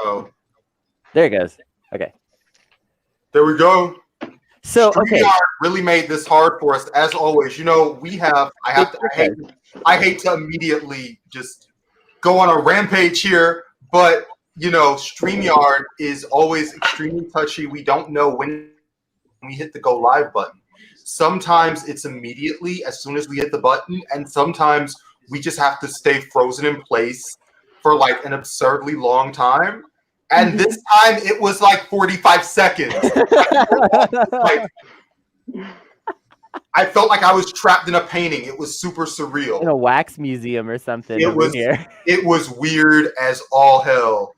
Oh, There it goes. Okay. there we go. So okay. StreamYard really made this hard for us, as always. I hate to immediately just go on a rampage here, but StreamYard is always extremely touchy. We don't know when we hit the go live button. Sometimes it's immediately as soon as we hit the button, and sometimes we just have to stay frozen in place for like an absurdly long time. And this time it was like 45 seconds. I felt like I was trapped in a painting. It was super surreal. In a wax museum or something. It was weird as all hell.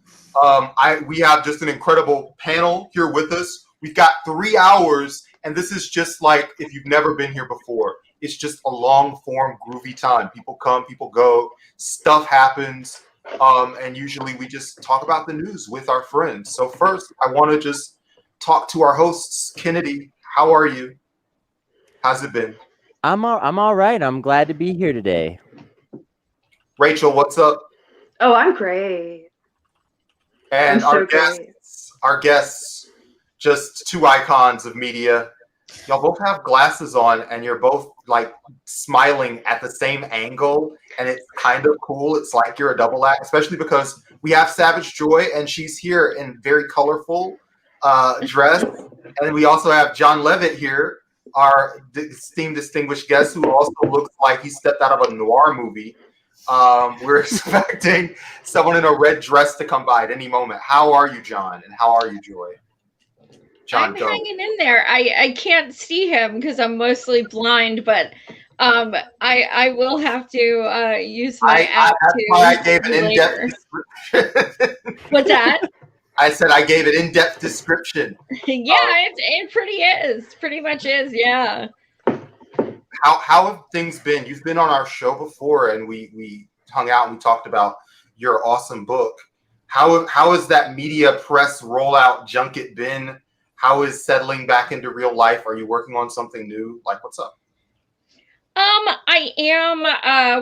We have just an incredible panel here with us. We've got 3 hours, and this is just like if you've never been here before. It's just a long form, groovy time. People come, people go, stuff happens, and usually we just talk about the news with our friends. So first, I want to just talk to our hosts. Kennedy, how are you? How's it been? I'm all right. I'm glad to be here today. Rachel, what's up? Oh, I'm great. And our guests, just two icons of media. Y'all both have glasses on, and you're both like smiling at the same angle, and it's kind of cool. It's like you're a double act, especially because we have Savage Joy, and she's here in very colorful dress, and we also have John Leavitt here, our esteemed distinguished guest, who also looks like he stepped out of a noir movie. We're expecting someone in a red dress to come by at any moment. How are you, John? And how are you, Joy? John, I'm hanging in there. I can't see him because I'm mostly blind, but I will have to use my app. That's why I gave an in-depth description. What's that? I said I gave an in-depth description. Yeah, it pretty much is, yeah. How have things been? You've been on our show before, and we hung out and we talked about your awesome book. How has that media press rollout junket been? How is settling back into real life? Are you working on something new? Like, what's up? I am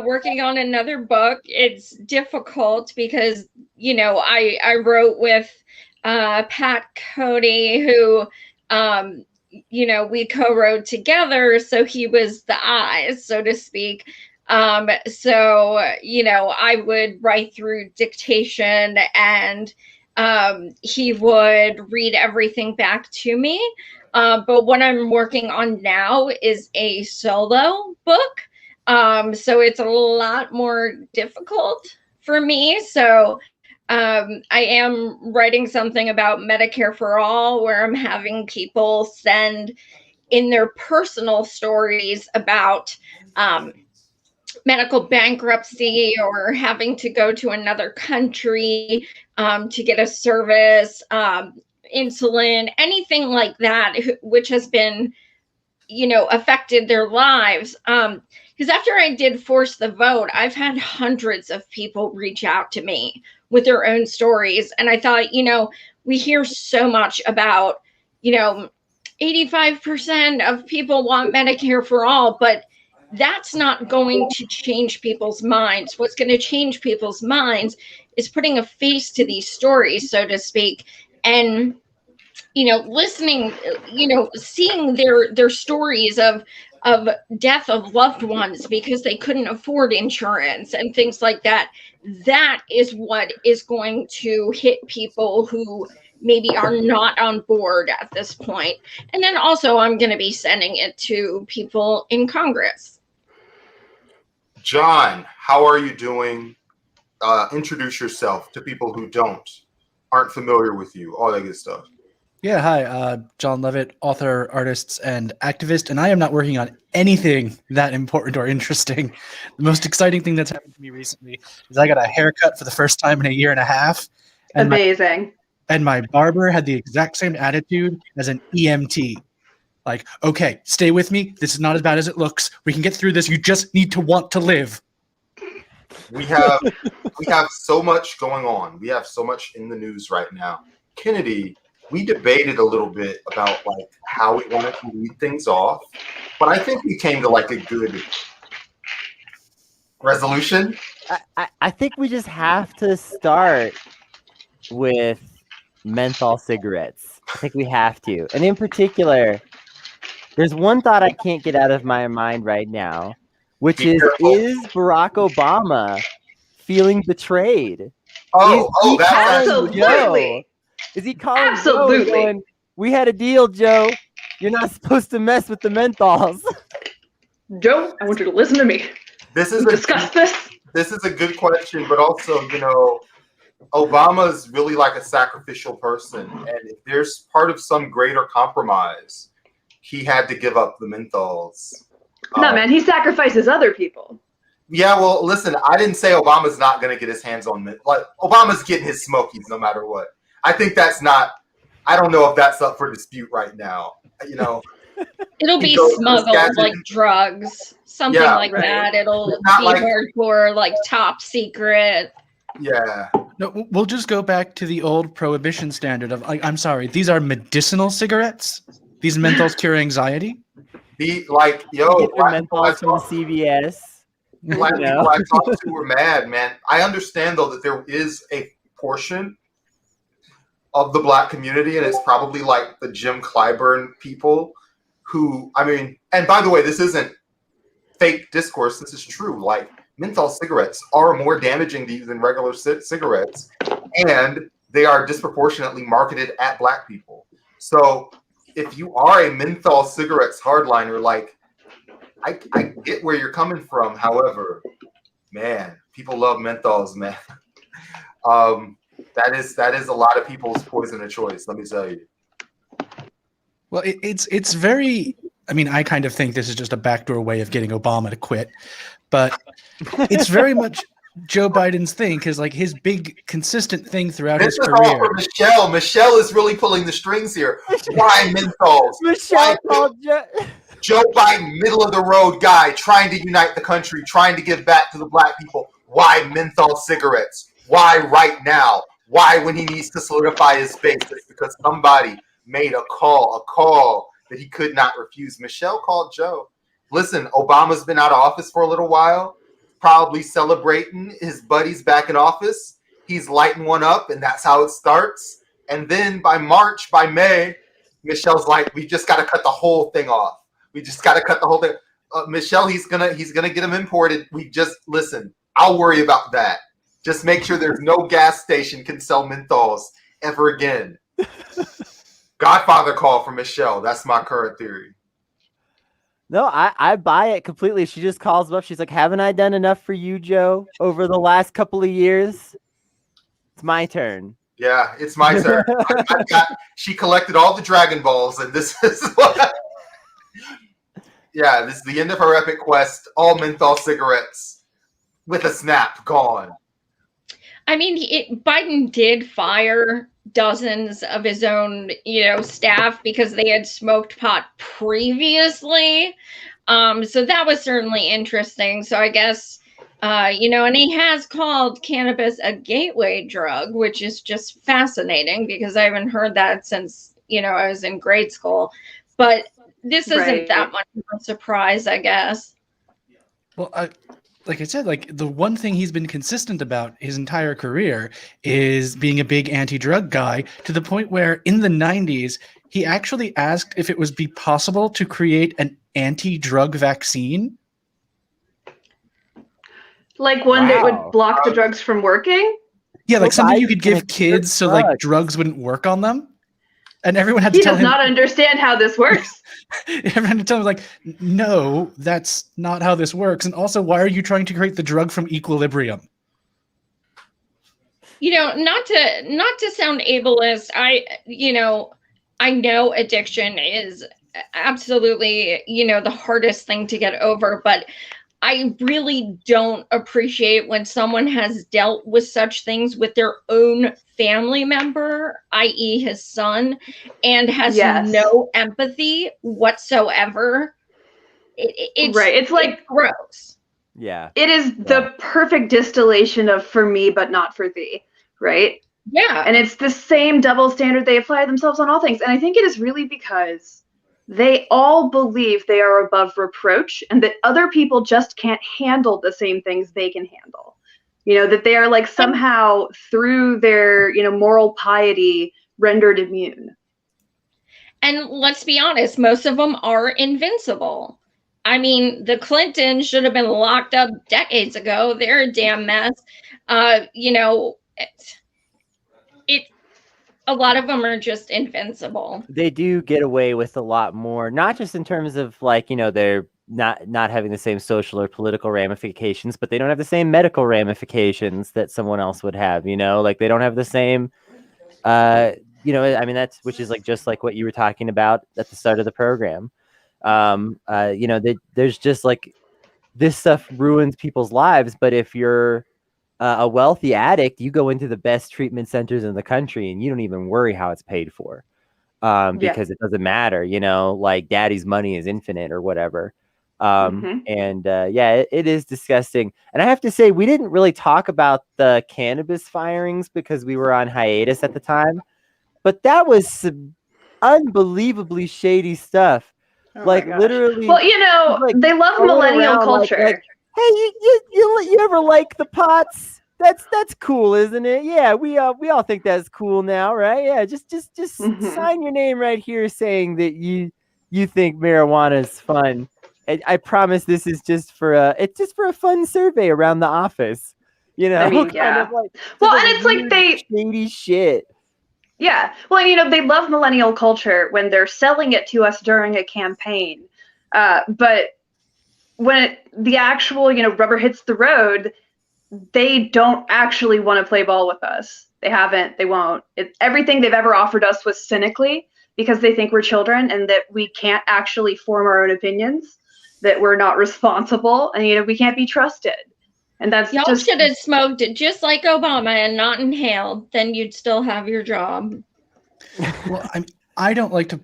working on another book. It's difficult because, I wrote with Pat Cody, who, we co-wrote together. So he was the eyes, so to speak. I would write through dictation, and he would read everything back to me. But what I'm working on now is a solo book. So it's a lot more difficult for me. So I am writing something about Medicare for All, where I'm having people send in their personal stories about medical bankruptcy or having to go to another country to get a service, insulin, anything like that, which has been, affected their lives. Because after I did Force the Vote, I've had hundreds of people reach out to me with their own stories. And I thought, we hear so much about, 85% of people want Medicare for all, but that's not going to change people's minds. What's going to change people's minds is putting a face to these stories, so to speak, and listening, seeing their stories of death of loved ones because they couldn't afford insurance and things like that. That is what is going to hit people who maybe are not on board at this point. And then also I'm going to be sending it to people in Congress. John, how are you doing? Introduce yourself to people who aren't familiar with you, all that good stuff. Yeah, hi, John Leavitt, author, artist, and activist, and I am not working on anything that important or interesting. The most exciting thing that's happened to me recently is I got a haircut for the first time in a year and a half. And amazing. My barber had the exact same attitude as an EMT. Like, okay, stay with me. This is not as bad as it looks. We can get through this. You just need to want to live. We have so much going on. We have so much in the news right now. Kennedy, we debated a little bit about like how we wanted to lead things off, but I think we came to like a good resolution. I think we just have to start with menthol cigarettes. I think we have to. And in particular, there's one thought I can't get out of my mind right now, which Be is careful. Barack Obama feeling betrayed? Oh, that's Absolutely. Joe? Is he calling Joe and Absolutely. going, we had a deal, Joe. You're not supposed to mess with the menthols. Joe, I want you to listen to me. This is We discussed this. This is a good question, but also, Obama's really like a sacrificial person, and if there's part of some greater compromise, he had to give up the menthols. No, man, he sacrifices other people. Yeah, well, listen, I didn't say Obama's not going to get his hands on like Obama's getting his smokies no matter what. I think that's not. I don't know if that's up for dispute right now. It'll be smuggled like drugs, something like that. It'll be more like top secret. Yeah. No, we'll just go back to the old prohibition standard of, I'm sorry, these are medicinal cigarettes? These menthols cure anxiety? Get their menthols from the CVS. Black people I talked to were mad, man. I understand, though, that there is a portion of the Black community, and it's probably like the Jim Clyburn people who, and by the way, this isn't fake discourse. This is true. Like, menthol cigarettes are more damaging to you than regular cigarettes, and they are disproportionately marketed at Black people. So if you are a menthol cigarettes hardliner, like, I get where you're coming from. However, man, people love menthols, man. That is a lot of people's poison of choice, let me tell you. Well, it's very, I kind of think this is just a backdoor way of getting Obama to quit, but it's very much Joe Biden's thing, because like his big consistent thing throughout his career. This is all for Michelle. Michelle is really pulling the strings here. Why menthols? Michelle called Joe Biden, middle of the road guy, trying to unite the country, trying to give back to the Black people. Why menthol cigarettes? Why right now? Why when he needs to solidify his base? It's because somebody made a call that he could not refuse. Michelle called Joe. Listen, Obama's been out of office for a little while, probably celebrating his buddies back in office. He's lighting one up, and that's how it starts. And then by May, Michelle's like, we just got to cut the whole thing off. We just got to cut the whole thing. Michelle, he's gonna get them imported. Listen. I'll worry about that. Just make sure there's no gas station can sell menthols ever again. Godfather call from Michelle. That's my current theory. No, I buy it completely. She just calls up. She's like, haven't I done enough for you, Joe, over the last couple of years? It's my turn. Yeah, it's my turn. She collected all the Dragon Balls, and this is what... Yeah, this is the end of her epic quest. All menthol cigarettes with a snap, gone. Biden did fire dozens of his own, staff because they had smoked pot previously. So that was certainly interesting. So I guess, and he has called cannabis a gateway drug, which is just fascinating because I haven't heard that since, I was in grade school. But this isn't that much of a surprise, I guess. Well, like I said, like the one thing he's been consistent about his entire career is being a big anti-drug guy, to the point where in the 90s, he actually asked if it would be possible to create an anti-drug vaccine. Like one that would block the drugs from working? Yeah, like something you could give kids so like drugs wouldn't work on them. And everyone had to tell him. He does not understand how this works. Everyone had to tell him, like, no, that's not how this works. And also, why are you trying to create the drug from equilibrium? Not to sound ableist, I know addiction is absolutely, the hardest thing to get over, but I really don't appreciate when someone has dealt with such things with their own family member, i.e. his son, and has no empathy whatsoever. It's like gross. Yeah. It is the perfect distillation of for me, but not for thee, right? Yeah. And it's the same double standard they apply themselves on all things. And I think it is really because they all believe they are above reproach and that other people just can't handle the same things they can handle. that they are like somehow through their, moral piety rendered immune. And let's be honest, most of them are invincible. I mean, the Clintons should have been locked up decades ago. They're a damn mess. A lot of them are just invincible. They do get away with a lot more, not just in terms of like, they're not having the same social or political ramifications, but they don't have the same medical ramifications that someone else would have, like they don't have the same, that's, which is like, just like what you were talking about at the start of the program. There's just like, this stuff ruins people's lives, but if you're a wealthy addict, you go into the best treatment centers in the country and you don't even worry how it's paid for, because it doesn't matter, like daddy's money is infinite or whatever. It is disgusting. And I have to say, we didn't really talk about the cannabis firings because we were on hiatus at the time, but that was some unbelievably shady stuff. Literally. Well, they love millennial culture. Hey, you ever like the pots? That's cool, isn't it? Yeah, we all think that's cool now, right? Yeah, just sign your name right here saying that you think marijuana is fun. I promise this is just for a fun survey around the office. I mean, yeah. And it's like shady shit. Yeah. Well, they love millennial culture when they're selling it to us during a campaign, but when the actual, rubber hits the road, they don't actually want to play ball with us. They haven't. They won't. Everything they've ever offered us was cynically because they think we're children and that we can't actually form our own opinions, that we're not responsible, and, we can't be trusted. And that's y'all should have smoked it just like Obama and not inhaled. Then you'd still have your job. Well, I don't like to,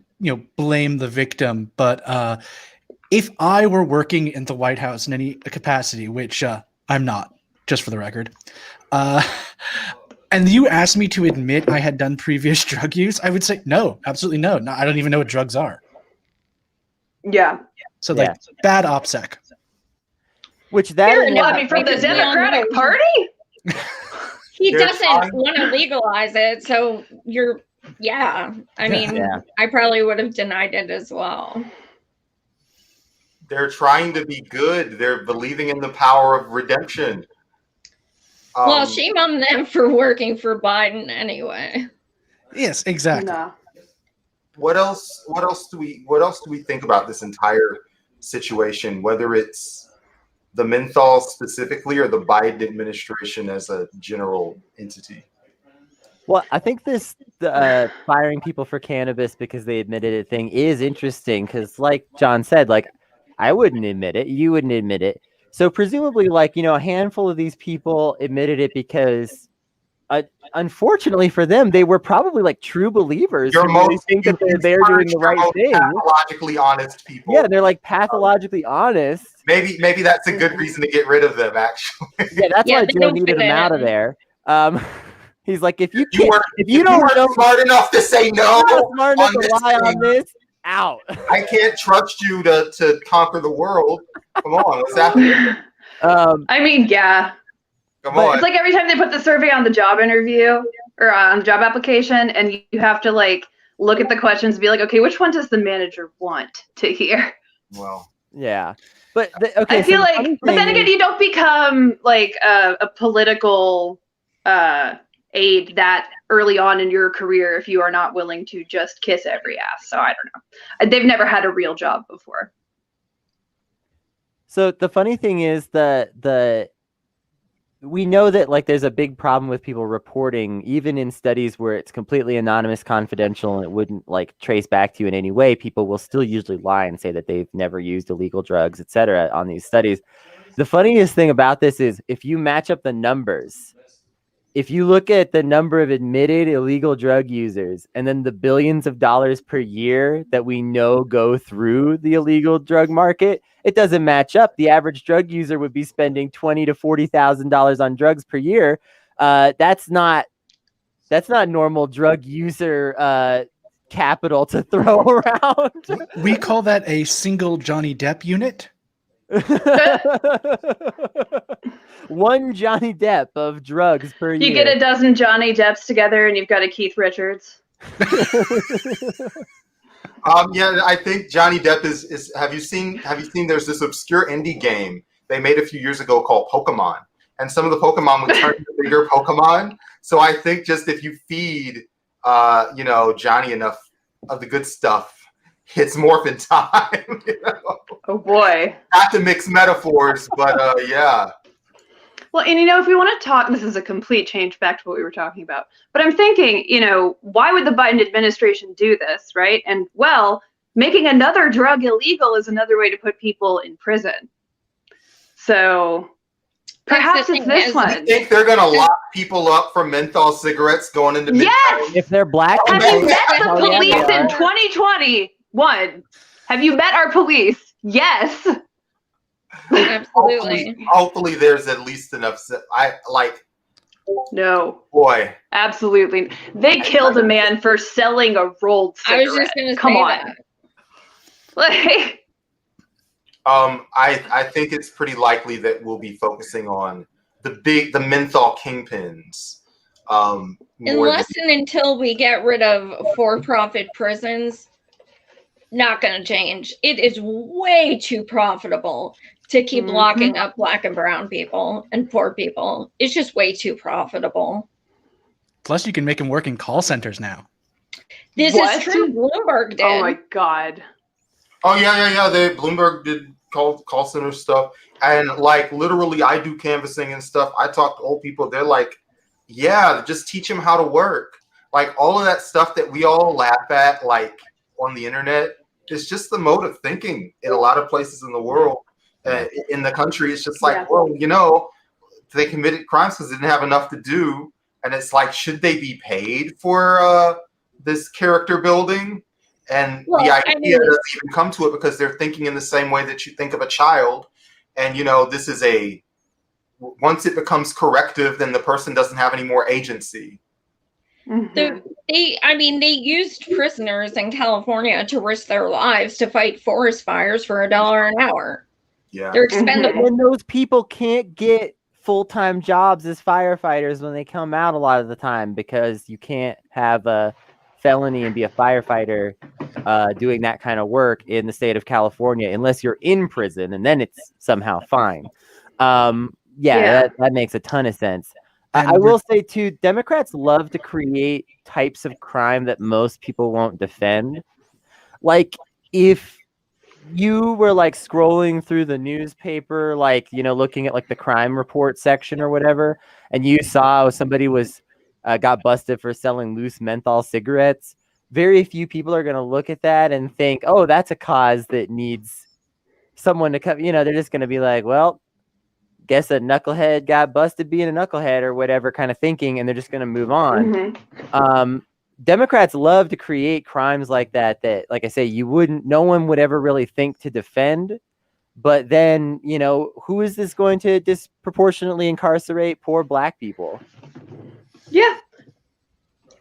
blame the victim, but if I were working in the White House in any capacity, which I'm not, just for the record, and you asked me to admit I had done previous drug use, I would say no, absolutely no. No, I don't even know what drugs are. Yeah. So bad OPSEC. Which that is from the Democratic Party? He doesn't want to legalize it, so I probably would have denied it as well. They're trying to be good. They're believing in the power of redemption. Well, shame on them for working for Biden anyway. Yes, exactly. No. What else do we think about this entire situation, whether it's the menthol specifically or the Biden administration as a general entity? Well, I think the firing people for cannabis because they admitted it thing is interesting because, like John said, like I wouldn't admit it, you wouldn't admit it. So presumably, like, a handful of these people admitted it because, unfortunately for them, they were probably like true believers. They think that they're doing the right thing. Pathologically honest people. Yeah, they're like pathologically honest. Maybe that's a good reason to get rid of them. Actually, yeah, that's why Joe needed them out of there. He's like, if you don't know, smart enough to say no, smart enough to lie on this, out. I can't trust you to conquer the world. Come on, what's happening? I mean, yeah. Come on. It's like every time they put the survey on the job interview or on the job application, and you have to like look at the questions and be like, okay, which one does the manager want to hear? Well, yeah. But okay, I feel like, but then again, you don't become like a political aide that early on in your career if you are not willing to just kiss every ass. So I don't know. They've never had a real job before. So the funny thing is we know that like there's a big problem with people reporting, even in studies where it's completely anonymous, confidential, and it wouldn't like trace back to you in any way. People will still usually lie and say that they've never used illegal drugs, etc. on these studies. The funniest thing about this is if you match up the numbers, if you look at the number of admitted illegal drug users and then the billions of dollars per year that we know go through the illegal drug market, it doesn't match up. The average drug user would be spending $20,000 to $40,000 on drugs per year. That's not normal drug user capital to throw around. We call that a single Johnny Depp unit. One Johnny Depp of drugs per year. You get a dozen Johnny Depps together, and you've got a Keith Richards. Yeah, I think Johnny Depp is. Have you seen? There's this obscure indie game they made a few years ago called Pokemon, and some of the Pokemon would turn into bigger Pokemon. So I think just if you feed, Johnny enough of the good stuff, it's morphin' time. Oh boy! Not to mix metaphors, but yeah. Well, and if we want to talk, this is a complete change back to what we were talking about. But I'm thinking, why would the Biden administration do this, right? And well, making another drug illegal is another way to put people in prison. So perhaps it's this one. You think they're going to lock people up for menthol cigarettes going into midterm? Yes! If they're black, have you met the police in 2021? Have you met our police? Yes. Absolutely. Hopefully there's at least enough. No. Boy. Absolutely. They killed a man for selling a rolled cigarette. I was just going to say Come on. that. I think it's pretty likely that we'll be focusing on the menthol kingpins. Unless and until we get rid of for-profit prisons, not going to change. It is way too profitable to keep locking up black and brown people and poor people. It's just way too profitable. Plus, you can make them work in call centers now. This is true. Bloomberg did. Oh my God. Oh yeah. Bloomberg did call center stuff, and literally, I do canvassing and stuff. I talk to old people. They're like, yeah, just teach them how to work. All of that stuff that we all laugh at, on the internet, is just the mode of thinking in a lot of places in the world. In the country, it's just they committed crimes because they didn't have enough to do, and it's should they be paid for this character building? And the idea doesn't even come to it because they're thinking in the same way that you think of a child. And this is once it becomes corrective, then the person doesn't have any more agency. Mm-hmm. They used prisoners in California to risk their lives to fight forest fires for $1 an hour. Yeah, they're expendable. And those people can't get full-time jobs as firefighters when they come out a lot of the time because you can't have a felony and be a firefighter doing that kind of work in the state of California unless you're in prison, and then it's somehow fine. That makes a ton of sense. I will say too, Democrats love to create types of crime that most people won't defend. If you were scrolling through the newspaper, looking at the crime report section or whatever, and you saw somebody got busted for selling loose menthol cigarettes, very few people are going to look at that and think, oh, that's a cause that needs someone to come. They're just going to be like, well, guess a knucklehead got busted being a knucklehead or whatever kind of thinking, and they're just going to move on. Mm-hmm. Democrats love to create crimes like that, like I say, no one would ever really think to defend. But then, who is this going to disproportionately incarcerate? Poor black people. Yeah.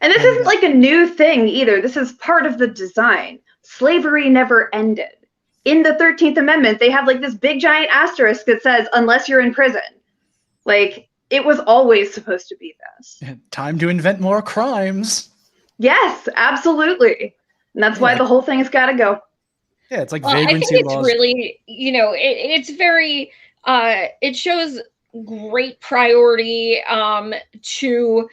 And this isn't a new thing either. This is part of the design. Slavery never ended. In the 13th Amendment, they have this big giant asterisk that says, unless you're in prison. It was always supposed to be this. Time to invent more crimes. Yes, absolutely. And that's why the whole thing's got to go. Yeah, it's vagrancy I think it's laws. Really, it's very, it shows great priority to,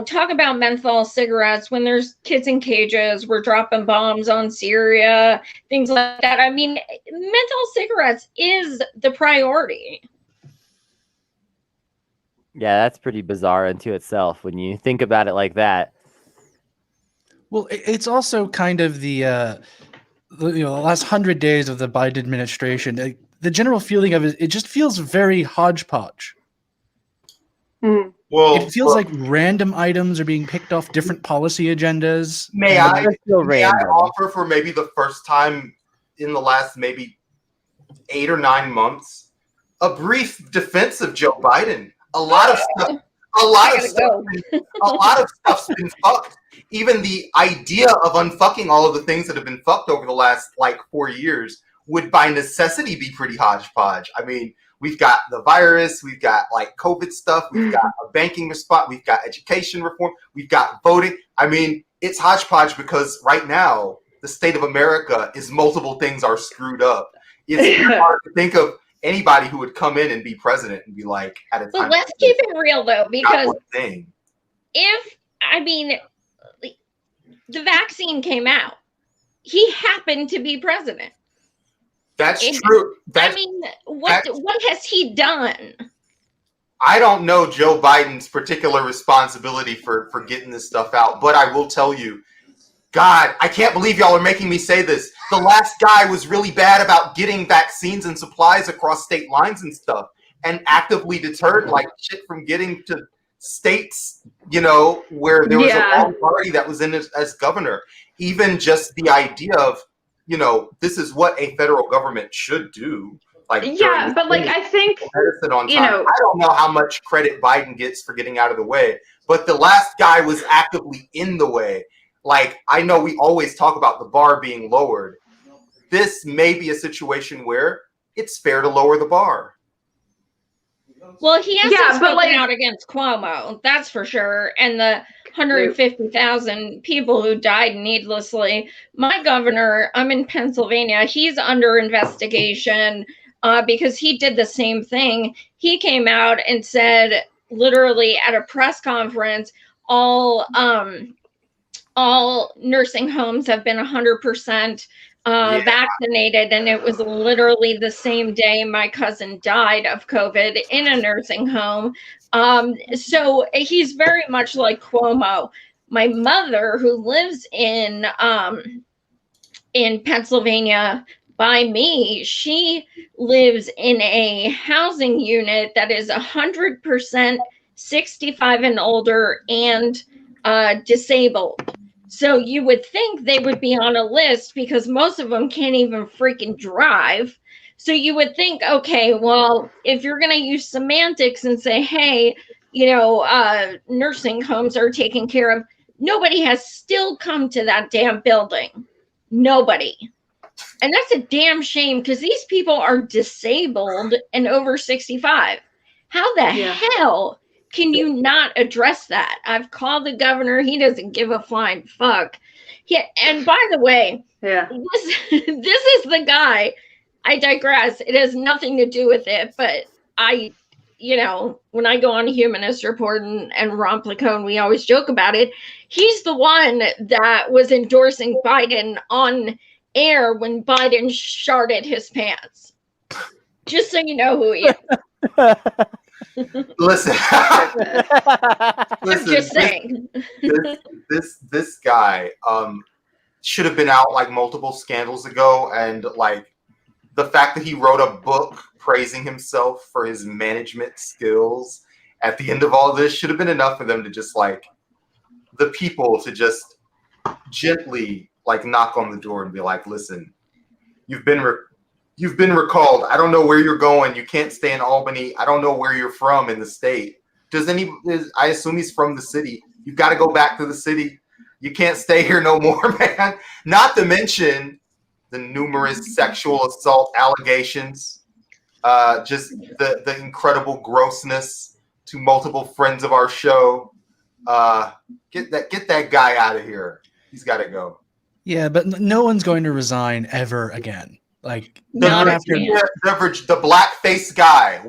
talk about menthol cigarettes when there's kids in cages, we're dropping bombs on Syria, things like that. Menthol cigarettes is the priority. Yeah, that's pretty bizarre unto itself when you think about it like that. Well, it's also kind of the last 100 days of the Biden administration. The general feeling of it just feels very hodgepodge. Mm. Well, it feels like random items are being picked off different policy agendas. May I offer for maybe the first time in the last maybe 8 or 9 months a brief defense of Joe Biden? A lot of stuff's been fucked. Even the idea of unfucking all of the things that have been fucked over the last 4 years would by necessity be pretty hodgepodge. I mean, we've got the virus, we've got like COVID stuff, we've got a banking response, we've got education reform, we've got voting. I mean, it's hodgepodge because right now the state of America is multiple things are screwed up. It's hard to think of anybody who would come in and be president and be like, at a time. But let's keep it real though, because the vaccine came out, he happened to be president. That's true. What has he done? I don't know Joe Biden's particular responsibility for getting this stuff out, but I will tell you, God, I can't believe y'all are making me say this. The last guy was really bad about getting vaccines and supplies across state lines and stuff, and actively deterred like shit from getting to states, you know, where there was a wrong party that was in as governor. Even just the idea of, you know, this is what a federal government should do. Like, but like I think medicine on time. I don't know how much credit Biden gets for getting out of the way, but the last guy was actively in the way. Like, I know we always talk about the bar being lowered. This may be a situation where it's fair to lower the bar. Well, he hasn't spoken out against Cuomo, that's for sure. And the 150,000 people who died needlessly. My governor, I'm in Pennsylvania, he's under investigation because he did the same thing. He came out and said, literally at a press conference, all nursing homes have been 100% vaccinated, and it was literally the same day my cousin died of COVID in a nursing home. So he's very much like Cuomo. My mother, who lives in Pennsylvania by me, she lives in a housing unit that is 100% 65 and older and disabled. So you would think they would be on a list because most of them can't even freaking drive. So you would think, okay, well, if you're going to use semantics and say, hey, you know, nursing homes are taken care of, nobody has still come to that damn building. Nobody. And that's a damn shame because these people are disabled and over 65. How the hell can you not address that? I've called the governor. He doesn't give a flying fuck. And by the way, this is the guy. I digress. It has nothing to do with it. But you know, when I go on Humanist Report and Romplicone, we always joke about it. He's the one that was endorsing Biden on air when Biden sharted his pants. Just so you know who he is. Listen, I'm just saying. This guy should have been out like multiple scandals ago, and like the fact that he wrote a book praising himself for his management skills at the end of all this should have been enough for them to just like the people to just gently like knock on the door and be like, listen, you've been recalled. I don't know where you're going. You can't stay in Albany. I don't know where you're from in the state. I assume he's from the city. You've got to go back to the city. You can't stay here no more, man. Not to mention the numerous sexual assault allegations. Just the incredible grossness to multiple friends of our show. Get that guy out of here. He's got to go. Yeah, but no one's going to resign ever again. Like the blackface guy.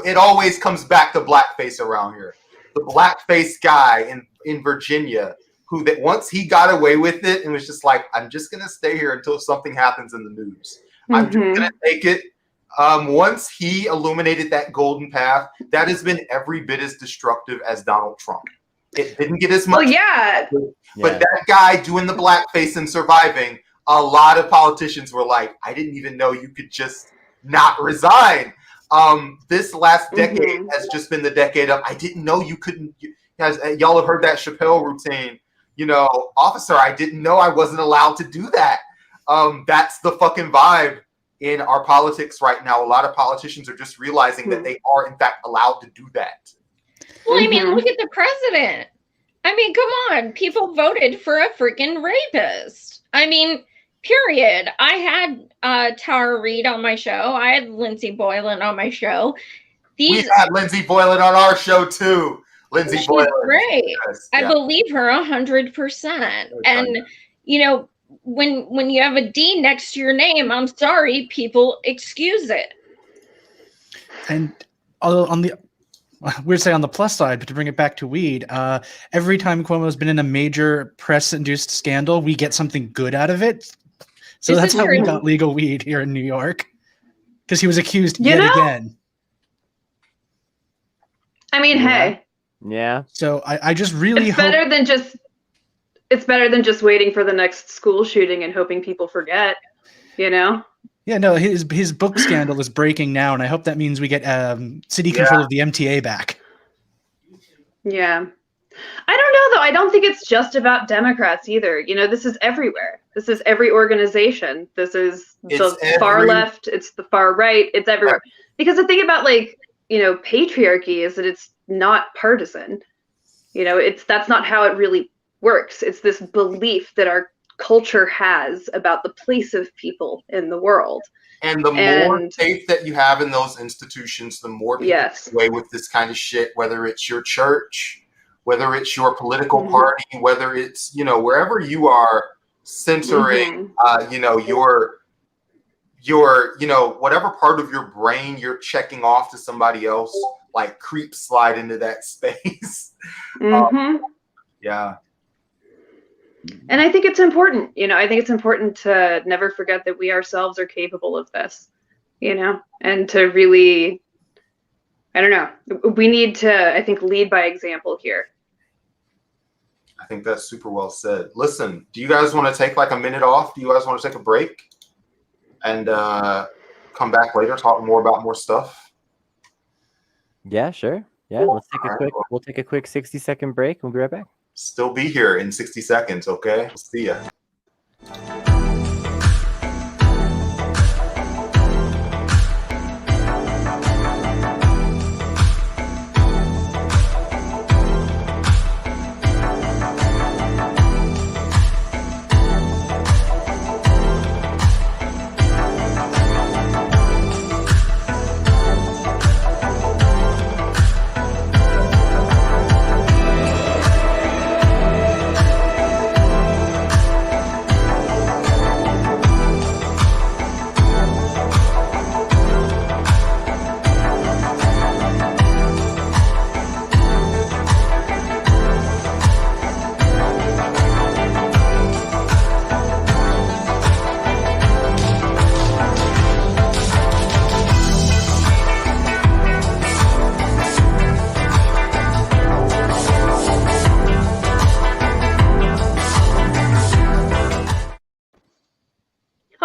It always comes back to blackface around here. The blackface guy in Virginia, who that once he got away with it and was just like, I'm just gonna stay here until something happens in the news. I'm just gonna take it. Once he illuminated that golden path, that has been every bit as destructive as Donald Trump. It didn't get as much. But that guy doing the blackface and surviving, a lot of politicians were like, I didn't even know you could just not resign. This last decade has just been the decade of, I didn't know you couldn't. Y'all have heard that Chappelle routine. You know, officer, I didn't know I wasn't allowed to do that. That's the fucking vibe in our politics right now. A lot of politicians are just realizing that they are, in fact, allowed to do that. Well, I mean, look at the president. I mean, come on. People voted for a freaking rapist. I mean, Period. I had Tara Reid on my show. I had Lindsay Boylan on my show. We had Lindsay Boylan on our show too. Lindsay She's Boylan, great. yes, I believe her 100%. And you know, when you have a D next to your name, I'm sorry, people excuse it. And on the we'd say on the plus side, but to bring it back to weed, every time Cuomo's been in a major press-induced scandal, we get something good out of it. So This that's is how we true. got legal weed here in New York, because he was accused yet again. I mean, hey. Yeah. So I just really It's hope better than just. It's better than just waiting for the next school shooting and hoping people forget. You know. Yeah, no, his book scandal is breaking now, and I hope that means we get city control of the MTA back. Yeah. I don't know, though. I don't think it's just about Democrats either. You know, this is everywhere. This is every organization. This is the far left. It's the far right. It's everywhere. Because the thing about, like, you know, patriarchy is that it's not partisan. You know, that's not how it really works. It's this belief that our culture has about the place of people in the world. And the more faith that you have in those institutions, the more people get away with this kind of shit, whether it's your church, whether it's your political party, whether it's, you know, wherever you are censoring, you know, your, you know, whatever part of your brain you're checking off to somebody else, like creeps slide into that space. Yeah. And I think it's important, you know, I think it's important to never forget that we ourselves are capable of this, you know, and to really, I don't know, we need to, I think, lead by example here. I think that's super well said. Listen, do you guys want to take like a minute off? Do you guys want to take a break and come back later, talk more about more stuff? Yeah, sure. Yeah, we'll take a quick 60-second break. We'll be right back. Still be here in 60 seconds, okay? We'll see ya.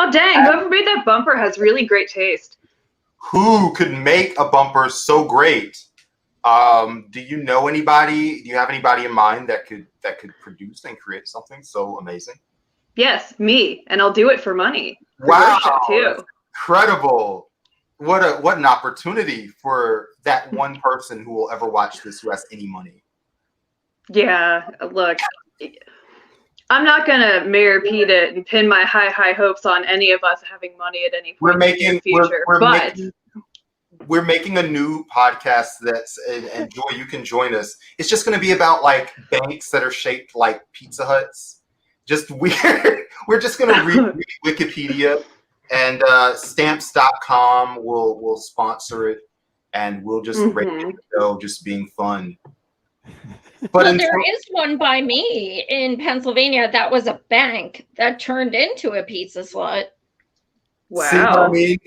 Oh, dang, whoever made that bumper has really great taste. Who could make a bumper so great? Do you know anybody? Do you have anybody in mind that could produce and create something so amazing? Yes, me, and I'll do it for money. Wow, too. Incredible! What an opportunity for that one person who will ever watch this who has any money. Yeah, look, I'm not gonna Mayor Pete it and pin my high hopes on any of us having money at any point in the future. We're making a new podcast that's, and Joy, you can join us. It's just going to be about like banks that are shaped like Pizza Huts. Just weird. We're just going to read Wikipedia, and stamps.com will sponsor it, and we'll just rate the show just being fun. But there is one by me in Pennsylvania that was a bank that turned into a pizza slut. Wow. See what I mean?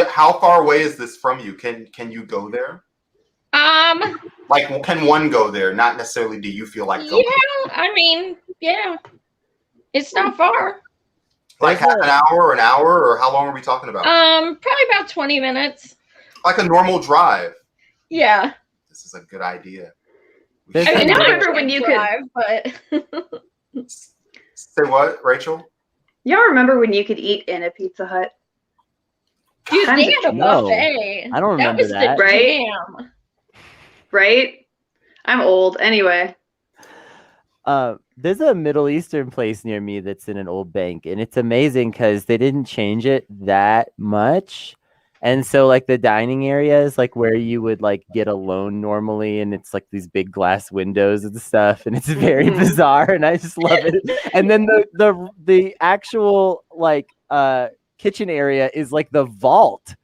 How far away is this from you? Can you go there? Like, can one go there? Not necessarily do you feel like going? Yeah, I mean, yeah. It's not far. Like half an hour, or how long are we talking about? Probably about 20 minutes. Like a normal drive. Yeah. This is a good idea. I mean, I remember when you drive, but say what, Rachel? Y'all remember when you could eat in a Pizza Hut? Dude, they had a buffet. I don't remember that. Right? Right? I'm old. Anyway. There's a Middle Eastern place near me that's in an old bank, and it's amazing because they didn't change it that much. And so like the dining area is like where you would like get a loan normally, and it's like these big glass windows and stuff, and it's very bizarre, and I just love it. And then the actual like kitchen area is like the vault.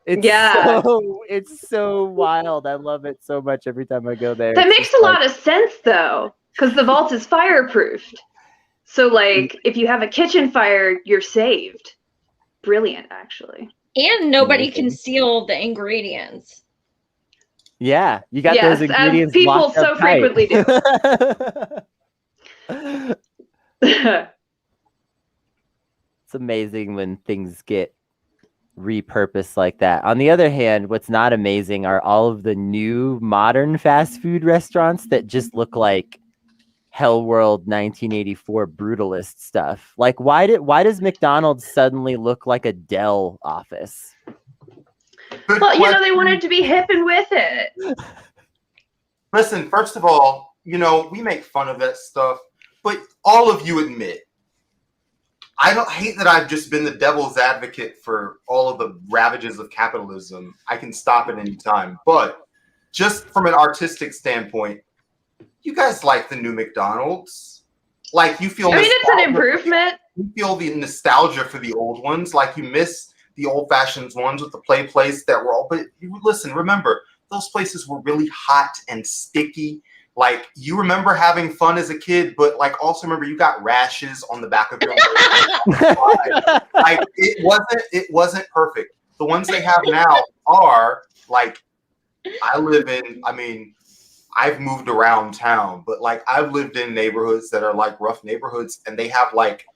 It's so wild. I love it so much every time I go there. That makes a lot of sense though, because the vault is fireproofed. So like if you have a kitchen fire, you're saved. Brilliant, actually. And nobody can steal the ingredients. Yeah, you got those ingredients. As people so frequently do. It's amazing when things get repurposed like that. On the other hand, what's not amazing are all of the new modern fast food restaurants that just look like Hell World 1984 brutalist stuff. Like why does McDonald's suddenly look like a Dell office? Well, you know, they wanted to be hip and with it. Listen, first of all, you know, we make fun of that stuff, but all of you admit, I don't hate that I've just been the devil's advocate for all of the ravages of capitalism. I can stop at any time. But just from an artistic standpoint, you guys like the new McDonald's. Like you feel it's an improvement. You feel the nostalgia for the old ones. Like you miss the old-fashioned ones with the play place that were all, but listen, remember, those places were really hot and sticky. Like you remember having fun as a kid, but like also remember you got rashes on the back of your like it wasn't perfect. The ones they have now are like I've moved around town, but like I've lived in neighborhoods that are like rough neighborhoods, and they have like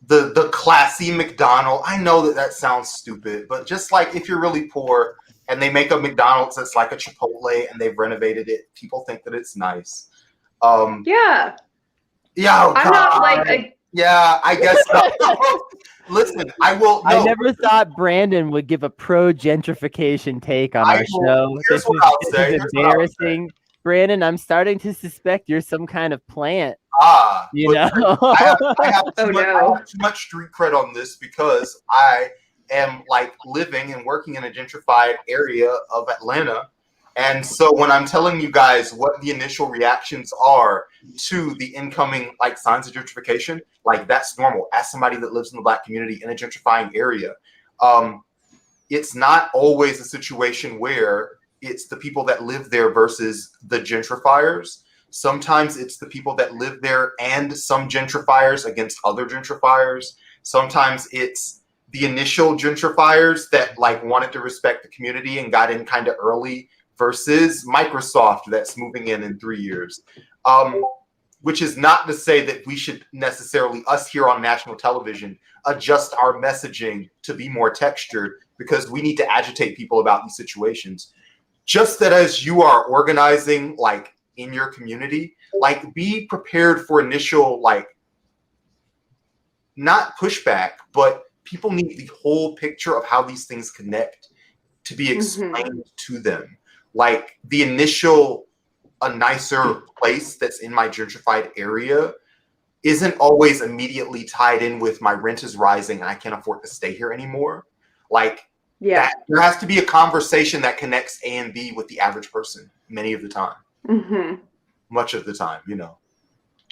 the classy McDonald's. I know that sounds stupid, but just like if you're really poor and they make a McDonald's that's like a Chipotle and they've renovated it, people think that it's nice. Yeah. Oh, I'm not like yeah, I guess so. Listen, I will. No. I never thought Brandon would give a pro gentrification take on our show. This is embarrassing. Brandon, I'm starting to suspect you're some kind of plant. You know, I have too much street cred on this because I am like living and working in a gentrified area of Atlanta. And so when I'm telling you guys what the initial reactions are to the incoming like signs of gentrification, like that's normal. As somebody that lives in the Black community in a gentrifying area, it's not always a situation where it's the people that live there versus the gentrifiers. Sometimes it's the people that live there and some gentrifiers against other gentrifiers. Sometimes it's the initial gentrifiers that like wanted to respect the community and got in kind of early versus Microsoft that's moving in 3 years. Which is not to say that we should necessarily, us here on national television, adjust our messaging to be more textured because we need to agitate people about these situations. Just that as you are organizing like in your community, like be prepared for initial, like not pushback, but people need the whole picture of how these things connect to be explained to them. Like the initial, a nicer place that's in my gentrified area isn't always immediately tied in with my rent is rising and I can't afford to stay here anymore. Like, there has to be a conversation that connects A and B with the average person many of the time. Much of the time, you know.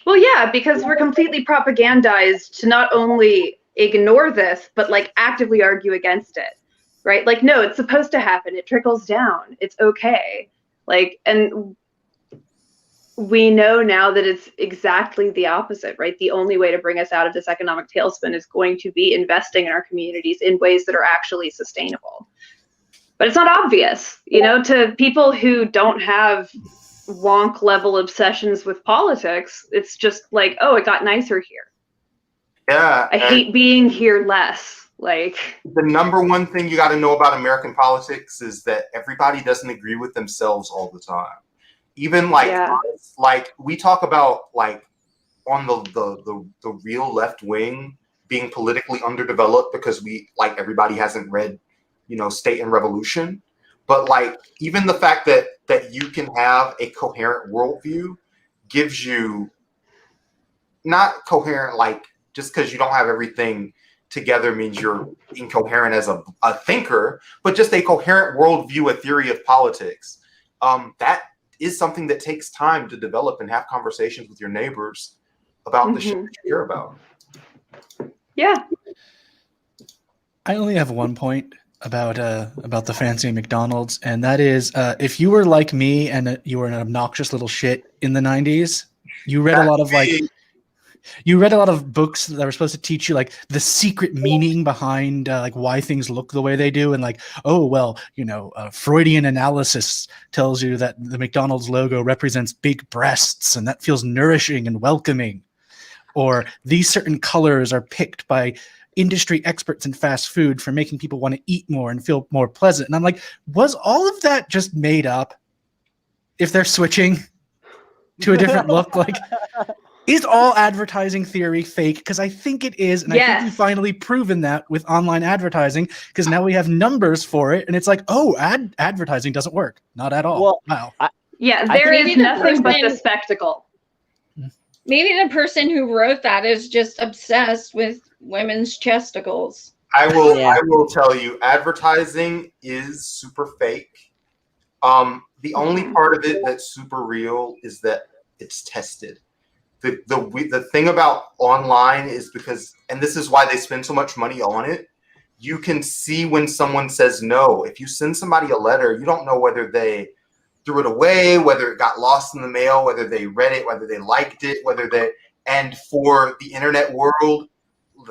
Well, yeah, because we're completely propagandized to not only ignore this, but like actively argue against it, right? Like, no, it's supposed to happen. It trickles down. It's okay. Like, and we know now that it's exactly the opposite, right? The only way to bring us out of this economic tailspin is going to be investing in our communities in ways that are actually sustainable. But it's not obvious, you know, to people who don't have wonk level obsessions with politics. It's just like, oh, it got nicer here. Yeah. I hate being here less. Like the number one thing you got to know about American politics is that everybody doesn't agree with themselves all the time. Even like, like we talk about like on the real left wing being politically underdeveloped because we like everybody hasn't read, you know, State and Revolution. But like even the fact that you can have a coherent worldview gives you not coherent, like just because you don't have everything together means you're incoherent as a thinker, but just a coherent worldview, a theory of politics. That is something that takes time to develop and have conversations with your neighbors about the shit that you care about. Yeah. I only have one point about the fancy McDonald's, and that is if you were like me and you were an obnoxious little shit in the 90s, you read a lot of books that were supposed to teach you like the secret meaning behind like why things look the way they do, and like, oh well, Freudian analysis tells you that the McDonald's logo represents big breasts and that feels nourishing and welcoming, or these certain colors are picked by industry experts in fast food for making people want to eat more and feel more pleasant. And I'm like, was all of that just made up? If they're switching to a different look, like, is all advertising theory fake? Because I think it is, and I think you've finally proven that with online advertising, because now we have numbers for it, and it's like, oh, advertising doesn't work. Not at all. Well, wow. There is nothing but the spectacle. Maybe the person who wrote that is just obsessed with women's chesticles. I will tell you, advertising is super fake. The only part of it that's super real is that it's tested. The thing about online is because, and this is why they spend so much money on it, you can see when someone says no. If you send somebody a letter, you don't know whether they threw it away, whether it got lost in the mail, whether they read it, whether they liked it, and for the internet world,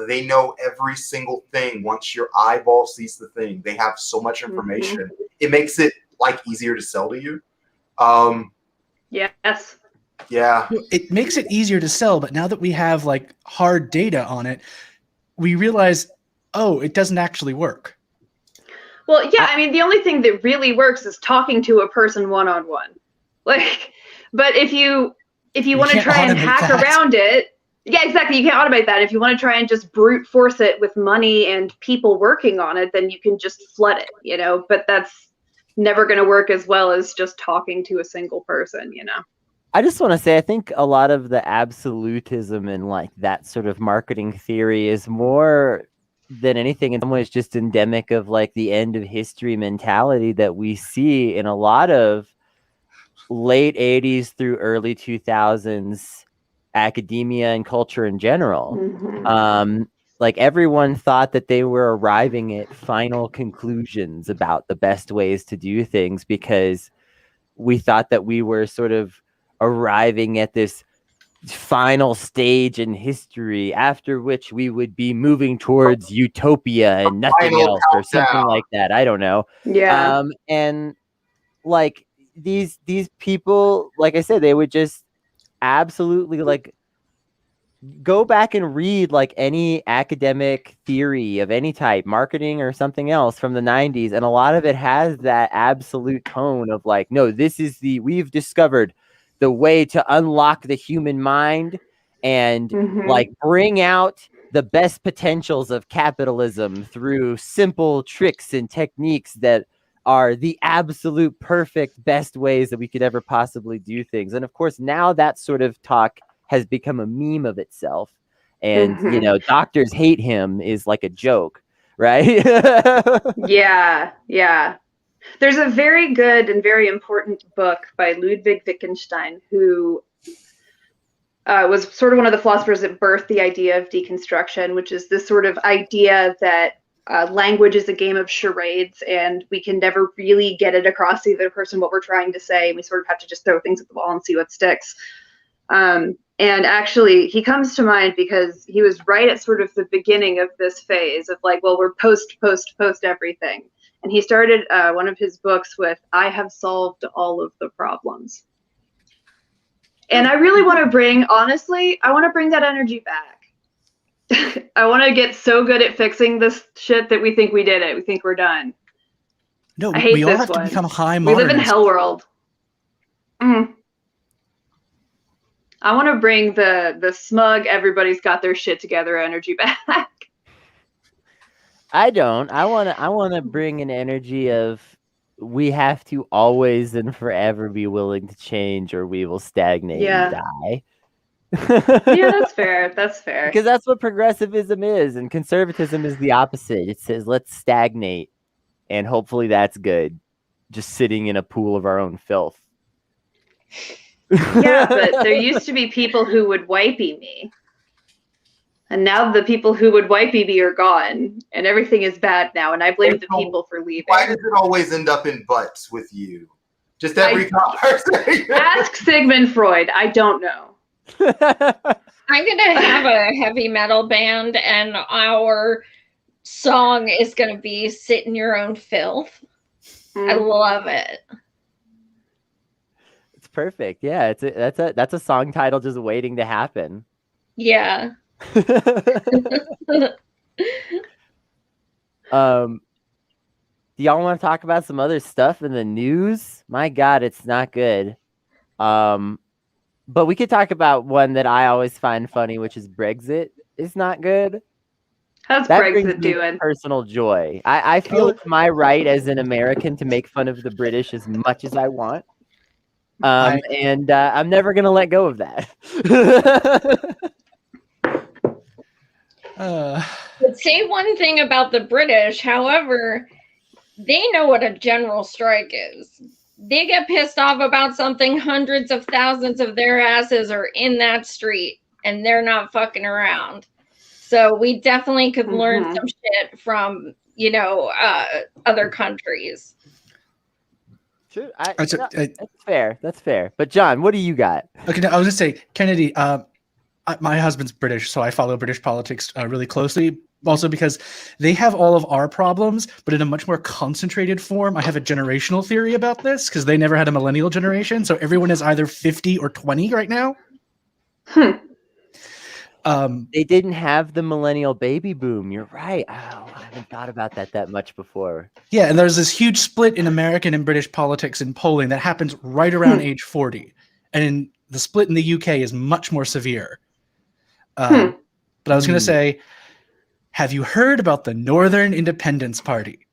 they know every single thing. Once your eyeball sees the thing, they have so much information. It makes it like easier to sell to you. Yes. Yeah. It makes it easier to sell, but now that we have like hard data on it, we realize, oh, it doesn't actually work. Well, yeah, I mean, the only thing that really works is talking to a person one-on-one. Like, but if you want to try and hack around it, yeah, exactly. You can't automate that. If you want to try and just brute force it with money and people working on it, then you can just flood it, but that's never going to work as well as just talking to a single person, I just want to say, I think a lot of the absolutism and like that sort of marketing theory is more than anything in some ways just endemic of like the end of history mentality that we see in a lot of late 80s through early 2000s academia and culture in general. Like everyone thought that they were arriving at final conclusions about the best ways to do things because we thought that we were sort of arriving at this final stage in history after which we would be moving towards utopia and nothing else or something like that. I don't know. Yeah. And like these people, like I said, they would just absolutely like go back and read like any academic theory of any type, marketing or something else from the 90s. And a lot of it has that absolute tone of like, no, we've discovered the way to unlock the human mind and like bring out the best potentials of capitalism through simple tricks and techniques that are the absolute perfect best ways that we could ever possibly do things. And of course, now that sort of talk has become a meme of itself. And, doctors hate him is like a joke, right? Yeah. There's a very good and very important book by Ludwig Wittgenstein, who was sort of one of the philosophers that birthed the idea of deconstruction, which is this sort of idea that language is a game of charades and we can never really get it across to the other person what we're trying to say. We sort of have to just throw things at the wall and see what sticks. And actually, he comes to mind because he was right at sort of the beginning of this phase of like, well, we're post everything. And he started one of his books with, I have solved all of the problems. And I really want to bring that energy back. I want to get so good at fixing this shit that we think we did it. We think we're done. No, I hate we all this have one. to become high We live in modernists. hell world. I want to bring the smug, everybody's got their shit together energy back. I don't. I want to bring an energy of we have to always and forever be willing to change, or we will stagnate and die. Yeah, that's fair. That's fair. Because that's what progressivism is, and conservatism is the opposite. It says let's stagnate, and hopefully that's good. Just sitting in a pool of our own filth. Yeah, but there used to be people who would wipey me. And now the people who would wipey me are gone, and everything is bad now, and I blame the people for leaving. Why does it always end up in butts with you? Just every conversation. Ask Sigmund Freud. I don't know. I'm gonna have a heavy metal band, and our song is gonna be "Sit in Your Own Filth." I love it. It's perfect. Yeah, that's a song title just waiting to happen. Yeah. Do y'all want to talk about some other stuff in the news? My God, it's not good. But we could talk about one that I always find funny, which is Brexit. It's not good. How's That Brexit brings me doing? personal joy. I feel it's my right as an American to make fun of the British as much as I want. And I'm never going to let go of that. But say one thing about the British, however, they know what a general strike is. They get pissed off about something, hundreds of thousands of their asses are in that street, and they're not fucking around. So we definitely could learn some shit from, other countries. True. That's fair. That's fair. But John, what do you got? Okay, now, I was going to say, Kennedy, my husband's British, so I follow British politics really closely. Also because they have all of our problems, but in a much more concentrated form. I have a generational theory about this because they never had a millennial generation. So everyone is either 50 or 20 right now. They didn't have the millennial baby boom. You're right. Oh, I haven't thought about that much before. Yeah, and there's this huge split in American and British politics and polling that happens right around age 40. And the split in the UK is much more severe. But I was going to say, have you heard about the Northern Independence Party?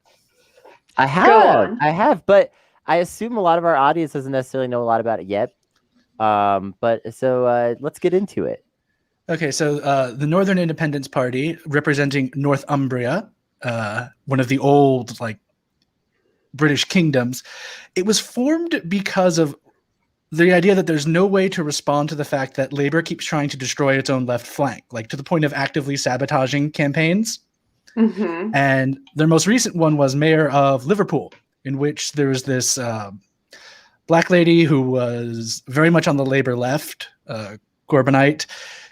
I have, but I assume a lot of our audience doesn't necessarily know a lot about it yet. So let's get into it. Okay, so the Northern Independence Party, representing Northumbria, one of the old British kingdoms, it was formed because of the idea that there's no way to respond to the fact that Labour keeps trying to destroy its own left flank, to the point of actively sabotaging campaigns. And their most recent one was mayor of Liverpool, in which there was this black lady who was very much on the Labour left, Corbynite,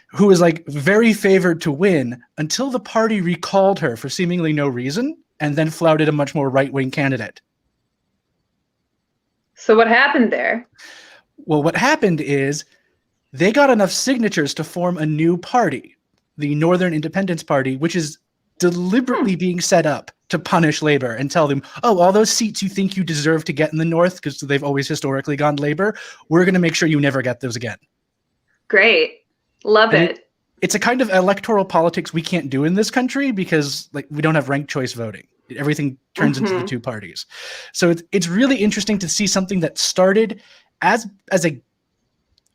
who was very favored to win until the party recalled her for seemingly no reason and then flouted a much more right-wing candidate. So what happened there? Well, what happened is they got enough signatures to form a new party, the Northern Independence Party, which is deliberately being set up to punish Labour and tell them, oh, all those seats you think you deserve to get in the North, because they've always historically gone Labour, we're going to make sure you never get those again. Great. Love it. It's a kind of electoral politics we can't do in this country because we don't have ranked choice voting. Everything turns into the two parties. So it's really interesting to see something that started as a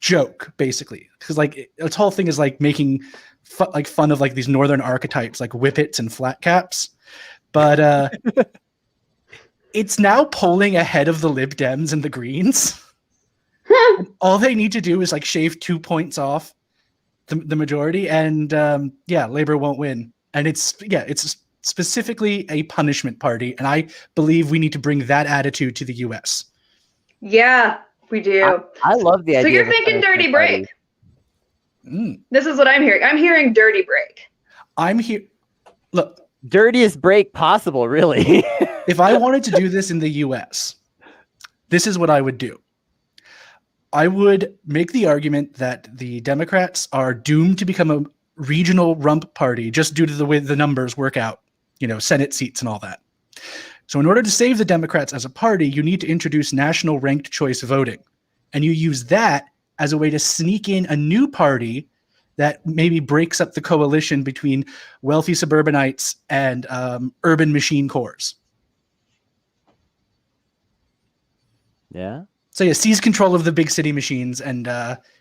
joke, basically, because its whole thing is making fun of these northern archetypes like whippets and flat caps, but it's now polling ahead of the Lib Dems and the Greens. All they need to do is shave 2 points off the majority, and Labour won't win. And it's specifically a punishment party, and I believe we need to bring that attitude to the U.S. Yeah. We do. I love the idea. So you're thinking dirty break. This is what I'm hearing. I'm hearing dirty break. I'm here. Look, dirtiest break possible, really. If I wanted to do this in the US, this is what I would do. I would make the argument that the Democrats are doomed to become a regional rump party just due to the way the numbers work out, Senate seats and all that. So in order to save the Democrats as a party, you need to introduce national ranked choice voting. And you use that as a way to sneak in a new party that maybe breaks up the coalition between wealthy suburbanites and urban machine cores. Yeah. So yeah, seize control of the big city machines and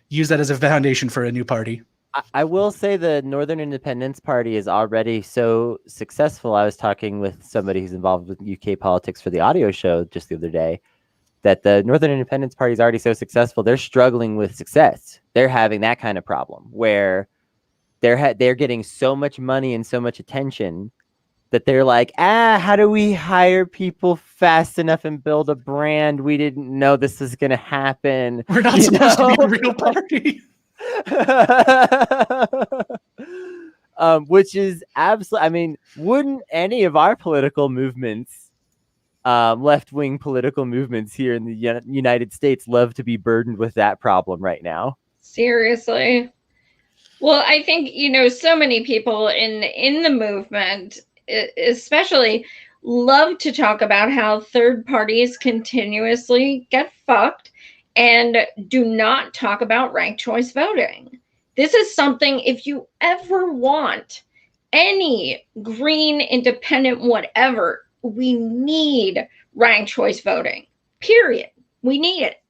use that as a foundation for a new party. I will say the Northern Independence Party is already so successful. I was talking with somebody who's involved with UK politics for the audio show just the other day, that the Northern Independence Party is already so successful. They're struggling with success. They're having that kind of problem where they're getting so much money and so much attention that they're like, how do we hire people fast enough and build a brand? We didn't know this was going to happen. We're not supposed to be a real party. Which is absolutely, I mean, wouldn't any of our political movements, left-wing political movements here in the United States, love to be burdened with that problem right now? Seriously. Well, I think, so many people in the movement, especially, love to talk about how third parties continuously get fucked and do not talk about ranked choice voting. This is something, if you ever want any green, independent, whatever, we need ranked choice voting. Period. We need it.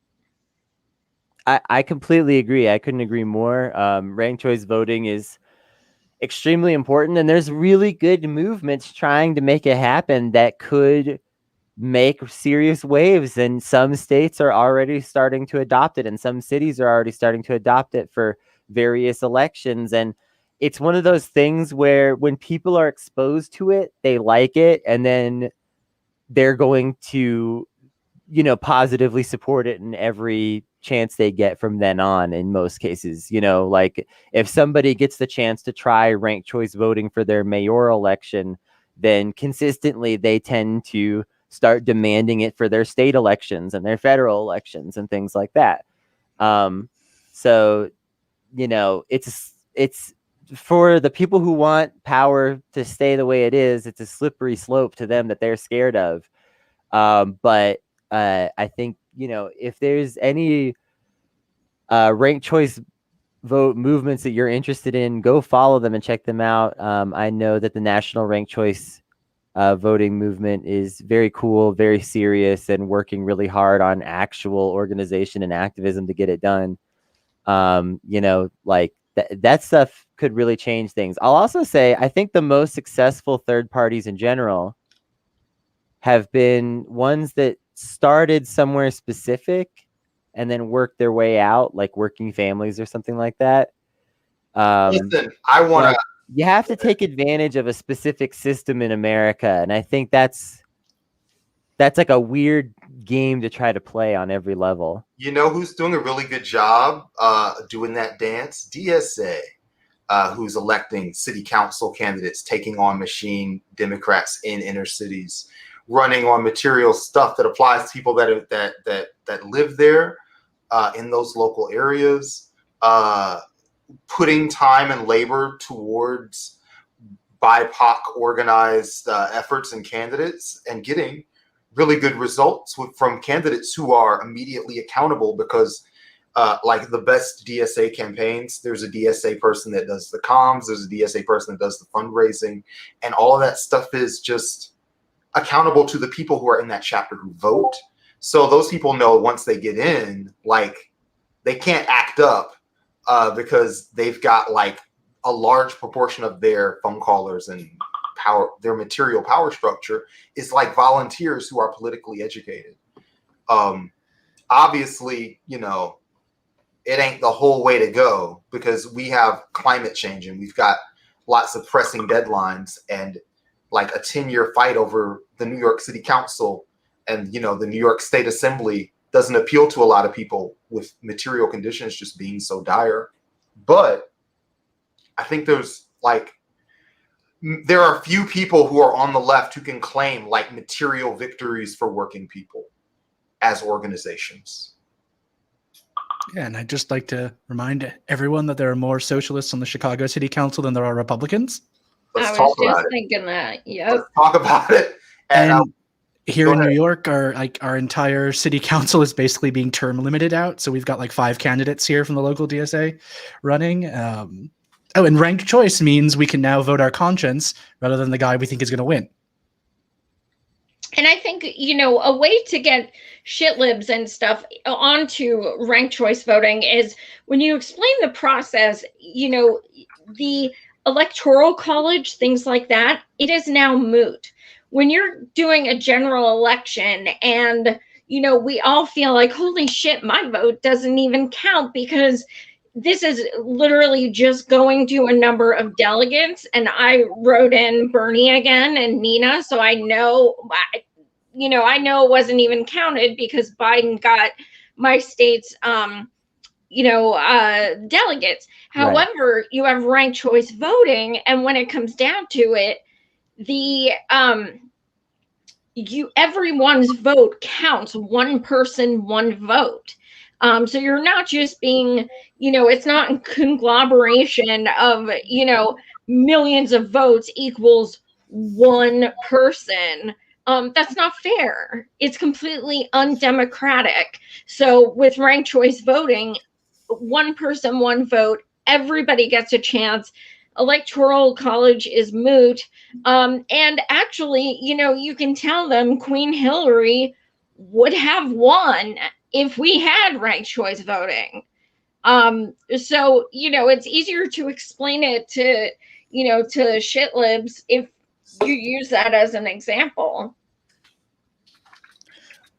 I completely agree. I couldn't agree more. Ranked choice voting is extremely important, and there's really good movements trying to make it happen that could make serious waves, and some states are already starting to adopt it, and some cities are already starting to adopt it for various elections. And it's one of those things where when people are exposed to it, they like it, and then they're going to, positively support it in every chance they get from then on. In most cases, like if somebody gets the chance to try ranked choice voting for their mayoral election, then consistently they tend to start demanding it for their state elections and their federal elections and things like that. So, it's for the people who want power to stay the way it is. It's a slippery slope to them that they're scared of. But I think, if there's any ranked choice vote movements that you're interested in, go follow them and check them out. I know that the National Ranked Choice voting movement is very cool, very serious, and working really hard on actual organization and activism to get it done. Like that stuff could really change things. I'll also say, I think the most successful third parties in general have been ones that started somewhere specific and then worked their way out, like Working Families or something like that. Listen, I want to. You have to take advantage of a specific system in America, and I think that's like a weird game to try to play on every level. You know who's doing a really good job doing that dance? DSA, who's electing city council candidates, taking on machine Democrats in inner cities, running on material stuff that applies to people that live there in those local areas, putting time and labor towards BIPOC organized efforts and candidates, and getting really good results from candidates who are immediately accountable, because like the best DSA campaigns, there's a DSA person that does the comms, there's a DSA person that does the fundraising, and all of that stuff is just accountable to the people who are in that chapter who vote. So those people know once they get in, like, they can't act up because they've got like a large proportion of their phone callers and power, their material power structure is like volunteers who are politically educated. Obviously, it ain't the whole way to go, because we have climate change and we've got lots of pressing deadlines, and like a 10-year fight over the New York City Council and, the New York State Assembly doesn't appeal to a lot of people with material conditions just being so dire. But I think there are a few people who are on the left who can claim like material victories for working people as organizations. Yeah, and I'd just like to remind everyone that there are more socialists on the Chicago City Council than there are Republicans. Let's I was talk about just it. thinking that. Yep. Let's talk about it. And here go in ahead. New York, our entire city council is basically being term limited out. So we've got like 5 candidates here from the local DSA running. And ranked choice means we can now vote our conscience rather than the guy we think is going to win. And I think, a way to get shit libs and stuff onto ranked choice voting is when you explain the process, the electoral college, things like that, it is now moot. When you're doing a general election and, we all feel like, holy shit, my vote doesn't even count because this is literally just going to a number of delegates, and I wrote in Bernie again and Nina, so I know it wasn't even counted because Biden got my state's, delegates. However, you have ranked choice voting, and when it comes down to it, everyone's vote counts. One person, one vote. So you're not just being, it's not a conglomeration of, millions of votes equals one person. That's not fair. It's completely undemocratic. So with ranked choice voting, one person, one vote, everybody gets a chance. Electoral college is moot. And actually, you can tell them Queen Hillary would have won if we had ranked choice voting. So, it's easier to explain it to shit libs if you use that as an example.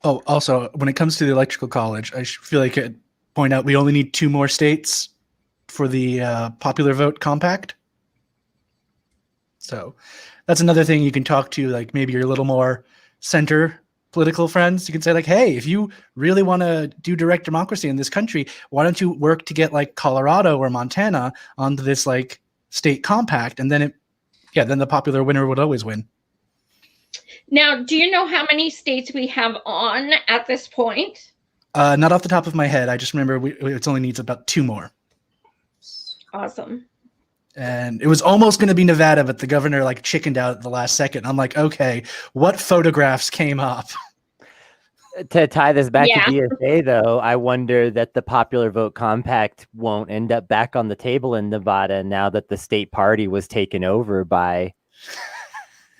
Oh, also, when it comes to the electoral college, I feel like I'd point out we only need 2 more states for the popular vote compact. So that's another thing you can talk to, like maybe you're a little more center political friends. You can say like, hey, if you really want to do direct democracy in this country, why don't you work to get like Colorado or Montana onto this like state compact? And then then the popular winner would always win. Now, do you know how many states we have on at this point? Not off the top of my head. I just remember it only needs about 2 more. Awesome. And it was almost going to be Nevada, but the governor like chickened out at the last second. I'm like, okay, what photographs came up? To tie this back to DSA, though, I wonder that the popular vote compact won't end up back on the table in Nevada now that the state party was taken over by,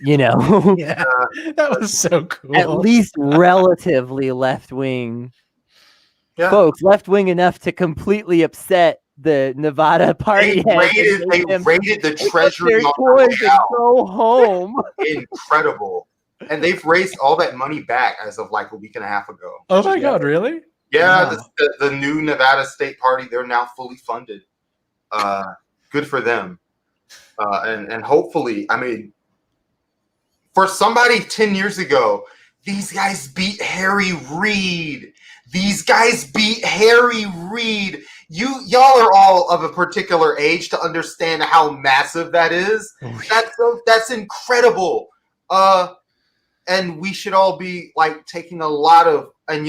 Yeah, that was so cool. At least relatively left-wing folks, left-wing enough to completely upset the Nevada party. They raided the treasury on and go home. Incredible. And they've raised all that money back as of like a week and a half ago. Oh my God, really? Yeah, wow. The new Nevada State Party, they're now fully funded. Good for them. And hopefully, I mean, for somebody 10 years ago, these guys beat Harry Reid. Y'all are all of a particular age to understand how massive that is. That's incredible. And we should all be like taking a lot of, and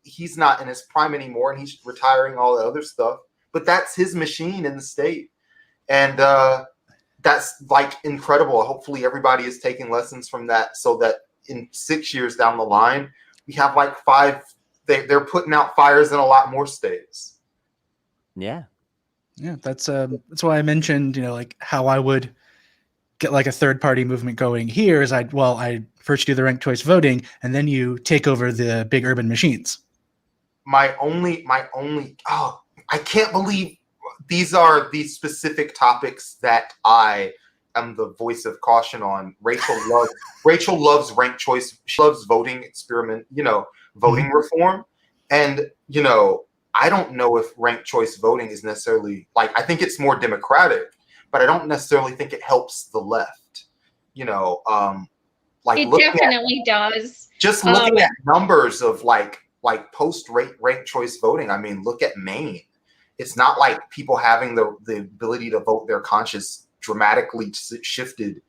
he's not in his prime anymore and he's retiring all the other stuff, but that's his machine in the state. And that's like incredible. Hopefully everybody is taking lessons from that so that in 6 years down the line, we have like 5, they're putting out fires in a lot more states. Yeah. That's why I mentioned, like how I would get like a third party movement going here is I first do the ranked choice voting and then you take over the big urban machines. I can't believe these are the specific topics that I am the voice of caution on. Rachel loves ranked choice. She loves voting experiment, voting reform. And, I don't know if ranked choice voting is necessarily I think it's more democratic, but I don't necessarily think it helps the left. It definitely does. Just looking at numbers of like post ranked choice voting. I mean, look at Maine. It's not like people having the ability to vote their conscience dramatically shifted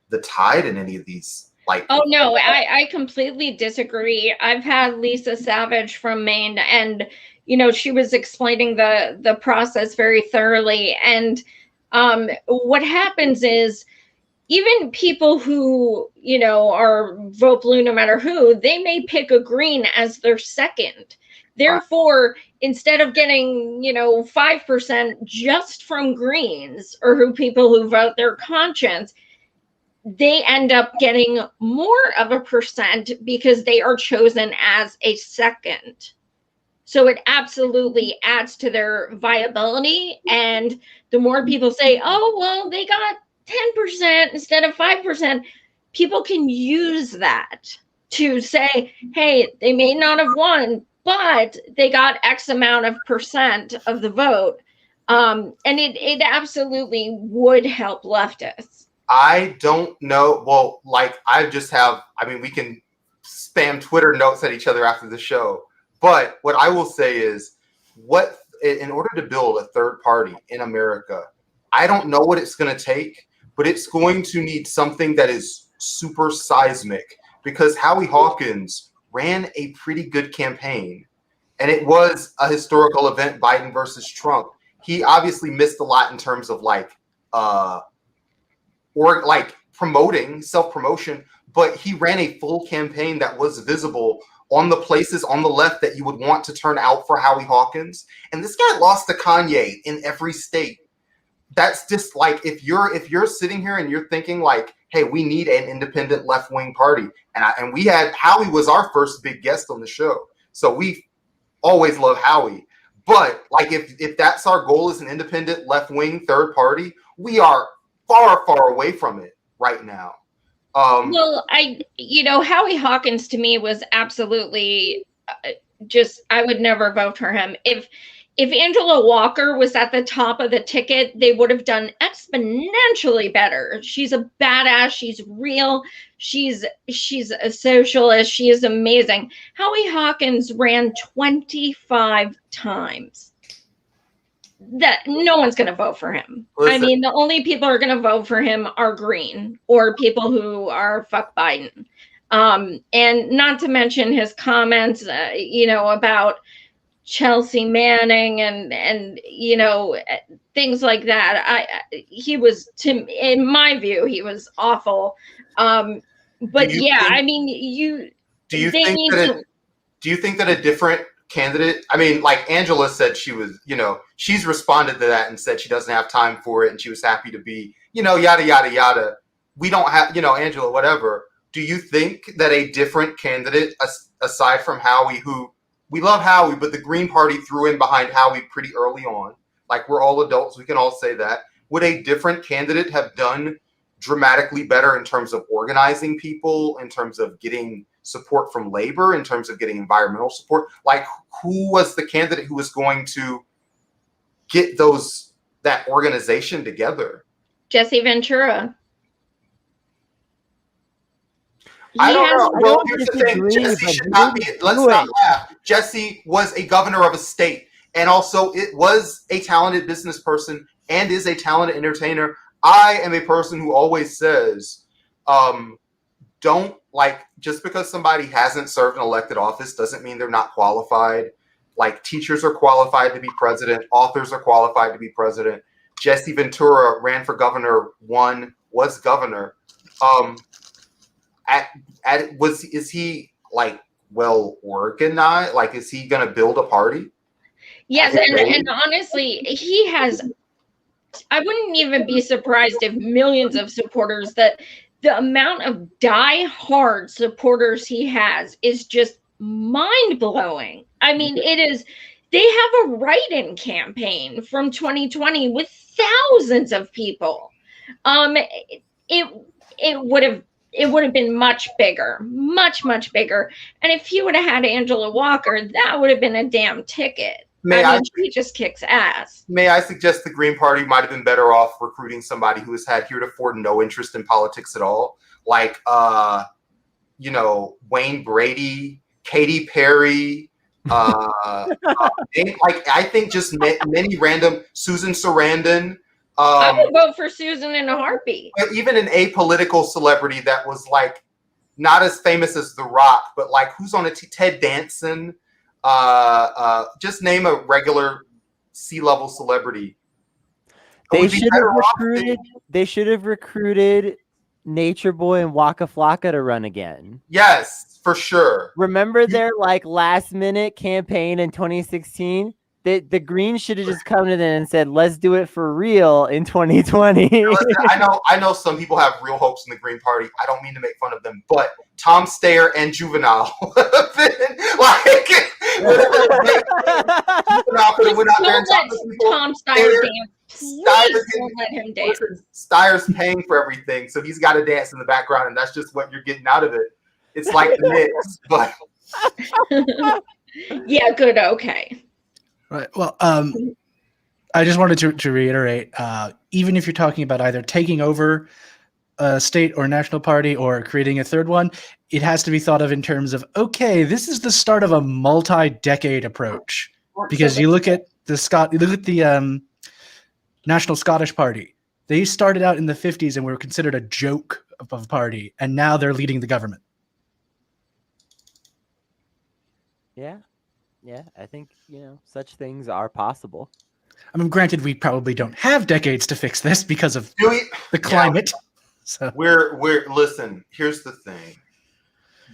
the tide in any of these. Oh no, I completely disagree. I've had Lisa Savage from Maine, and she was explaining the process very thoroughly. And what happens is even people who are vote blue no matter who, they may pick a green as their second. Therefore, instead of getting 5% just from greens or people who vote their conscience, they end up getting more of a percent because they are chosen as a second. So it absolutely adds to their viability. And the more people say, oh, well, they got 10% instead of 5%, people can use that to say, hey, they may not have won, but they got X amount of percent of the vote. And it absolutely would help leftists. I don't know. Well, like we can spam Twitter notes at each other after the show. But what I will say is, in order to build a third party in America, I don't know what it's going to take, but it's going to need something that is super seismic, because Howie Hawkins ran a pretty good campaign, and it was a historical event, Biden versus Trump. He obviously missed a lot in terms of promoting self-promotion, but he ran a full campaign that was visible on the places on the left that you would want to turn out for Howie Hawkins. And this guy lost to Kanye in every state. That's just like, if you're sitting here and you're thinking like, hey, we need an independent left-wing party. And we had Howie was our first big guest on the show. So we always love Howie. But like, if that's our goal, is an independent left-wing third party, we are far, far away from it right now. Well, Howie Hawkins to me was absolutely I would never vote for him. If Angela Walker was at the top of the ticket, they would have done exponentially better. She's a badass. She's real. She's a socialist. She is amazing. Howie Hawkins ran 25 times. That no one's going to vote for him. Listen. I mean, the only people who are going to vote for him are Green or people who are fuck Biden. And not to mention his comments, about Chelsea Manning and things like that. He was, in my view, he was awful. But yeah, I mean, do you think that a different candidate, I mean, like Angela said, she's responded to that and said she doesn't have time for it and she was happy to be, yada, yada, yada. We don't have, Angela, whatever. Do you think that a different candidate, aside from Howie, who we love Howie, but the Green Party threw in behind Howie pretty early on, like we're all adults, we can all say that, would a different candidate have done dramatically better in terms of organizing people, in terms of getting support from labor, in terms of getting environmental support? Like, who was the candidate who was going to get that organization together? Jesse Ventura. I don't know. Well, here's the thing. Jesse should not be. Let's not laugh. Jesse was a governor of a state, and also it was a talented business person and is a talented entertainer. I am a person who always says, don't, like, just because somebody hasn't served an elected office doesn't mean they're not qualified. Like, teachers are qualified to be president. Authors are qualified to be president. Jesse Ventura ran for governor, was governor. Is he like well organized? Like, is he going to build a party? Yes, and honestly, he has. I wouldn't even be surprised if millions of supporters, that the amount of die-hard supporters he has is just mind-blowing. I mean, it is. They have a write-in campaign from 2020 with thousands of people. It would have been much bigger, much, much bigger. And if he would have had Angela Walker, that would have been a damn ticket. She just kicks ass. May I suggest the Green Party might have been better off recruiting somebody who has had heretofore no interest in politics at all, like Wayne Brady, Katy Perry, I think just many random, Susan Sarandon. I would vote for Susan in a heartbeat. But even an apolitical celebrity that was like not as famous as The Rock, but like who's on Ted Danson. Just name a regular C-level celebrity. They should have recruited Nature Boy and Waka Flocka to run again. Yes, for sure. Remember their like last minute campaign in 2016? the Greens should have just come to them and said, "Let's do it for real in 2020." Listen, I know some people have real hopes in the Green Party. I don't mean to make fun of them, but Tom Steyer and Juvenile have been like Juvenile could have went out there and talked to people. Tom Steyer dance. Please don't let him dance. Steyer's paying for everything, so he's got to dance in the background, and that's just what you're getting out of it. It's like the Knicks, but yeah, good, okay. Right. Well, I just wanted to reiterate, even if you're talking about either taking over a state or national party or creating a third one, it has to be thought of in terms of, okay, this is the start of a multi-decade approach. Because you look at the National Scottish Party. They started out in the 50s and were considered a joke of a party, and now they're leading the government. Yeah, I think, such things are possible. I mean, granted, we probably don't have decades to fix this because of the climate. Yeah. So we're listen, here's the thing.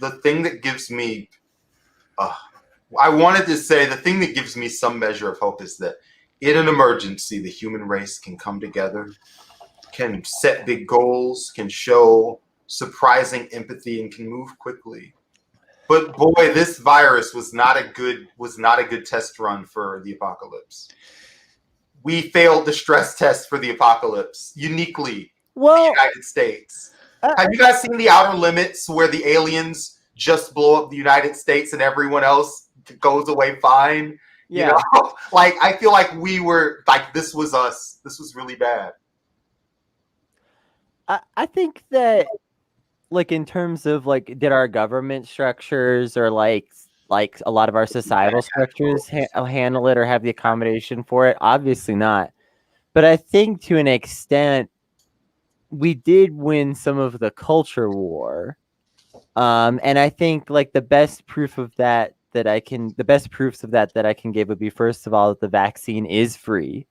The thing that gives me I wanted to say the thing that gives me some measure of hope is that in an emergency, the human race can come together, can set big goals, can show surprising empathy, and can move quickly. But boy, this virus was not a good test run for the apocalypse. We failed the stress test for the apocalypse uniquely. Well, the United States. Have you guys seen The Outer Limits, where the aliens just blow up the United States and everyone else goes away fine? Yeah. Like I feel like we were like this was us. This was really bad. I think that, like, in terms of like, did our government structures or like a lot of our societal structures handle it or have the accommodation for it? Obviously not. But I think to an extent, we did win some of the culture war. And I think like the best proofs of that I can give would be, first of all, that the vaccine is free.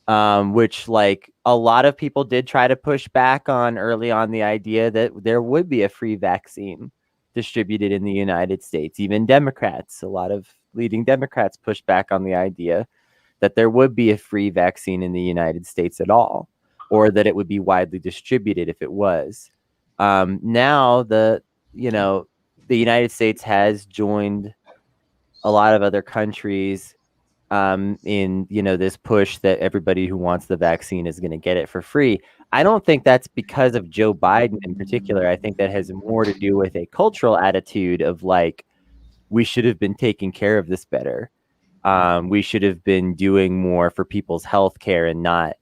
Which, like, a lot of people did try to push back on early on the idea that there would be a free vaccine distributed in the United States. Even Democrats, a lot of leading Democrats pushed back on the idea that there would be a free vaccine in the United States at all, or that it would be widely distributed if it was. Now the United States has joined a lot of other countries in this push that everybody who wants the vaccine is going to get it for free. I don't think that's because of Joe Biden in particular. I think that has more to do with a cultural attitude of like, we should have been taking care of this better. We should have been doing more for people's health care, and not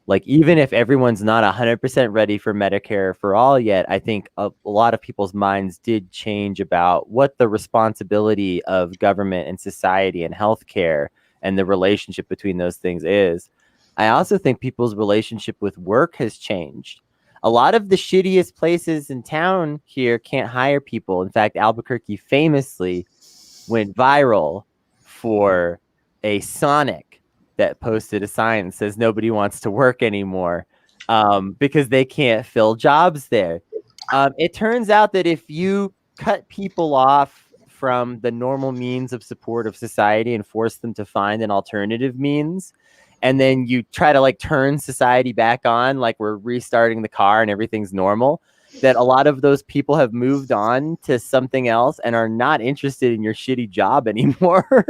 like, even if everyone's not 100% ready for Medicare for all yet, I think a lot of people's minds did change about what the responsibility of government and society and healthcare and the relationship between those things is. I also think people's relationship with work has changed. A lot of the shittiest places in town here can't hire people. In fact, Albuquerque famously went viral for a Sonic that posted a sign that says nobody wants to work anymore because they can't fill jobs there. It turns out that if you cut people off from the normal means of support of society and force them to find an alternative means, and then you try to like turn society back on, like we're restarting the car and everything's normal, that a lot of those people have moved on to something else and are not interested in your shitty job anymore.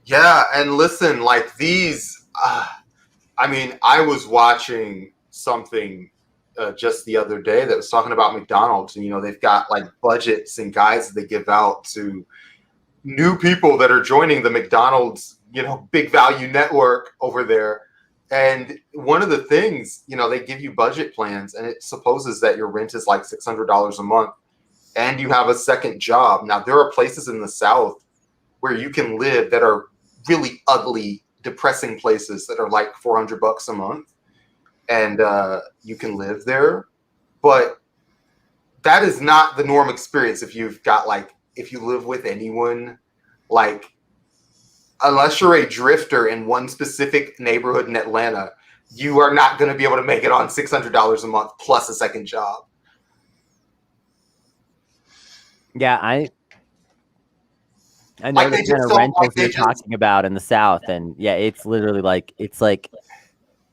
Yeah, and listen, like these, I was watching something just the other day that was talking about McDonald's, and they've got like budgets and guides that they give out to new people that are joining the McDonald's, big value network over there. And one of the things, they give you budget plans, and it supposes that your rent is like $600 a month and you have a second job. Now, there are places in the South where you can live that are really ugly, depressing places that are like $400 a month, and you can live there. But that is not the norm experience if you live with anyone, like, unless you're a drifter in one specific neighborhood in Atlanta, you are not going to be able to make it on $600 a month plus a second job. I know Like, the they kind just of don't- rentals like, they you're just- talking about in the South, and yeah, it's literally like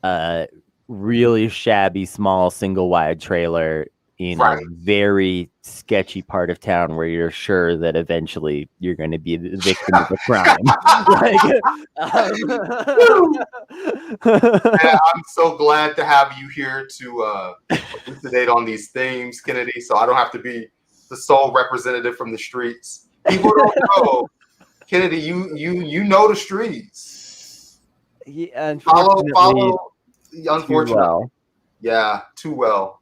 a really shabby, small, single wide trailer in Right. a very sketchy part of town where you're sure that eventually you're going to be the victim of a crime. And I'm so glad to have you here to elucidate on these themes, Kennedy, so I don't have to be the sole representative from the streets. People don't know. Kennedy, you know the streets. Yeah, Follow, unfortunately, unfortunately. too well. Yeah, too well.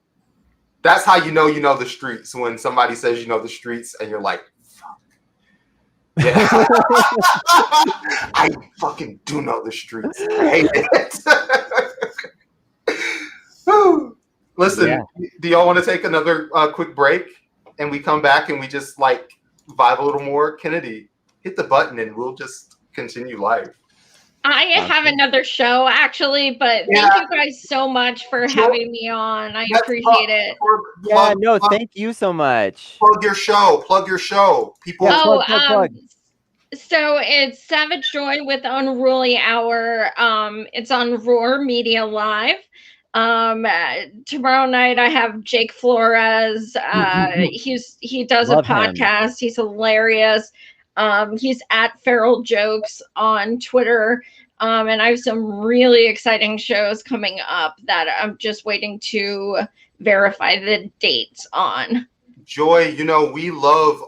That's how you know the streets, when somebody says you know the streets and you're like, fuck. Yeah. I fucking do know the streets. I hate it. Whew. Listen, Yeah. do y'all want to take another quick break and we come back and we just like vibe a little more? Kennedy, hit the button and we'll just continue live. I have another show actually, but thank you guys so much for having me on. I appreciate it. Yeah, no, thank you so much. Plug your show. Plug your show. People. Yeah, plug. So it's Savage Joy with Unruly Hour. It's on Roar Media Live. Tomorrow night I have Jake Flores. He does Love a podcast. him. He's hilarious. He's at Feral Jokes on Twitter. And I have some really exciting shows coming up that I'm just waiting to verify the dates on. Joy, we love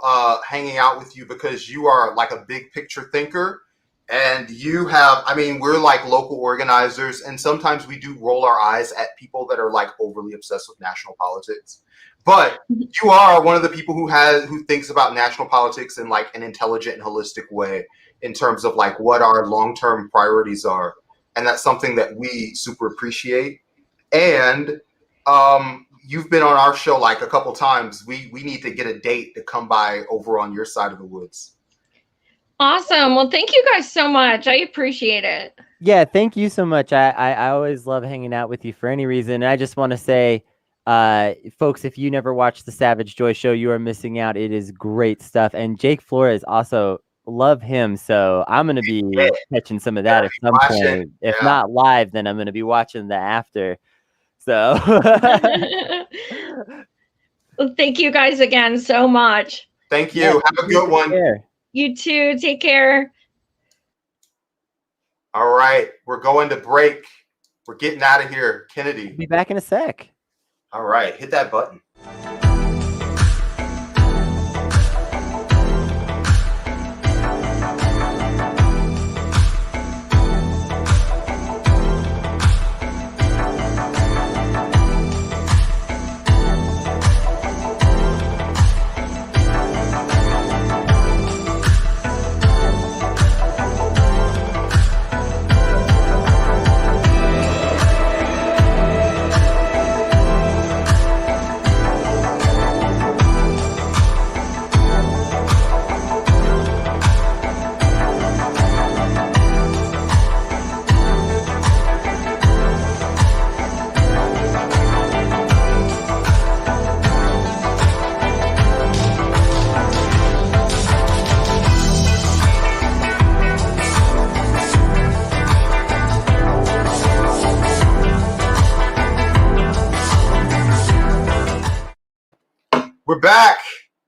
hanging out with you because you are like a big picture thinker, and we're like local organizers, and sometimes we do roll our eyes at people that are like overly obsessed with national politics. But you are one of the people who thinks about national politics in like an intelligent and holistic way in terms of like what our long-term priorities are. And that's something that we super appreciate. And you've been on our show like a couple times. We need to get a date to come by over on your side of the woods. Awesome. Well, thank you guys so much. I appreciate it. Yeah, thank you so much. I always love hanging out with you for any reason. And I just want to say, folks, if you never watched the Savage Joy show, you are missing out. It is great stuff. And Jake Flores, also love him. So I'm going to be catching some of that at some point. If not live, then I'm going to be watching the after. So well, thank you guys again so much. Thank you. Have a good one. You too. Take care. All right. We're going to break. We're getting out of here. Kennedy. Be back in a sec. All right. Hit that button. We're back.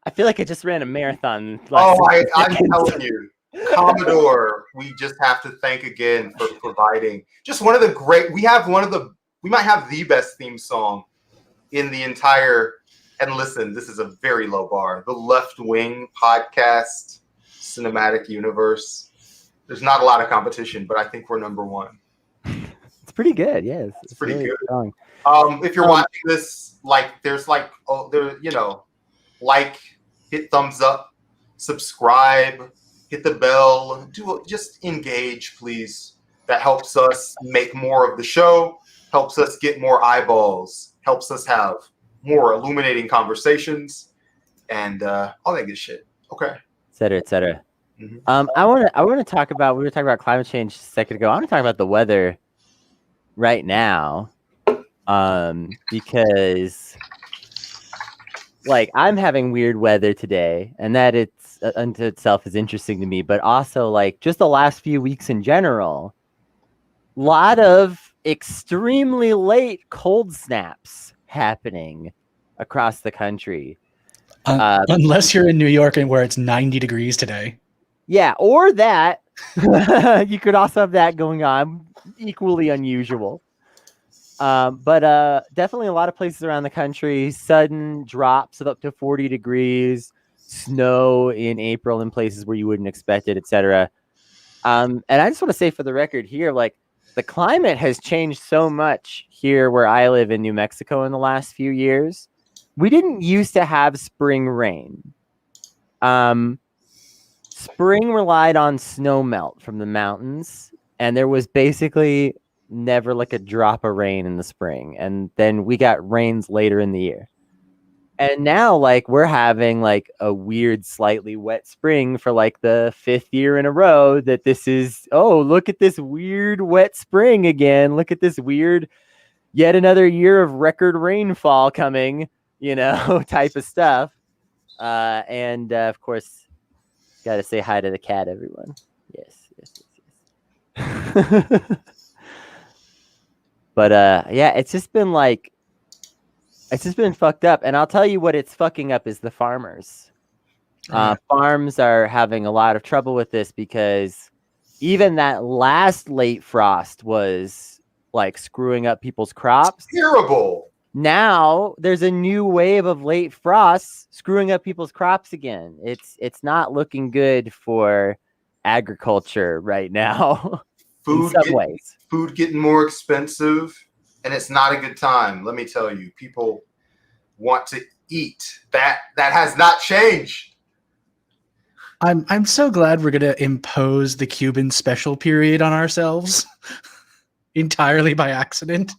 I feel like I just ran a marathon. I'm telling you, Commodore, we just have to thank again for providing just one of the great. We might have the best theme song in the entire. And listen, this is a very low bar. The Left Wing podcast cinematic universe. There's not a lot of competition, but I think we're number one. It's pretty good. Yes, it's pretty really good. Strong. If you're watching this, hit thumbs up, subscribe, hit the bell, just engage, please. That helps us make more of the show, helps us get more eyeballs, helps us have more illuminating conversations, and all that good shit. Okay. Et cetera, et cetera. Mm-hmm. I want to talk about. We were talking about climate change a second ago. I want to talk about the weather right now, because like I'm having weird weather today, and that it's unto itself is interesting to me, but also like just the last few weeks in general, a lot of extremely late cold snaps happening across the country. Unless you're in New York and where it's 90 degrees today. Yeah, or that. You could also have that going on, equally unusual. But definitely a lot of places around the country, sudden drops of up to 40 degrees, snow in April in places where you wouldn't expect it, etc. And I just want to say for the record here, like the climate has changed so much here where I live in New Mexico in the last few years. We didn't used to have spring rain. Spring relied on snow melt from the mountains, and there was basically never like a drop of rain in the spring. And then we got rains later in the year. And now like we're having like a weird, slightly wet spring for like the 5th year in a row that this is, oh, look at this weird wet spring again. Look at this weird, yet another year of record rainfall coming, type of stuff. And of course, got to say hi to the cat, everyone. Yes. But yeah, it's just been fucked up. And I'll tell you what it's fucking up is the farmers. Farms are having a lot of trouble with this because even that last late frost was like screwing up people's crops. It's terrible. Now there's a new wave of late frosts screwing up people's crops again. It's not looking good for agriculture right now. In some ways. Food getting more expensive, and it's not a good time. Let me tell you, people want to eat. That has not changed. I'm so glad we're gonna impose the Cuban special period on ourselves entirely by accident.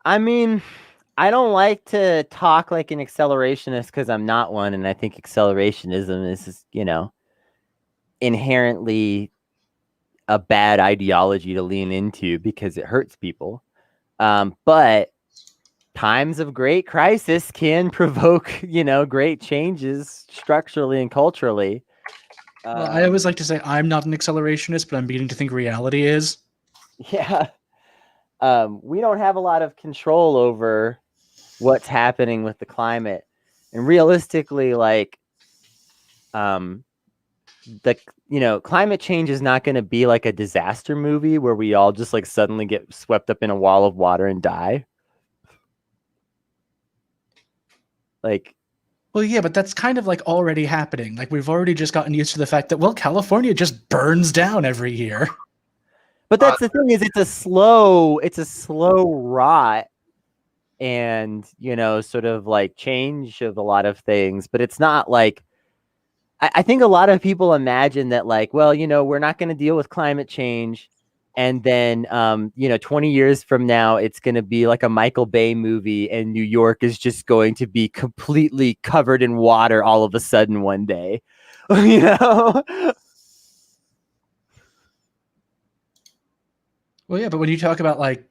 I mean, I don't like to talk like an accelerationist because I'm not one, and I think accelerationism is, inherently a bad ideology to lean into because it hurts people. But times of great crisis can provoke, great changes structurally and culturally. Well, I always like to say I'm not an accelerationist, but I'm beginning to think reality is. Yeah. We don't have a lot of control over what's happening with the climate. And realistically, like, climate change is not going to be like a disaster movie where we all just like suddenly get swept up in a wall of water and die. Like, well, yeah, but that's kind of like already happening. Like we've already just gotten used to the fact that, well, California just burns down every year. But that's the thing is it's a slow rot and, sort of like change of a lot of things, but it's not like, I think a lot of people imagine that like, well, we're not going to deal with climate change. And then, 20 years from now, it's going to be like a Michael Bay movie and New York is just going to be completely covered in water all of a sudden one day, Well, yeah, but when you talk about like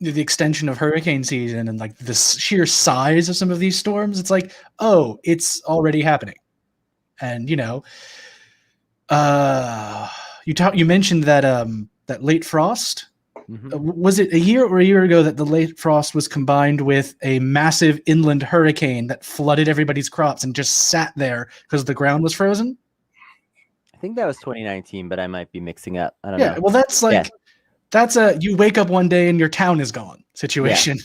the extension of hurricane season and like the sheer size of some of these storms, it's like, oh, it's already happening. And you mentioned that that late frost. Mm-hmm. Was it a year ago that the late frost was combined with a massive inland hurricane that flooded everybody's crops and just sat there because the ground was frozen? I think that was 2019, but I might be mixing up. I don't know. Yeah, well, that's like. Yeah. That's a you wake up one day and your town is gone situation.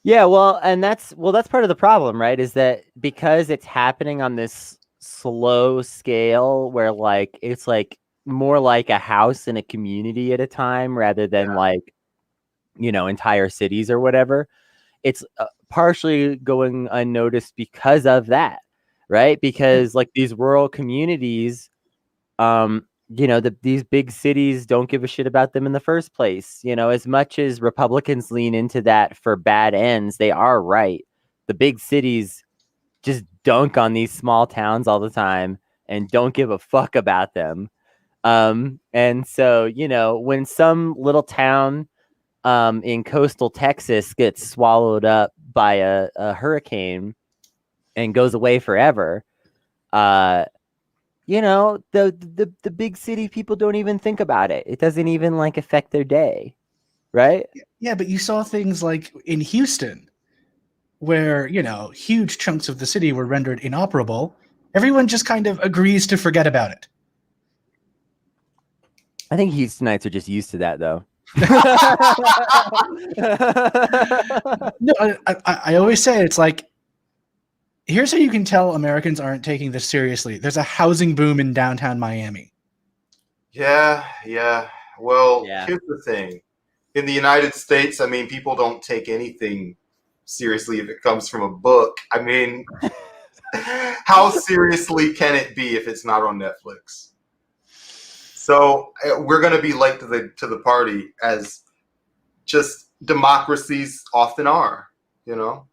Yeah, well, that's part of the problem, right? Is that because it's happening on this slow scale where like it's like more like a house in a community at a time rather than like entire cities or whatever. It's partially going unnoticed because of that, right? Because like these rural communities these big cities don't give a shit about them in the first place. As much as Republicans lean into that for bad ends, they are right. The big cities just dunk on these small towns all the time and don't give a fuck about them. And so, when some little town in coastal Texas gets swallowed up by a hurricane and goes away forever, you know, the big city people don't even think about it. It doesn't even like affect their day, right? Yeah, but you saw things like in Houston, where, you know, huge chunks of the city were rendered inoperable. Everyone just kind of agrees to forget about it. I think Houstonites are just used to that, though. No, I always say it's like, here's how you can tell Americans aren't taking this seriously. There's a housing boom in downtown Miami. Yeah. Well, Yeah. here's the thing. In the United States, I mean, people don't take anything seriously if it comes from a book. I mean, how seriously can it be if it's not on Netflix? So we're going to be late to the party, as just democracies often are, you know?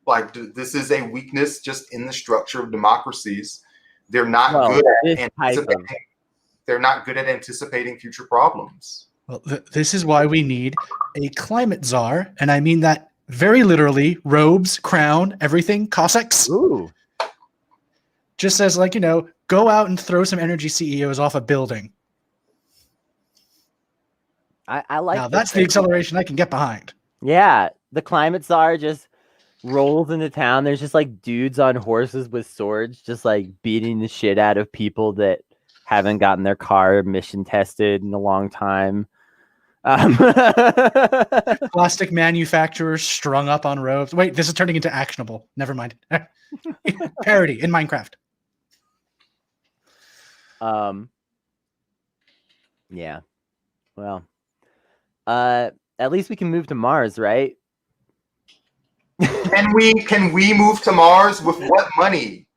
Like, this is a weakness just in the structure of democracies. They're not good at anticipating. They're not good at anticipating future problems. Well, this is why we need a climate czar, and I mean that very literally. Robes, crown, everything, Cossacks. Ooh. Just says, like, you know, go out and throw some energy CEOs off a building. I like now that's the acceleration I can get behind. Yeah, the climate czar just rolls into town. There's just like dudes on horses with swords, just like beating the shit out of people that haven't gotten their car emission tested in a long time. Plastic manufacturers strung up on ropes. Wait, this is turning into actionable. Never mind. Parody in Minecraft. Yeah. Well, at least we can move to Mars, right? Can we move to Mars with what money?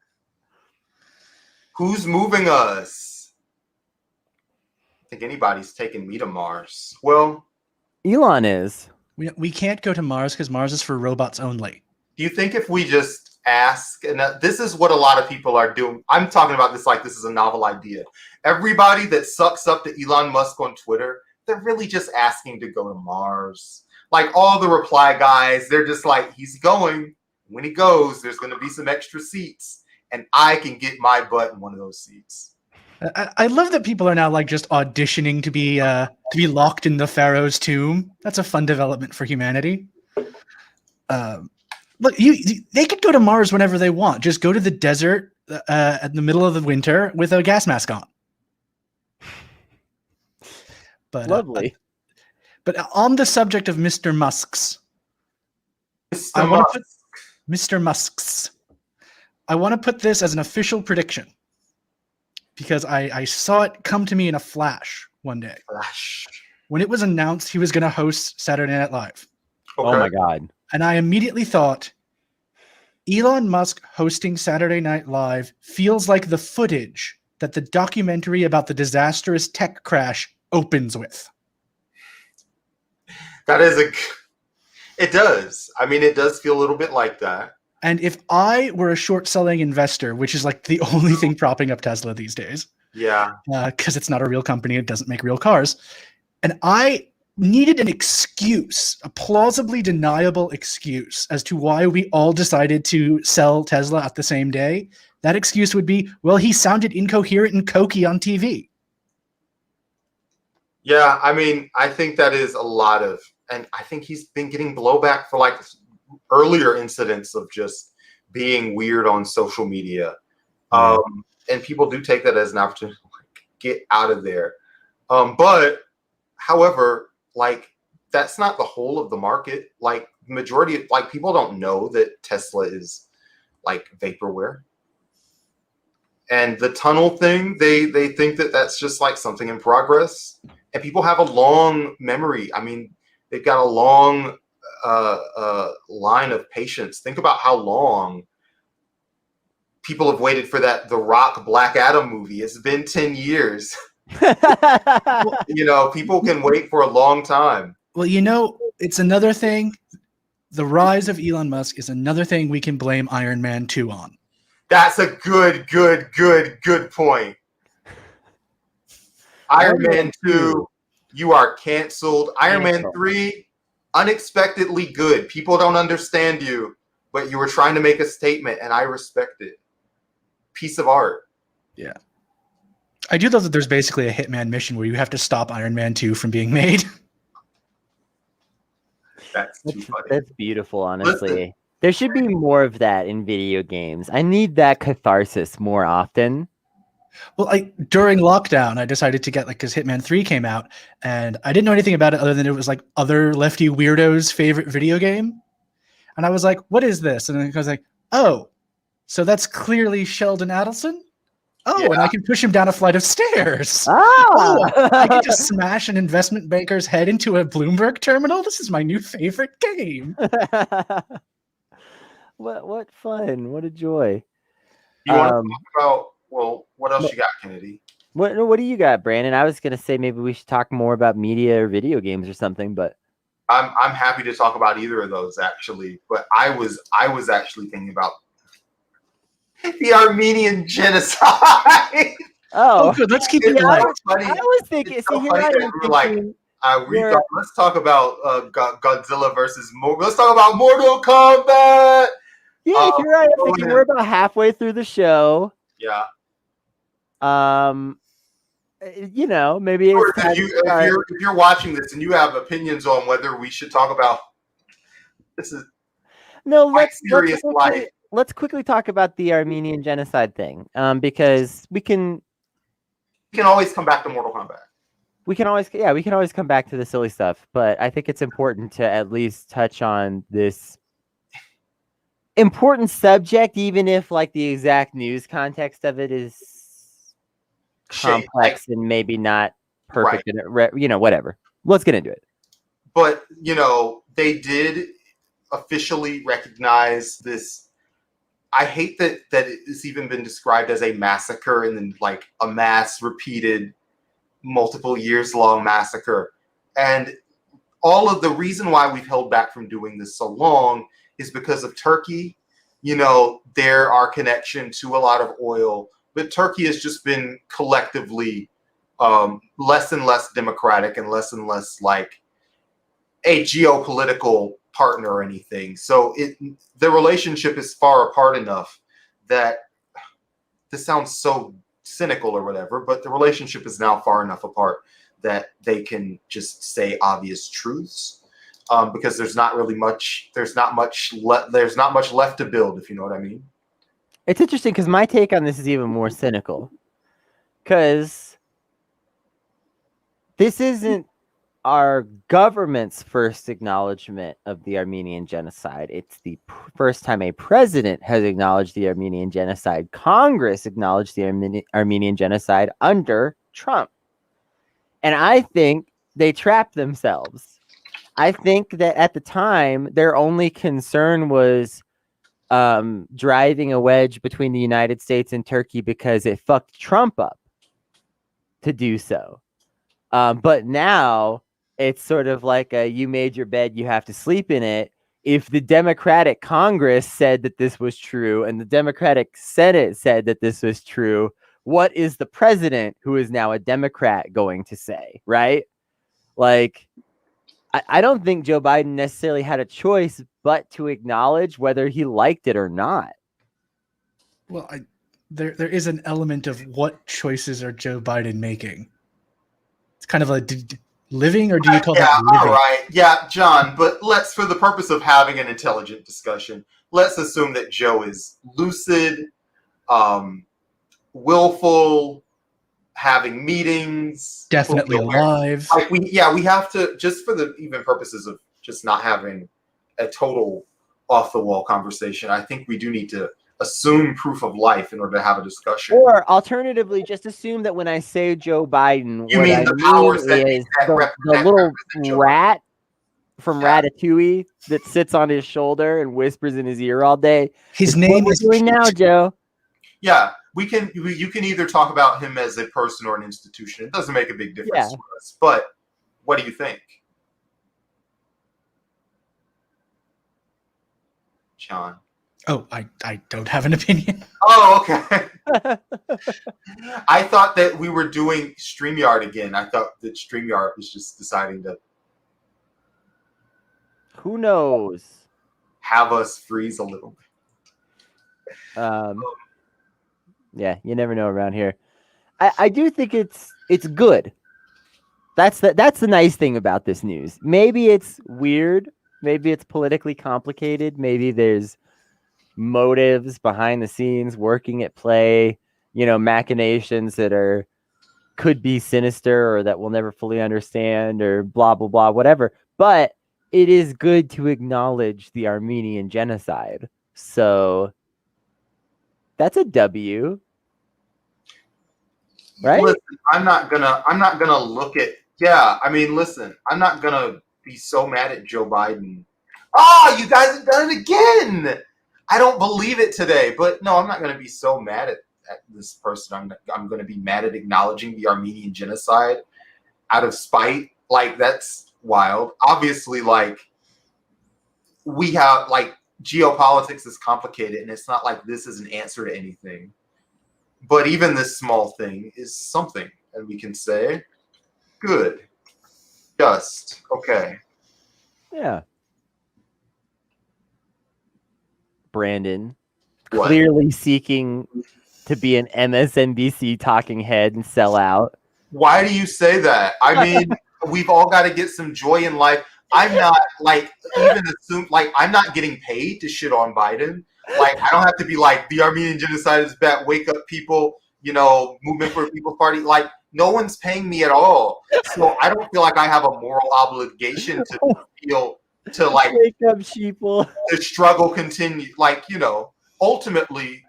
Who's moving us? I think anybody's taking me to Mars. Well, Elon is. We can't go to Mars because Mars is for robots only. Do you think if we just ask, and this is what a lot of people are doing, I'm talking about this like this is a novel idea. Everybody that sucks up to Elon Musk on Twitter, they're really just asking to go to Mars. Like all the reply guys, they're just like, he's going. When he goes, there's going to be some extra seats, and I can get my butt in one of those seats. I love that people are now like just auditioning to be locked in the Pharaoh's tomb. That's a fun development for humanity. Look, they could go to Mars whenever they want. Just go to the desert at the middle of the winter with a gas mask on. But lovely. But on the subject of Mr. Musk's, I want to put Mr. Musk's. I want to put this as an official prediction because I saw it come to me in a flash one day. Flash. When it was announced he was going to host Saturday Night Live. Okay. Oh my God. And I immediately thought, Elon Musk hosting Saturday Night Live feels like the footage that the documentary about the disastrous tech crash opens with. It does. I mean, it does feel a little bit like that. And if I were a short selling investor, which is like the only thing propping up Tesla these days. Yeah. Because it's not a real company. It doesn't make real cars. And I needed an excuse, a plausibly deniable excuse as to why we all decided to sell Tesla at the same day. That excuse would be, well, he sounded incoherent and cokey on TV. Yeah, I mean, I think that is a lot of, and I think he's been getting blowback for like earlier incidents of just being weird on social media. And people do take that as an opportunity to like, get out of there. But however, like that's not the whole of the market. Like majority of like people don't know that Tesla is like vaporware. And the tunnel thing, they think that that's just like something in progress. And people have a long memory. I mean, they've got a long line of patience. Think about how long people have waited for that The Rock Black Adam movie. It's been 10 years. You know, people can wait for a long time. Well, you know, it's another thing. The rise of Elon Musk is another thing we can blame Iron Man 2 on. That's a good point. Iron Man 2, you are canceled. Iron Man 3, unexpectedly good. People don't understand you, but you were trying to make a statement, and I respect it. Piece of art. Yeah. I do love that there's basically a Hitman mission where you have to stop Iron Man 2 from being made. That's too funny. That's beautiful, honestly. Listen. There should be more of that in video games. I need that catharsis more often. Well, during lockdown, I decided to get because Hitman 3 came out, and I didn't know anything about it other than it was like other lefty weirdos' favorite video game. And I was like, what is this? And then I was like, oh, so that's clearly Sheldon Adelson? Oh, Yeah. and I can push him down a flight of stairs. Ah! Oh, I can just smash an investment banker's head into a Bloomberg terminal. This is my new favorite game. What fun. What a joy. You want to talk about, well, what else you got, Kennedy? What do you got, Brandon? I was going to say maybe we should talk more about media or video games or something, but I'm happy to talk about either of those, actually. But I was actually thinking about the Armenian Genocide. Oh, good. Let's keep it It's light. so funny. I was thinking, It's so see, here funny I that am we were like, thinking, let's talk about Godzilla versus let's talk about Mortal Kombat. yeah, here I am thinking we're about halfway through the show. Yeah. You know, maybe it's time to start. if you're watching this and you have opinions on whether we should talk about this is No, let's quickly talk about the Armenian Genocide thing, because we can always come back to Mortal Kombat. we can always come back to the silly stuff, but I think it's important to at least touch on this important subject, even if like the exact news context of it is complex and maybe not perfect, right. And whatever. Let's get into it. But they did officially recognize this. I hate that it's even been described as a massacre and then like a mass repeated multiple years long massacre. And all of the reason why we've held back from doing this so long is because of Turkey. There are connection to a lot of oil, but Turkey has just been collectively less and less democratic and less like a geopolitical partner or anything. So the relationship is far apart enough that this sounds so cynical or whatever, but the relationship is now far enough apart that they can just say obvious truths. Because there's not much left to build, if you know what I mean. It's interesting because my take on this is even more cynical, because this isn't our government's first acknowledgement of the Armenian Genocide. It's the first time a president has acknowledged the Armenian Genocide. Congress acknowledged the Armenian Genocide under Trump. And I think they trapped themselves. I think that at the time, their only concern was driving a wedge between the United States and Turkey because it fucked Trump up to do so. But now it's sort of like you made your bed, you have to sleep in it. If the Democratic Congress said that this was true and the Democratic Senate said that this was true, what is the president, who is now a Democrat, going to say, right? Like, I don't think Joe Biden necessarily had a choice but to acknowledge whether he liked it or not. Well, there is an element of what choices are Joe Biden making. It's kind of like living, or do you call that living? All right. Yeah, John, but for the purpose of having an intelligent discussion, let's assume that Joe is lucid, willful, having meetings, definitely alive. Like we have to, just for the even purposes of just not having a total off the wall conversation, I think we do need to assume proof of life in order to have a discussion. Or alternatively, just assume that when I say Joe Biden, you mean the powers that is the little rat from Ratatouille that sits on his shoulder and whispers in his ear all day. His name is doing now, Joe. Yeah, you can either talk about him as a person or an institution. It doesn't make a big difference to us. But what do you think, John? Oh, I don't have an opinion. Oh, okay. I thought that we were doing StreamYard again. I thought that StreamYard was just deciding to. Who knows? Have us freeze a little. Yeah, you never know around here. I do think it's good. That's the nice thing about this news. Maybe it's weird. Maybe it's politically complicated. Maybe there's motives behind the scenes working at play. Machinations that could be sinister or that we'll never fully understand or blah blah blah, whatever. But it is good to acknowledge the Armenian genocide. So that's a W. Right? Listen, I'm not gonna look at. Yeah, I mean, listen, I'm not gonna be so mad at Joe Biden. Oh, you guys have done it again! I don't believe it today, but no, I'm not gonna be so mad at this person. I'm gonna be mad at acknowledging the Armenian genocide out of spite. Like, that's wild. Obviously, like, we have, like, geopolitics is complicated, and it's not like this is an answer to anything. But even this small thing is something, and we can say, good, just, okay. Yeah. Brandon, What? clearly seeking to be an MSNBC talking head and sell out. Why do you say that? I mean, we've all got to get some joy in life. I'm not, like, I'm not getting paid to shit on Biden. Like, I don't have to be like, the Armenian genocide is bad, wake up people, Movement for People's Party. Like, no one's paying me at all. So I don't feel like I have a moral obligation to Wake up, sheeple. The struggle continue. Like, ultimately,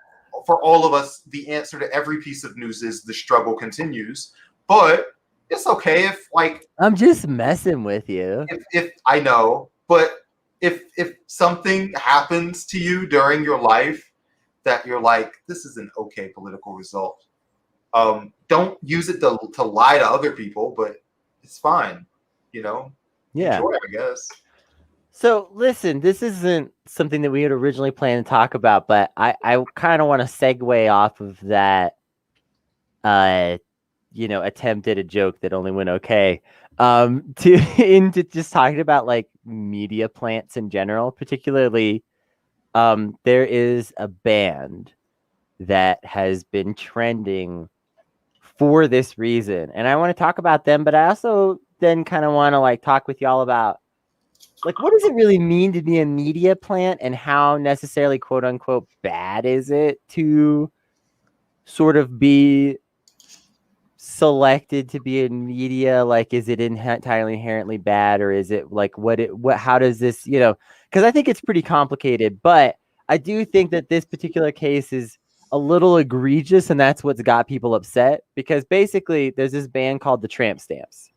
for all of us, the answer to every piece of news is the struggle continues. But it's okay if, like, I'm just messing with you. If I know, but if something happens to you during your life that you're like, this is an okay political result, don't use it to lie to other people, but it's fine, Yeah. Enjoy, I guess. So listen, this isn't something that we had originally planned to talk about, but I kind of want to segue off of that, attempt at a joke that only went okay, into just talking about, like, media plants in general. Particularly, there is a band that has been trending for this reason, and I want to talk about them, but I also then kind of want to, like, talk with y'all about, like, what does it really mean to be a media plant, and how necessarily, quote unquote, bad is it to sort of be selected to be in media? Like, is it entirely inherently bad, or is it like how does this, because I think it's pretty complicated, but I do think that this particular case is a little egregious, and that's what's got people upset, because basically there's this band called the Tramp Stamps,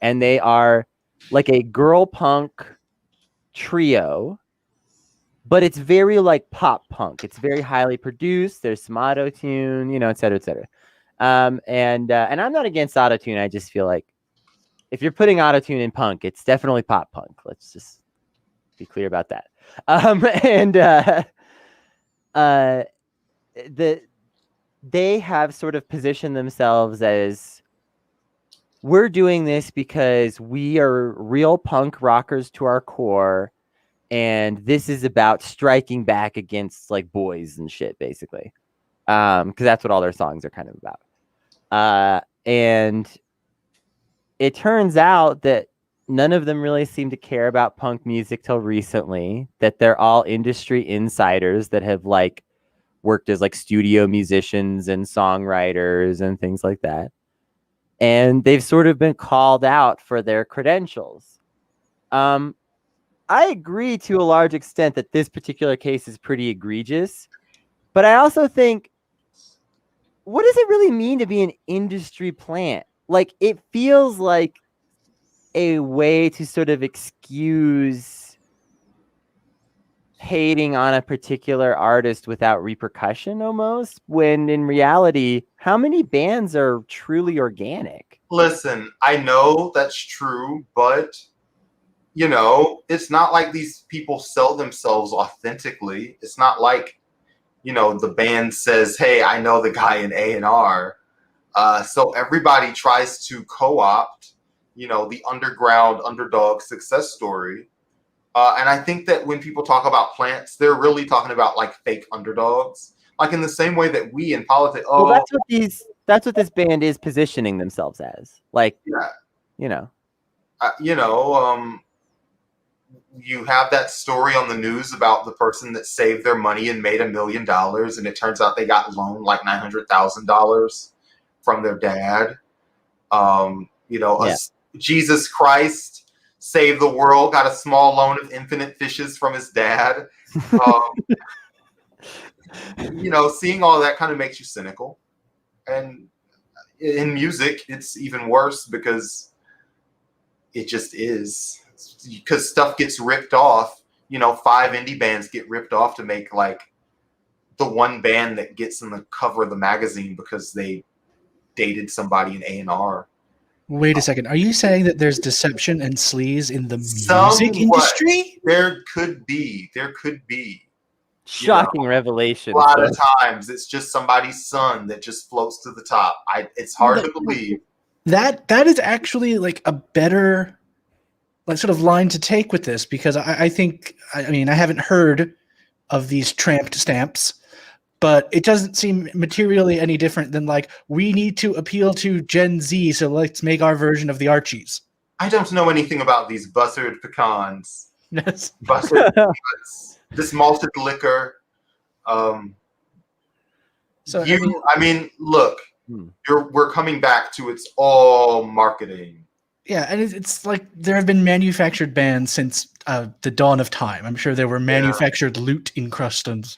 and they are like a girl punk trio, but it's very, like, pop punk. It's very highly produced. There's some auto-tune, et cetera, et cetera. And I'm not against auto-tune. I just feel like if you're putting auto-tune in punk, it's definitely pop punk. Let's just be clear about that. They have sort of positioned themselves as, we're doing this because we are real punk rockers to our core, and this is about striking back against, like, boys and shit, basically. Because that's what all their songs are kind of about. And it turns out that none of them really seem to care about punk music till recently, that they're all industry insiders that have, like, worked as, like, studio musicians and songwriters and things like that. And they've sort of been called out for their credentials. I agree to a large extent that this particular case is pretty egregious, but I also think, what does it really mean to be an industry plant? Like, it feels like a way to sort of excuse hating on a particular artist without repercussion, almost, when in reality, how many bands are truly organic? Listen, I know that's true, but it's not like these people sell themselves authentically. It's not like, the band says, hey, I know the guy in A&R. So everybody tries to co-opt, the underground underdog success story. And I think that when people talk about plants, they're really talking about like fake underdogs, like in the same way that we in politics. Well, that's what this band is positioning themselves as. Like, yeah, you know, you have that story on the news about the person that saved their money and made $1 million, and it turns out they got loaned like $900,000 from their dad. Yeah. Jesus Christ saved the world, got a small loan of infinite fishes from his dad. Seeing all that kind of makes you cynical. And in music, it's even worse because it just is. Because stuff gets ripped off. 5 indie bands get ripped off to make like the one band that gets in the cover of the magazine because they dated somebody in A&R. Wait a second. Are you saying that there's deception and sleaze in the music industry? There could be. Shocking revelation. A lot of times it's just somebody's son that just floats to the top. It's hard to believe. That is actually like a better sort of line to take with this, because I think, I haven't heard of these tramped stamps, but it doesn't seem materially any different than like, we need to appeal to Gen Z, so let's make our version of the Archies. I don't know anything about these buttered pecans. Yes. Buttered peanuts, this malted liquor. Look, we're coming back to it's all marketing. Yeah, and it's like there have been manufactured bands since the dawn of time. I'm sure there were manufactured loot incrustums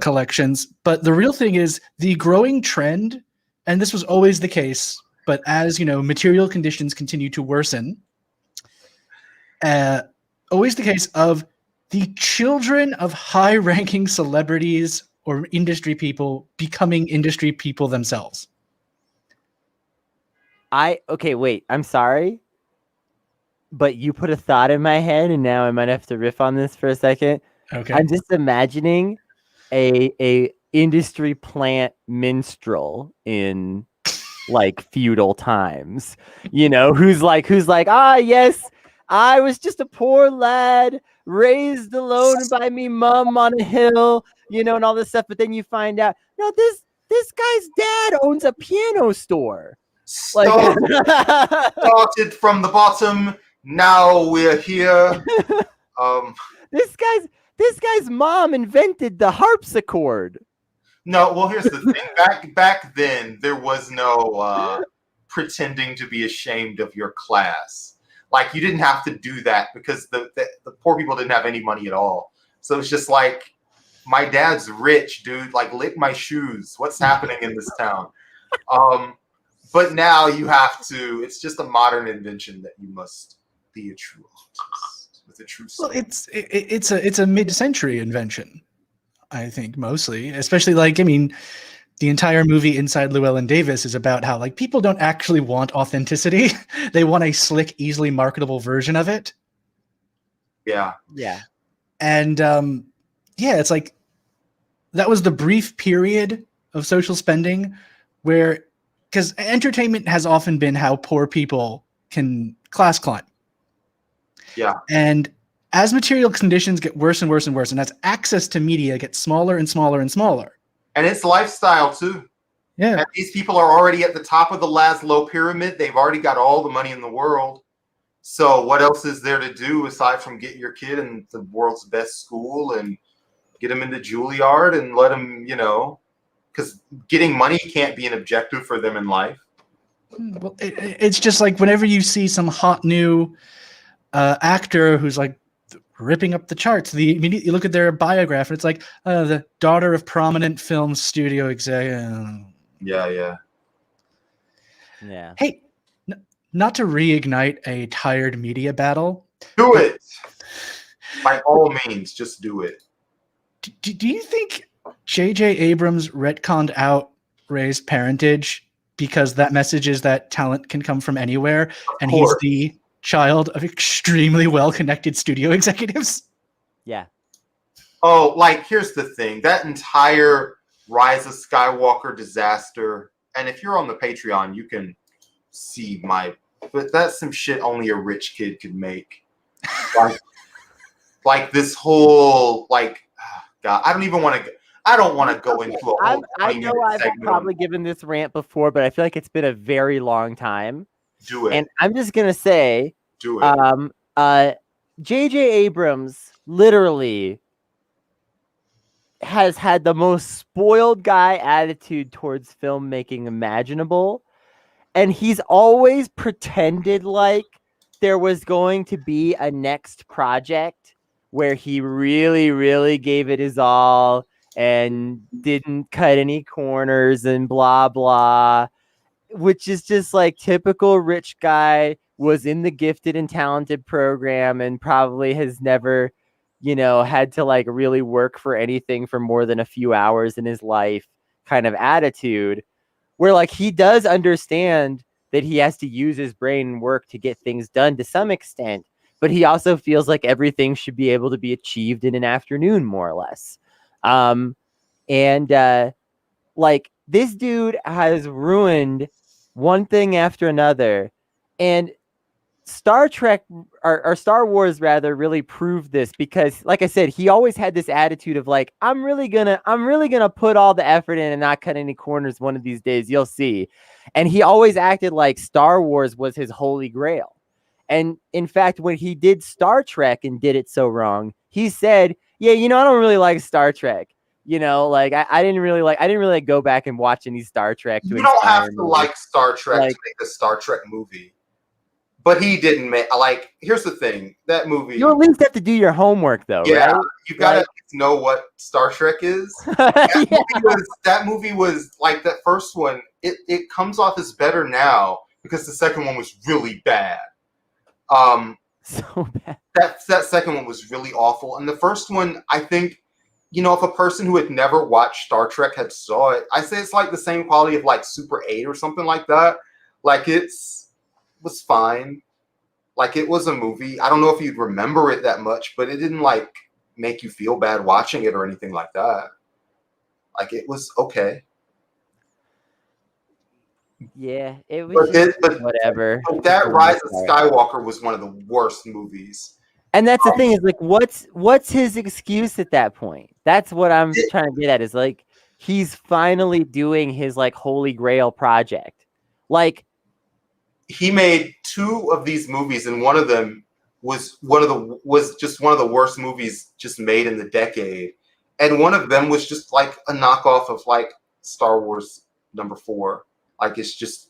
collections, but the real thing is the growing trend, and this was always the case, but as material conditions continue to worsen, always the case of the children of high-ranking celebrities or industry people becoming industry people themselves. Wait, I'm sorry, but you put a thought in my head, and now I might have to riff on this for a second. Okay. I'm just imagining a industry plant minstrel in like feudal times, who's like, yes, I was just a poor lad raised alone by me mum on a hill, and all this stuff. But then you find out, no, this guy's dad owns a piano store. Started from the bottom. Now we're here. This guy's mom invented the harpsichord. No, well, here's the thing. Back then, there was no pretending to be ashamed of your class. Like, you didn't have to do that because the poor people didn't have any money at all. So it's just like, my dad's rich, dude. Like, lick my shoes. What's happening in this town? But now you have to. It's just a modern invention that you must be a true artist with a true soul. Well, it's a mid-century invention, I think, mostly. Especially the entire movie Inside Llewellyn Davis is about how people don't actually want authenticity. They want a slick, easily marketable version of it. Yeah. Yeah. And it's like that was the brief period of social spending where, because entertainment has often been how poor people can class climb. Yeah. And as material conditions get worse and worse and worse, and as access to media gets smaller and smaller and smaller. And it's lifestyle too. Yeah. And these people are already at the top of the Maslow pyramid. They've already got all the money in the world. So what else is there to do aside from get your kid in the world's best school and get him into Juilliard and let him, because getting money can't be an objective for them in life. Well, it's just like whenever you see some hot new actor who's like ripping up the charts, immediately you look at their biograph and it's like the daughter of prominent film studio exec. Yeah. Hey, not to reignite a tired media battle. Do it. By all means, just do it. Do you think J.J. Abrams retconned out Ray's parentage because that message is that talent can come from anywhere, and he's the child of extremely well-connected studio executives? Yeah. Oh, here's the thing. That entire Rise of Skywalker disaster, and if you're on the Patreon, you can see but that's some shit only a rich kid could make. like this whole like, God, I don't want to go into a whole. I know I've probably given this rant before, but I feel like it's been a very long time. Do it. And I'm just gonna say, Do it. J.J. Abrams literally has had the most spoiled guy attitude towards filmmaking imaginable, and he's always pretended like there was going to be a next project where he really, really gave it his all and didn't cut any corners and blah, blah, which is just like typical rich guy, was in the gifted and talented program and probably has never, had to like really work for anything for more than a few hours in his life kind of attitude, where like he does understand that he has to use his brain and work to get things done to some extent, but he also feels like everything should be able to be achieved in an afternoon, more or less. Like this dude has ruined one thing after another, and Star Trek or Star Wars rather really proved this, because like I said, he always had this attitude of like, I'm really gonna put all the effort in and not cut any corners one of these days, you'll see. And he always acted like Star Wars was his holy grail. And in fact, when he did Star Trek and did it so wrong, he said, yeah, I don't really like Star Trek. Like I didn't really go back and watch any Star Trek. You don't have to like Star Trek to make a Star Trek movie. But he didn't make, like, here's the thing, that movie... You at least have to do your homework, though, right? You gotta know what Star Trek is. That movie was, like, that first one, it comes off as better now, because the second one was really bad. So bad. That second one was really awful. And the first one, I think, if a person who had never watched Star Trek had saw it, I say it's like the same quality of, like, Super 8 or something like that. Like, was fine. Like, it was a movie. I don't know if you'd remember it that much, but it didn't like make you feel bad watching it or anything like that. Like, it was okay. Yeah, it was whatever. But that Rise of Skywalker was one of the worst movies. And that's the thing, is like, what's his excuse at that point? That's what I'm trying to get at, is like, he's finally doing his like holy grail project. Like, he made 2 of these movies, and one of them was just one of the worst movies just made in the decade. And one of them was just like a knockoff of like Star Wars #4. Like it's just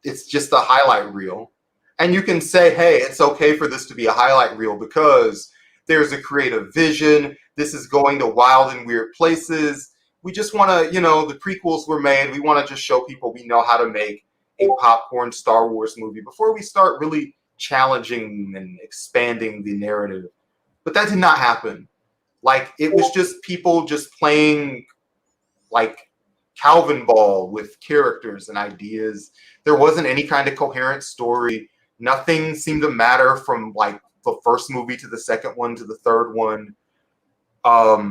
a highlight reel. And you can say, hey, it's okay for this to be a highlight reel because there's a creative vision. This is going to wild and weird places. We just want to, the prequels were made. We want to just show people we know how to make a popcorn Star Wars movie before we start really challenging and expanding the narrative. But that did not happen. Like, it was just people just playing like Calvin ball with characters and ideas. There wasn't any kind of coherent story. Nothing seemed to matter from like the first movie to the second one to the third one. But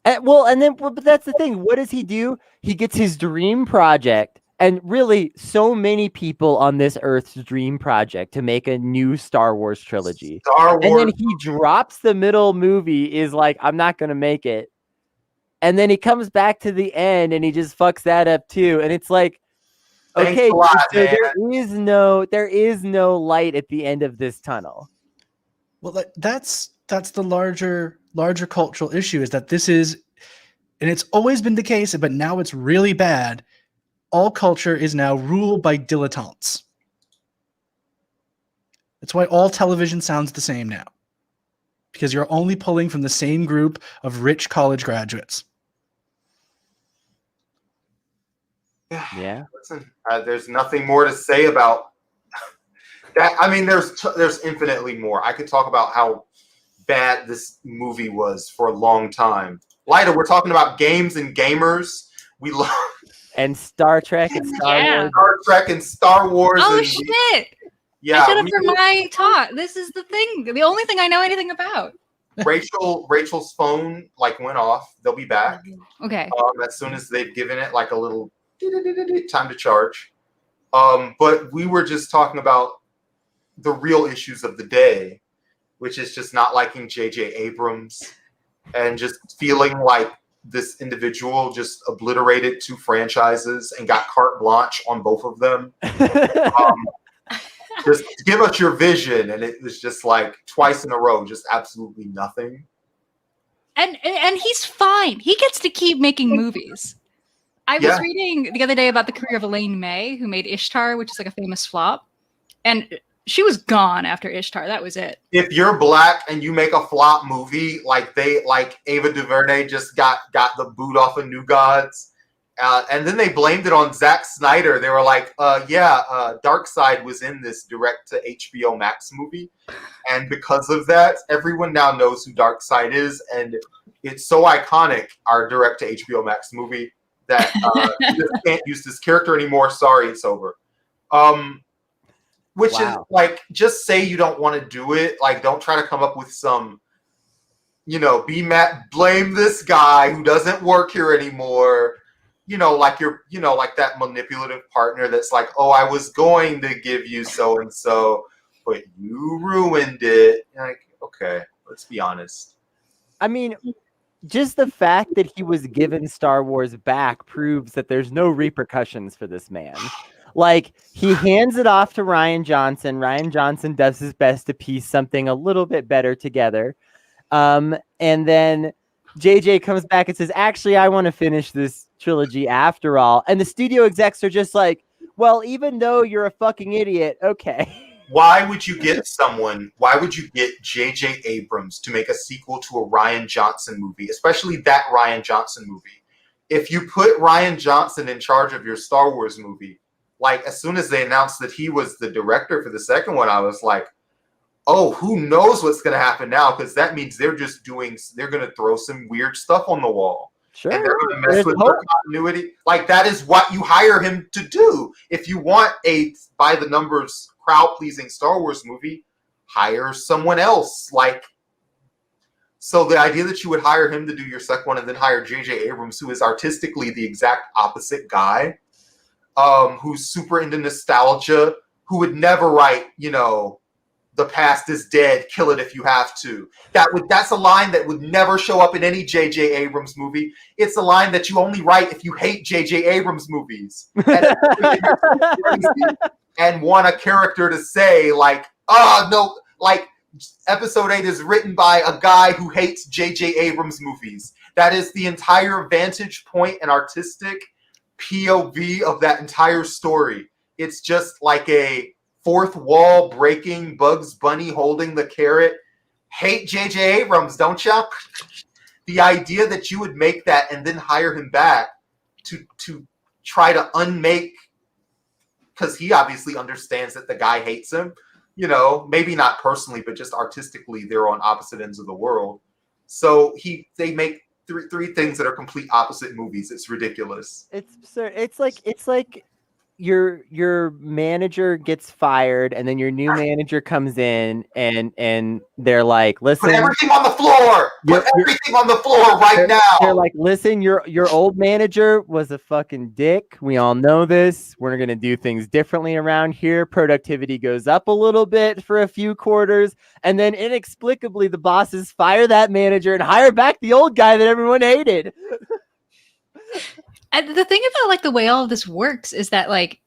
that's the thing. What does he do? He gets his dream project. And really, so many people on this Earth's dream project to make a new Star Wars trilogy. And then he drops the middle movie, is like, I'm not going to make it. And then he comes back to the end and he just fucks that up too. And it's like, okay, so there is no light at the end of this tunnel. Well, that's the larger cultural issue, is that this is, and it's always been the case, but now it's really bad. All culture is now ruled by dilettantes. That's why all television sounds the same now. Because you're only pulling from the same group of rich college graduates. Yeah. Listen, there's nothing more to say about that. I mean, there's infinitely more. I could talk about how bad this movie was for a long time. Lyta, we're talking about games and gamers. We love... And Star Trek and Star Wars. Star Trek and Star Wars. Oh, shit. Yeah. I shut up for my talk. This is the thing. The only thing I know anything about. Rachel's phone like went off. They'll be back. Okay. As soon as they've given it like a little time to charge. But we were just talking about the real issues of the day, which is just not liking J.J. Abrams and just feeling like this individual just obliterated 2 franchises and got carte blanche on both of them. Just give us your vision, and it was just like twice in a row, just absolutely nothing. And he's fine. He gets to keep making movies. I was reading the other day about the career of Elaine May, who made Ishtar, which is like a famous flop, and she was gone after Ishtar. That was it. If you're black and you make a flop movie, like Ava DuVernay just got the boot off of New Gods, and then they blamed it on Zack Snyder. They were like, Darkseid was in this direct to HBO Max movie, and because of that, everyone now knows who Darkseid is, and it's so iconic, our direct to HBO Max movie, that you just can't use this character anymore. Sorry, it's over. Which is like, just say you don't want to do it. Like, don't try to come up with some, blame this guy who doesn't work here anymore. Like like that manipulative partner that's like, oh, I was going to give you so and so, but you ruined it. Like, okay, let's be honest. I mean, just the fact that he was given Star Wars back proves that there's no repercussions for this man. Like, he hands it off to Rian Johnson. Rian Johnson does his best to piece something a little bit better together. And then JJ comes back and says, actually, I want to finish this trilogy after all. And the studio execs are just like, well, even though you're a fucking idiot, okay. Why would you get J.J. Abrams to make a sequel to a Rian Johnson movie, especially that Rian Johnson movie? If you put Rian Johnson in charge of your Star Wars movie, like, as soon as they announced that he was the director for the second one, I was like, oh, who knows what's going to happen now? Because that means they're going to throw some weird stuff on the wall. Sure. And they're going to mess with their continuity. Like, that is what you hire him to do. If you want a by the numbers, crowd-pleasing Star Wars movie, hire someone else. Like, so the idea that you would hire him to do your second one and then hire J.J. Abrams, who is artistically the exact opposite guy, who's super into nostalgia, who would never write, the past is dead, kill it if you have to. That's a line that would never show up in any J.J. Abrams movie. It's a line that you only write if you hate J.J. Abrams movies. And want a character to say, like, oh, no, like, Episode 8 is written by a guy who hates J.J. Abrams movies. That is the entire vantage point and artistic POV of that entire story. It's just like a fourth wall breaking, Bugs Bunny holding the carrot. Hate J.J. Abrams, don't ya? The idea that you would make that and then hire him back to try to unmake, because he obviously understands that the guy hates him, maybe not personally, but just artistically, they're on opposite ends of the world. So they make three things that are complete opposite movies. It's ridiculous. It's absurd. It's like your manager gets fired and then your new manager comes in and they're like, listen, put everything on the floor. Put everything on the floor right now. They're like, listen, your old manager was a fucking dick. We all know this. We're gonna do things differently around here. Productivity goes up a little bit for a few quarters, and then inexplicably the bosses fire that manager and hire back the old guy that everyone hated. And the thing about like the way all of this works is that like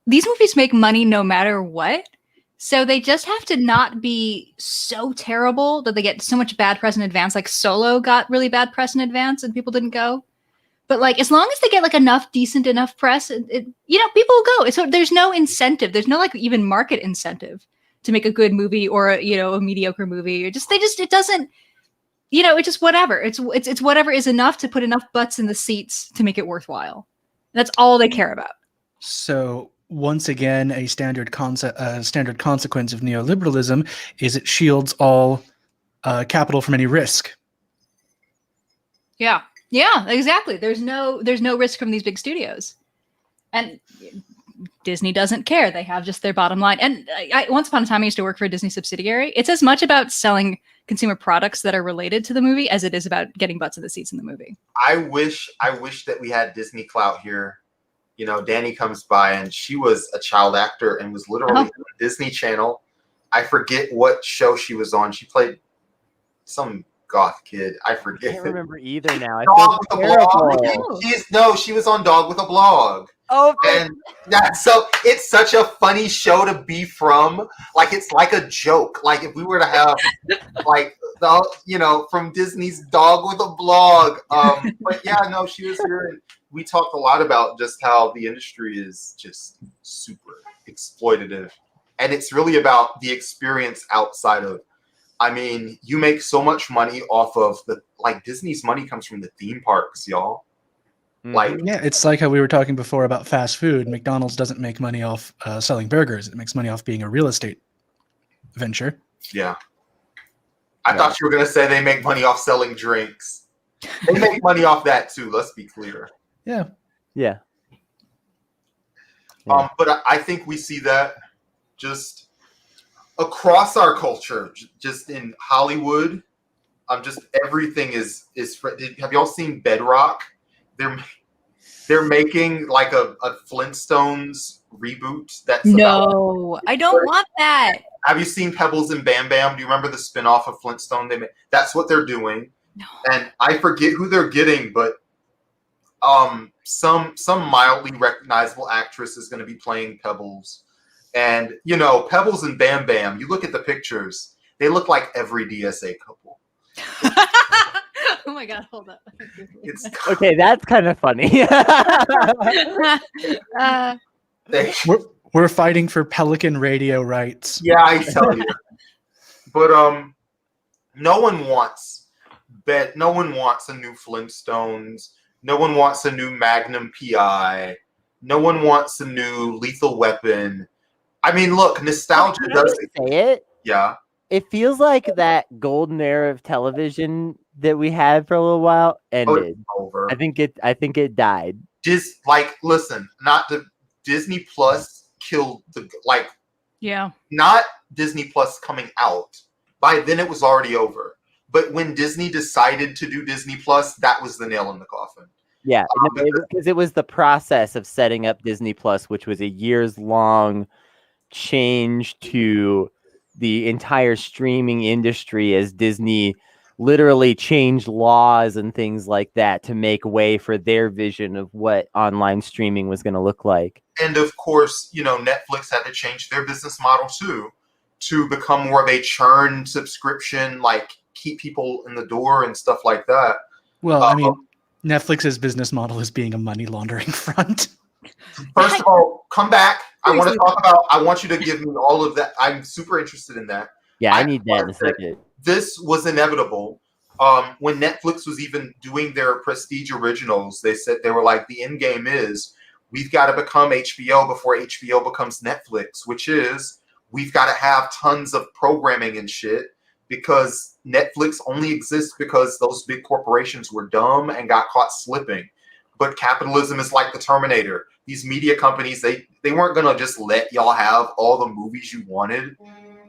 these movies make money no matter what. So they just have to not be so terrible that they get so much bad press in advance. Like Solo got really bad press in advance and people didn't go. But like as long as they get like decent enough press, people will go. So there's no incentive. There's no like even market incentive to make a good movie or a mediocre movie. It doesn't. It's just whatever. It's whatever is enough to put enough butts in the seats to make it worthwhile. That's all they care about. So once again, a standard consequence of neoliberalism is it shields all capital from any risk. Yeah, exactly. There's no risk from these big studios, and Disney doesn't care. They have just their bottom line. And once upon a time, I used to work for a Disney subsidiary. It's as much about selling consumer products that are related to the movie as it is about getting butts in the seats in the movie. I wish that we had Disney clout here. Danny comes by and she was a child actor and was literally on the Disney Channel I forget what show she was on. She played some goth kid. I forget. I can't remember either now. I Dog with feel a Blog. terrible. She was on Dog with a Blog. Oh, And so it's such a funny show to be from. Like, it's like a joke. Like, if we were to have like from Disney's Dog with a Blog. But yeah, no, she was here, and we talked a lot about just how the industry is just super exploitative, and it's really about the experience outside of. I mean, you make so much money off of Disney's money comes from the theme parks, y'all. Like, yeah, it's like how we were talking before about fast food. McDonald's doesn't make money off selling burgers. It makes money off being a real estate venture. Yeah. I thought you were going to say they make money off selling drinks. They make money off that too, let's be clear. Yeah. Yeah. But I think we see that just across our culture, just in Hollywood. Just everything is. Have y'all seen Bedrock? They're making like a Flintstones reboot. I don't want that. Have you seen Pebbles and Bam Bam? Do you remember the spinoff of Flintstone? That's what they're doing. No. And I forget who they're getting, but some mildly recognizable actress is going to be playing Pebbles. And Pebbles and Bam Bam, you look at the pictures, they look like every DSA couple. Oh my god, hold up. Okay, that's kind of funny. We're fighting for Pelican radio rights. Yeah, I tell you. But no one wants a new Flintstones. No one wants a new Magnum PI. No one wants a new Lethal Weapon. I mean, look, nostalgia does say it. Yeah. It feels like that golden era of television that we had for a little while ended. Over. I think it died. Listen, Disney Plus killed yeah. Not Disney Plus coming out. By then it was already over. But when Disney decided to do Disney Plus, that was the nail in the coffin. Yeah, because it was the process of setting up Disney Plus, which was a years-long change to the entire streaming industry as Disney literally changed laws and things like that to make way for their vision of what online streaming was going to look like. And of course, Netflix had to change their business model too, to become more of a churn subscription, like keep people in the door and stuff like that. Well, I mean, Netflix's business model is being a money laundering front. First of all, come back. I want you to give me all of that. I'm super interested in that. Yeah, I need that in a second. This was inevitable. When Netflix was even doing their prestige originals, they said they were like, the end game is we've got to become HBO before HBO becomes Netflix, which is we've got to have tons of programming and shit, because Netflix only exists because those big corporations were dumb and got caught slipping. But capitalism is like the Terminator. These media companies, they weren't going to just let y'all have all the movies you wanted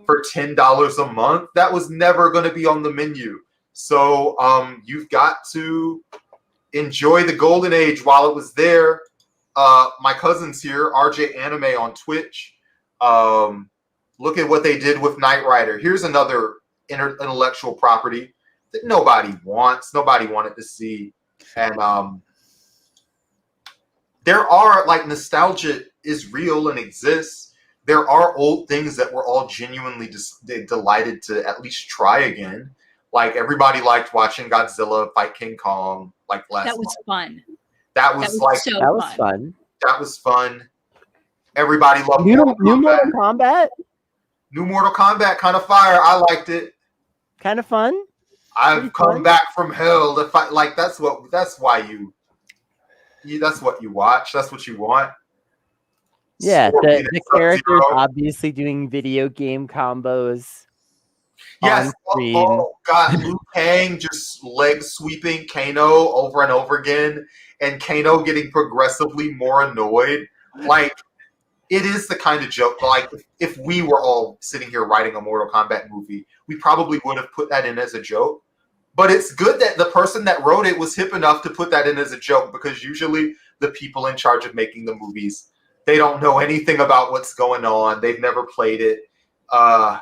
for $10 a month. That was never going to be on the menu. So you've got to enjoy the golden age while it was there. My cousin's here, RJ Anime on Twitch. Look at what they did with Knight Rider. Here's another intellectual property that nobody wanted to see. And there are, nostalgia is real and exists. There are old things that we're all genuinely delighted to at least try again. Like, everybody liked watching Godzilla fight King Kong last That was fun. That was fun. That was fun. Everybody loved New Mortal Kombat. New Mortal Kombat, kind of fire. I liked it. Kind of fun. I've come back from hell to fight. That's what you watch. That's what you want. Yeah, the characters obviously doing video game combos. Yes. Oh God, Liu Kang just leg sweeping Kano over and over again, and Kano getting progressively more annoyed. It is the kind of joke. If we were all sitting here writing a Mortal Kombat movie, we probably would have put that in as a joke. But it's good that the person that wrote it was hip enough to put that in as a joke, because usually the people in charge of making the movies, they don't know anything about what's going on. They've never played it. I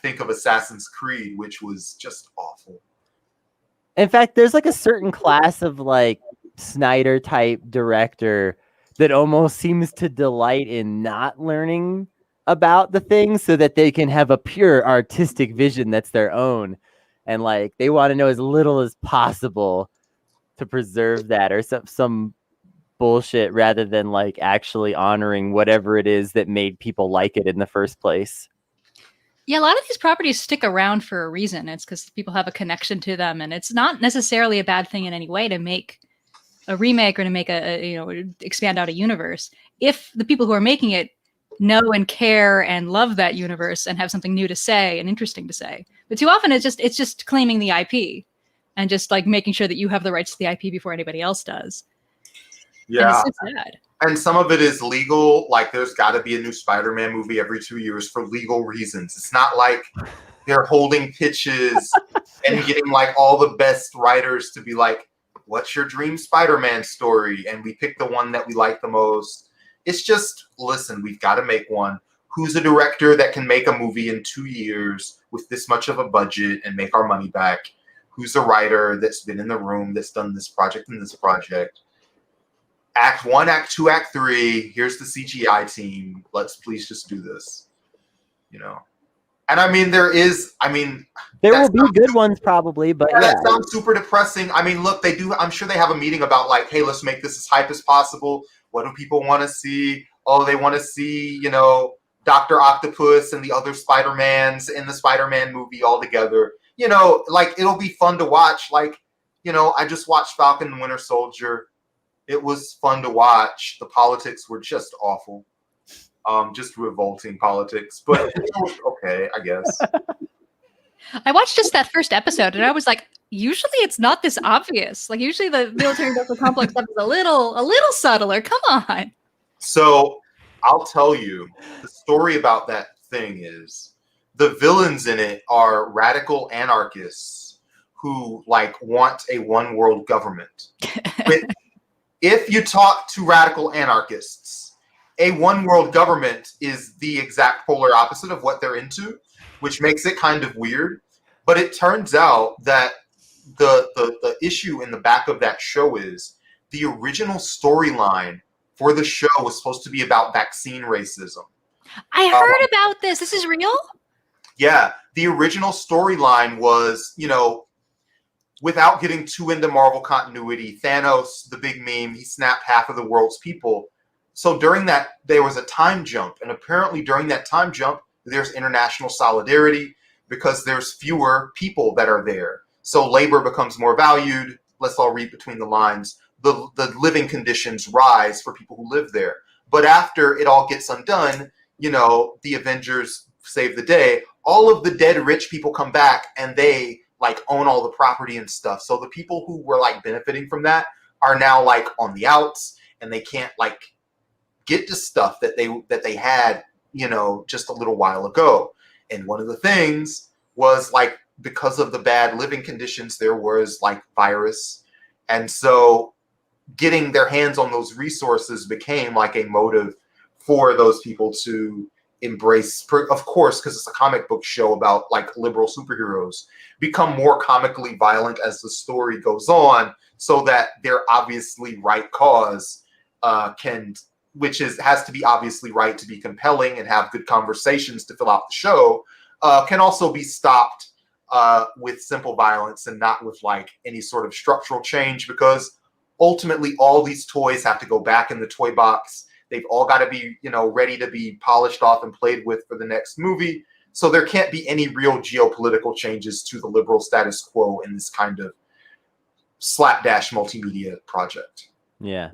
think of Assassin's Creed, which was just awful. In fact, there's like a certain class of like Snyder type director that almost seems to delight in not learning about the things so that they can have a pure artistic vision that's their own. And like they want to know as little as possible to preserve that, or some bullshit, rather than like actually honoring whatever it is that made people like it in the first place. Yeah, a lot of these properties stick around for a reason. It's because people have a connection to them, and it's not necessarily a bad thing in any way to make a remake or to make expand out a universe. If the people who are making it know and care and love that universe and have something new to say and interesting to say. But too often it's just claiming the IP and just like making sure that you have the rights to the IP before anybody else does. Yeah. And it's so sad. And some of it is legal. Like there's got to be a new Spider-Man movie every 2 years for legal reasons. It's not like they're holding pitches and getting like all the best writers to be like, what's your dream Spider-Man story? And we pick the one that we like the most. It's just, listen, we've got to make one. Who's a director that can make a movie in 2 years with this much of a budget and make our money back? Who's a writer that's been in the room, that's done this project and this project? Act 1, Act 2, Act 3. Here's the CGI team. Let's please just do this. You know? And I mean, there will be good ones probably, but yeah. That sounds super depressing. I mean, look, they do. I'm sure they have a meeting about like, hey, let's make this as hype as possible. What do people want to see? Oh, they want to see, Dr. Octopus and the other Spider-Mans in the Spider-Man movie all together. Like it'll be fun to watch. Like, I just watched Falcon and Winter Soldier. It was fun to watch. The politics were just awful. Just revolting politics, but it was okay, I guess. I watched just that first episode, and I was like, usually it's not this obvious. Like usually the military-industrial complex stuff is a little subtler. Come on. So I'll tell you, the story about that thing is the villains in it are radical anarchists who like want a one world government. If you talk to radical anarchists, a one world government is the exact polar opposite of what they're into, which makes it kind of weird. But it turns out that the issue in the back of that show is the original storyline for the show was supposed to be about vaccine racism. I heard about this. This is real? Yeah. The original storyline was, without getting too into Marvel continuity, Thanos, the big meme, he snapped half of the world's people. So during that, there was a time jump. And apparently during that time jump, there's international solidarity because there's fewer people that are there. So labor becomes more valued. Let's all read between the lines. The living conditions rise for people who live there. But after it all gets undone, the Avengers save the day. All of the dead rich people come back and they like own all the property and stuff. So the people who were like benefiting from that are now like on the outs and they can't like get to stuff that they had, just a little while ago. And one of the things was like, because of the bad living conditions, there was like virus. And so getting their hands on those resources became like a motive for those people to embrace, of course, because it's a comic book show about like liberal superheroes, become more comically violent as the story goes on so that their obviously right cause has to be obviously right to be compelling and have good conversations to fill out the show, can also be stopped with simple violence and not with like any sort of structural change, because ultimately all these toys have to go back in the toy box. They've all got to be, ready to be polished off and played with for the next movie. So there can't be any real geopolitical changes to the liberal status quo in this kind of slapdash multimedia project. Yeah.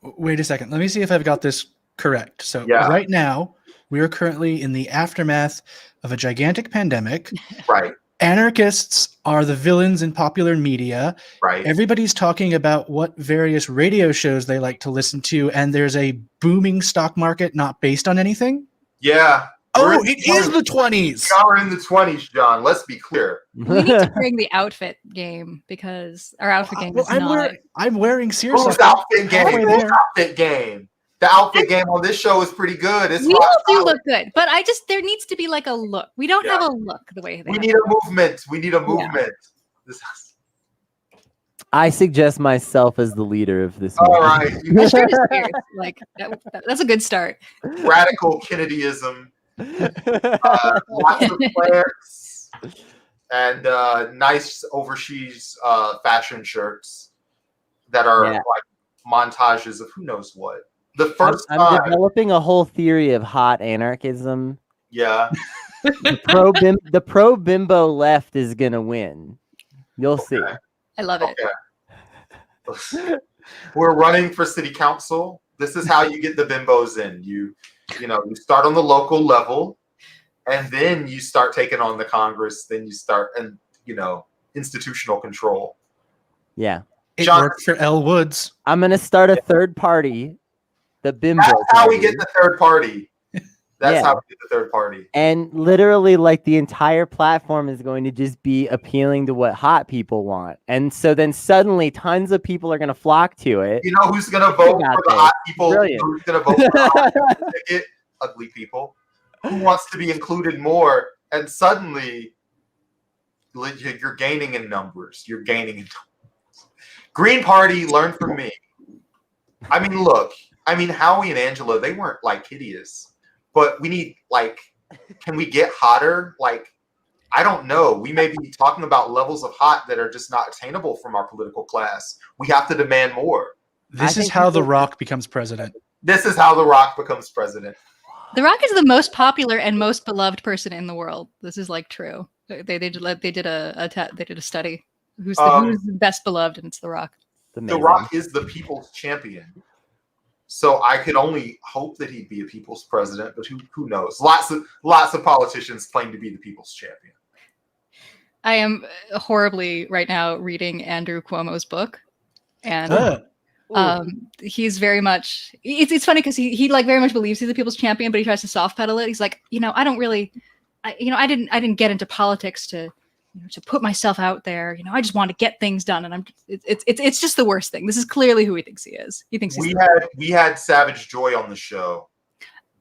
Wait a second. Let me see if I've got this correct. So right now, we are currently in the aftermath of a gigantic pandemic. Right. Anarchists are the villains in popular media. Right. Everybody's talking about what various radio shows they like to listen to, and there's a booming stock market not based on anything. Yeah. Oh, it is the 20s. We are in the 20s, John. Let's be clear. We need to bring the outfit game because our outfit game is not. I'm wearing Sears. Who's outfit game? Who's outfit game? The outfit game on this show is pretty good. It's We rock all do solid. look good, but there needs to be like a look. We don't have a look the way they We have. need a movement. We need a movement. This I suggest myself as the leader of this. all movement. right. My shirt is fierce. Like that's a good start. Radical Kennedyism. Lots of flares and nice overseas fashion shirts that are like montages of who knows what. The first I'm developing a whole theory of hot anarchism. Yeah. The pro bimbo left is gonna win. You'll see. I love it. Okay. We're running for city council. This is how you get the bimbos in. You start on the local level, and then you start taking on the Congress. Then you start, and institutional control. Yeah. It worked for Elle Woods. I'm gonna start a third party. The bimbo. That's how we get the third party. That's how we get the third party. And literally, like, the entire platform is going to just be appealing to what hot people want. And so then suddenly tons of people are going to flock to it. You know who's going to vote for the hot people? Brilliant. Who's going to vote for the hot ticket? Ugly people. Who wants to be included more? And suddenly, you're gaining in numbers. You're gaining in numbers. Green Party, learn from me. I mean, look. Howie and Angela, they weren't, like, hideous. But we need, like, can we get hotter? Like, I don't know. We may be talking about levels of hot that are just not attainable from our political class. We have to demand more. This is how The Rock becomes president. This is how The Rock becomes president. The Rock is the most popular and most beloved person in the world. This is like true. They did a study. Who's the best beloved, and it's The Rock. The Rock is the people's champion. So I could only hope that he'd be a people's president, but who knows? Lots of politicians claim to be the people's champion. I am horribly right now reading Andrew Cuomo's book, and he's very much. It's funny because he like very much believes he's the people's champion, but he tries to soft pedal it. He's like, I don't really, I didn't get into politics to put myself out there. I just want to get things done, and it's just the worst thing. This is clearly who he thinks he is. He thinks we had Savage Joy on the show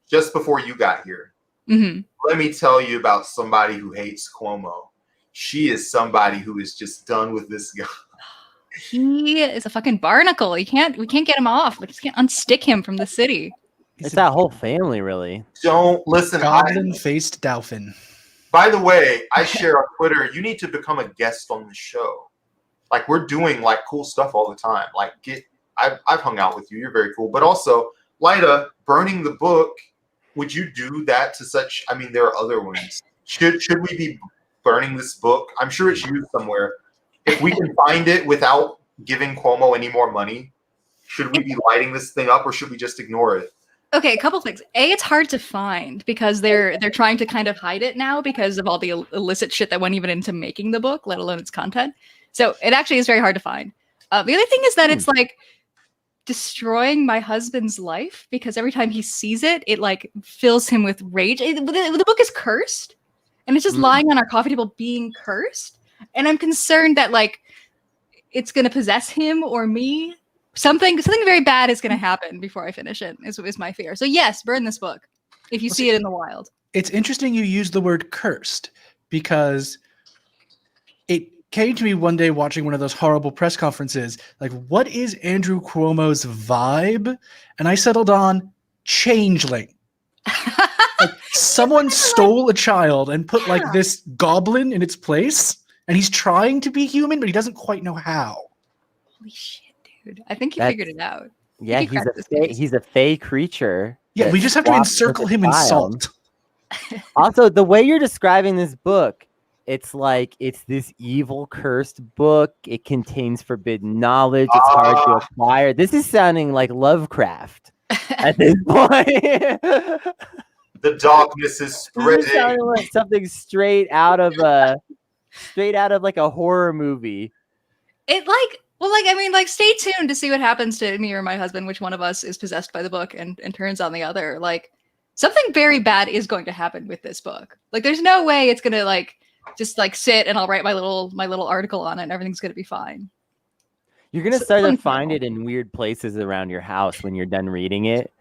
just before you got here. Mm-hmm. Let me tell you about somebody who hates Cuomo. She is somebody who is just done with this guy. He is a fucking barnacle. We can't get him off. We just can't unstick him from the city. It's that whole family, really. Don't listen. Goblin-faced Dauphin. By the way, I share on Twitter, you need to become a guest on the show. Like, we're doing like cool stuff all the time. Like, I've hung out with you. You're very cool. But also, Lyta, burning the book, would you do that to such? I mean, there are other ones. Should we be burning this book? I'm sure it's used somewhere. If we can find it without giving Cuomo any more money, should we be lighting this thing up, or should we just ignore it? Okay, a couple things. It's hard to find because they're trying to kind of hide it now because of all the illicit shit that went even into making the book, let alone its content. So it actually is very hard to find. The other thing is that it's like destroying my husband's life because every time he sees it, it like fills him with rage. The book is cursed, and it's just lying on our coffee table being cursed. And I'm concerned that like it's going to possess him or me. Something very bad is going to happen before I finish it, is my fear. So yes, burn this book if you see it in the wild. It's interesting you use the word cursed because it came to me one day watching one of those horrible press conferences. Like, what is Andrew Cuomo's vibe? And I settled on changeling. Like, someone stole a child and put like this goblin in its place, and he's trying to be human, but he doesn't quite know how. Holy shit. I think he figured it out. Yeah, he's a fey creature. Yeah, we just have to encircle him in salt. Also, the way you're describing this book, it's like it's this evil, cursed book. It contains forbidden knowledge. It's hard to acquire. This is sounding like Lovecraft at this point. The darkness is spreading. This is sounding like something straight out of like a horror movie. Stay tuned to see what happens to me or my husband, which one of us is possessed by the book and turns on the other. Like, something very bad is going to happen with this book. Like, there's no way it's gonna like just like sit and I'll write my little article on it and everything's gonna be fine. You're gonna start to find it in weird places around your house when you're done reading it.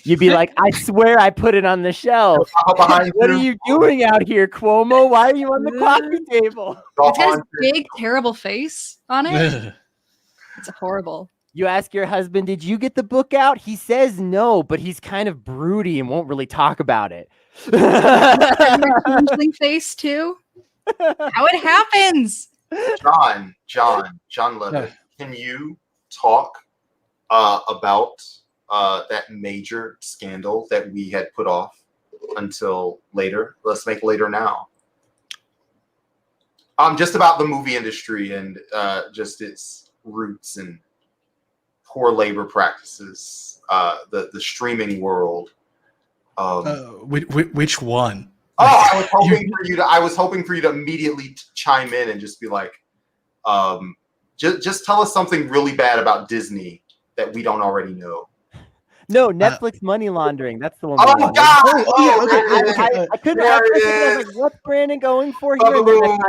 You'd be like, I swear I put it on the shelf. What are you doing out here, Cuomo? Why are you on the coffee table? It's got his big, terrible face on it. It's horrible. You ask your husband, did you get the book out? He says no, but he's kind of broody and won't really talk about it. Changeling face too. How it happens. John Leavitt, can you talk about that major scandal that we had put off until later? Let's make later now. Just about the movie industry and just its roots and poor labor practices, the streaming world. Which one? Oh, I was hoping for you to immediately chime in and just be like, just tell us something really bad about Disney that we don't already know. No, Netflix money laundering. That's the one. Oh my God! I couldn't. I was like, what's Brandon going for here?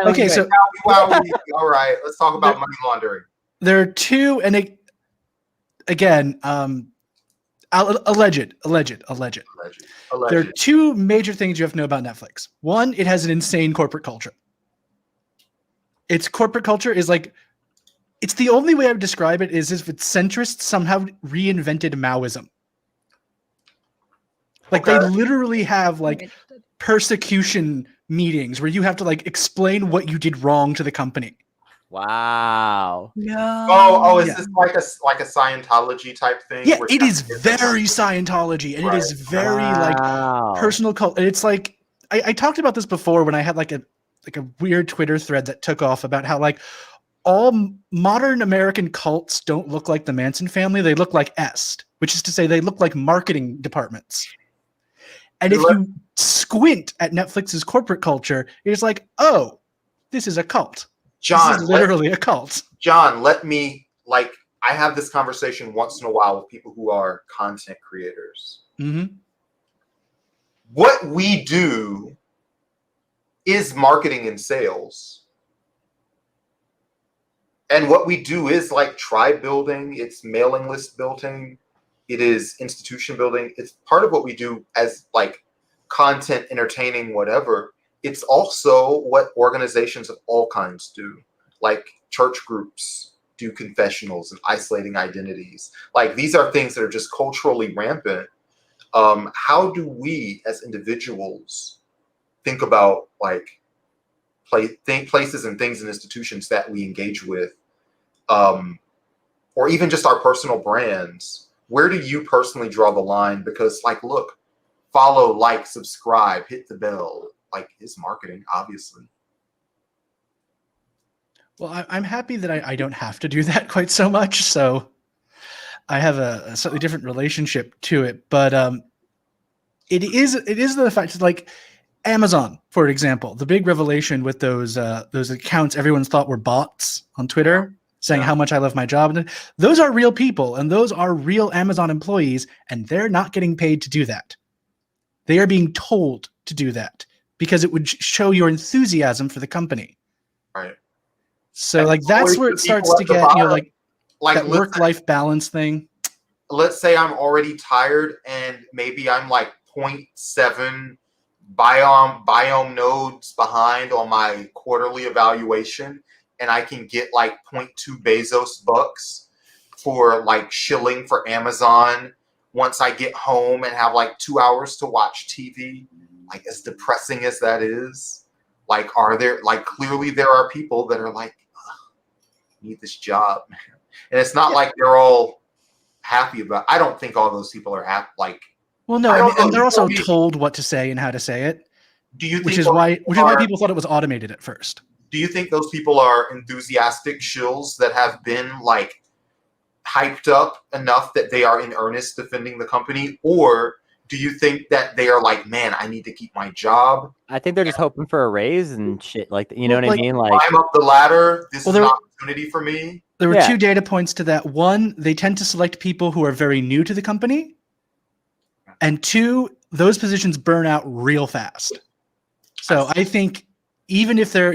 Okay, so all right, let's talk about money laundering. There are two, and again, alleged. There are two major things you have to know about Netflix. One, it has an insane corporate culture. Its corporate culture is like, it's the only way I would describe it is if its centrists somehow reinvented Maoism. Like they literally have like persecution meetings where you have to like explain what you did wrong to the company. Wow. No. Is this like a Scientology type thing? Yeah, it is very Scientology, and it is very like personal cult. And it's like I talked about this before when I had like a weird Twitter thread that took off about how like all modern American cults don't look like the Manson family; they look like Est, which is to say, they look like marketing departments. And if you squint at Netflix's corporate culture, it's like, oh, this is a cult. John, this is literally a cult. John, I have this conversation once in a while with people who are content creators. Mm-hmm. What we do is marketing and sales. And what we do is like tribe building, it's mailing list building, it is institution building. It's part of what we do as like content, entertaining, whatever. It's also what organizations of all kinds do, like church groups do confessionals and isolating identities. Like these are things that are just culturally rampant. How do we as individuals think about like places and things and institutions that we engage with, or even just our personal brands? Where do you personally draw the line? Because like, look, follow, like, subscribe, hit the bell. Like, it's marketing, obviously. Well, I'm happy that I don't have to do that quite so much. So I have a slightly different relationship to it. But it is the fact that like Amazon, for example, the big revelation with those accounts everyone thought were bots on Twitter saying how much I love my job. And those are real people, and those are real Amazon employees, and they're not getting paid to do that. They are being told to do that because it would show your enthusiasm for the company. Right. So like that's where it starts to get, like that work-life balance thing. Let's say I'm already tired and maybe I'm like 0.7 biome nodes behind on my quarterly evaluation, and I can get like 0.2 Bezos bucks for like shilling for Amazon once I get home and have like 2 hours to watch TV. Like, as depressing as that is, like, clearly there are people that are like, need this job, man. And it's not like they're all happy about. I don't think all those people are happy. Like, well, no, and they're also told what to say and how to say it. Do you think which is why people thought it was automated at first? Do you think those people are enthusiastic shills that have been like hyped up enough that they are in earnest defending the company, or do you think that they are like, man, I need to keep my job? I think they're just hoping for a raise and shit. Like, you know what I mean? Like, climb up the ladder. This is an opportunity for me. There were two data points to that. One, they tend to select people who are very new to the company. And two, those positions burn out real fast. So I think even if they're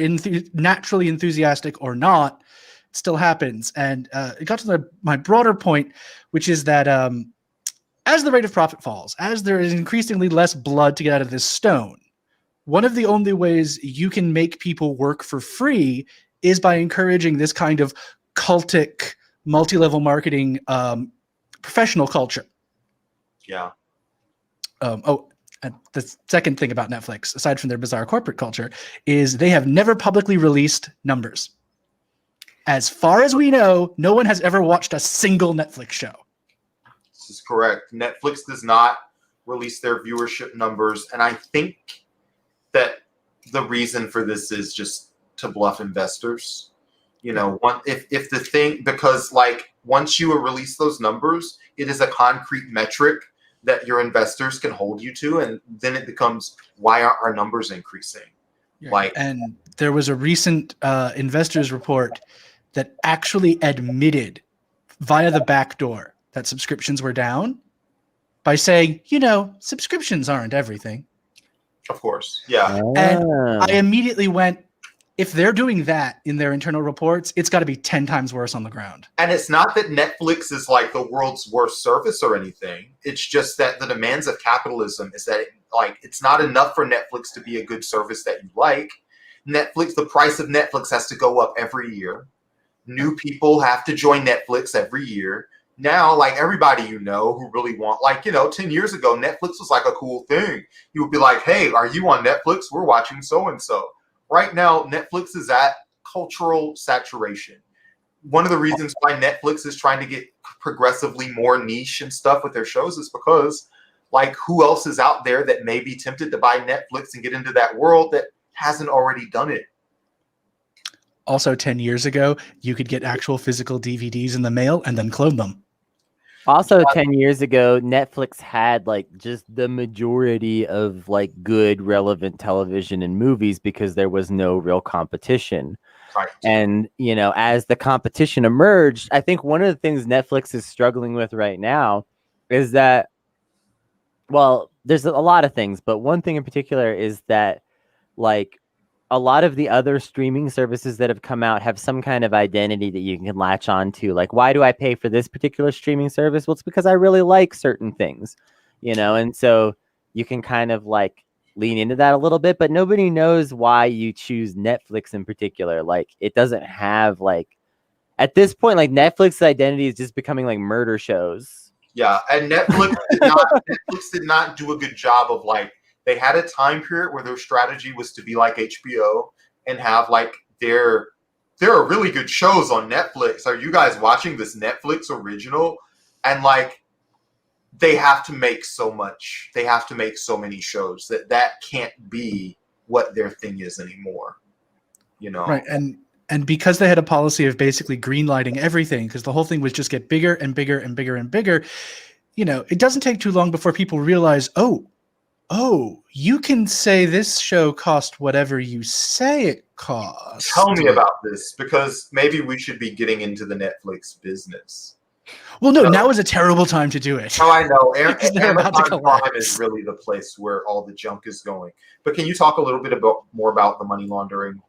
naturally enthusiastic or not, it still happens. And it got to my broader point, which is that as the rate of profit falls, as there is increasingly less blood to get out of this stone, one of the only ways you can make people work for free is by encouraging this kind of cultic, multi-level marketing professional culture. Yeah. The second thing about Netflix, aside from their bizarre corporate culture, is they have never publicly released numbers. As far as we know, no one has ever watched a single Netflix show. This is correct. Netflix does not release their viewership numbers, and I think that the reason for this is just to bluff investors. If the thing, because like once you release those numbers, it is a concrete metric that your investors can hold you to, and then it becomes, why aren't our numbers increasing? Yeah. And there was a recent investors report that actually admitted via the back door that subscriptions were down by saying, subscriptions aren't everything. Of course. Yeah. And I immediately went, if they're doing that in their internal reports, it's got to be 10 times worse on the ground. And it's not that Netflix is like the world's worst service or anything. It's just that the demands of capitalism is that it's not enough for Netflix to be a good service that you like. Netflix, the price of Netflix has to go up every year. New people have to join Netflix every year. Now, like everybody who really want, 10 years ago, Netflix was like a cool thing. You would be like, hey, are you on Netflix? We're watching so-and-so. Right now, Netflix is at cultural saturation. One of the reasons why Netflix is trying to get progressively more niche and stuff with their shows is because, who else is out there that may be tempted to buy Netflix and get into that world that hasn't already done it? Also, 10 years ago, you could get actual physical DVDs in the mail and then clone them. Also, 10 years ago, Netflix had just the majority of good relevant television and movies because there was no real competition. Right. And, as the competition emerged, I think one of the things Netflix is struggling with right now is that, well, there's a lot of things, but one thing in particular is that a lot of the other streaming services that have come out have some kind of identity that you can latch on to. Why do I pay for this particular streaming service? Well, it's because I really like certain things, and so you can kind of lean into that a little bit, but nobody knows why you choose Netflix in particular. It doesn't have at this point, Netflix's identity is just becoming murder shows. Yeah. And Netflix did not do a good job of they had a time period where their strategy was to be like HBO and have there are really good shows on Netflix. Are you guys watching this Netflix original? And they have to make so much. They have to make so many shows that can't be what their thing is anymore. Right. And because they had a policy of basically greenlighting everything, because the whole thing was just get bigger and bigger and bigger and bigger, it doesn't take too long before people realize, oh, you can say this show cost whatever you say it costs. Tell me about this, because maybe we should be getting into the Netflix business. Well, no, now is a terrible time to do it. Oh, I know. Amazon Prime is really the place where all the junk is going. But can you talk a little bit more about the money laundering?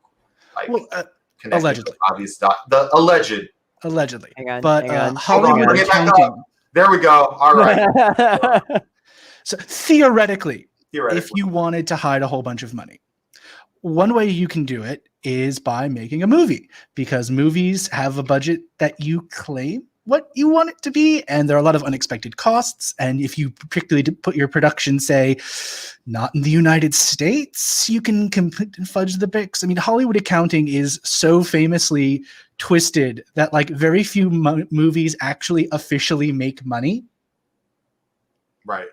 Allegedly. Allegedly. Hang on. Hollywood accounting. There we go. All right. So theoretically, if you wanted to hide a whole bunch of money, one way you can do it is by making a movie, because movies have a budget that you claim what you want it to be, and there are a lot of unexpected costs. And if you particularly put your production, say, not in the United States, you can fudge the bricks. I mean, Hollywood accounting is so famously twisted that very few movies actually officially make money. Right.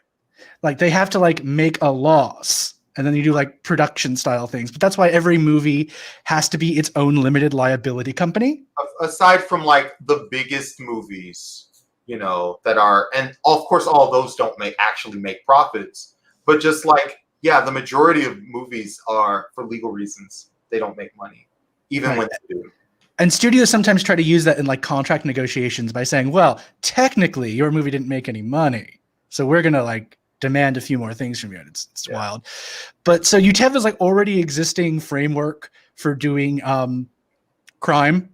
They have to make a loss, and then you do production style things. But that's why every movie has to be its own limited liability company. Aside from the biggest movies, that are, and of course all those don't actually make profits, but just the majority of movies are, for legal reasons, they don't make money, even when they do. And studios sometimes try to use that in contract negotiations by saying, well, technically your movie didn't make any money, so we're gonna demand a few more things from you. It's wild. But so you have this already existing framework for doing crime,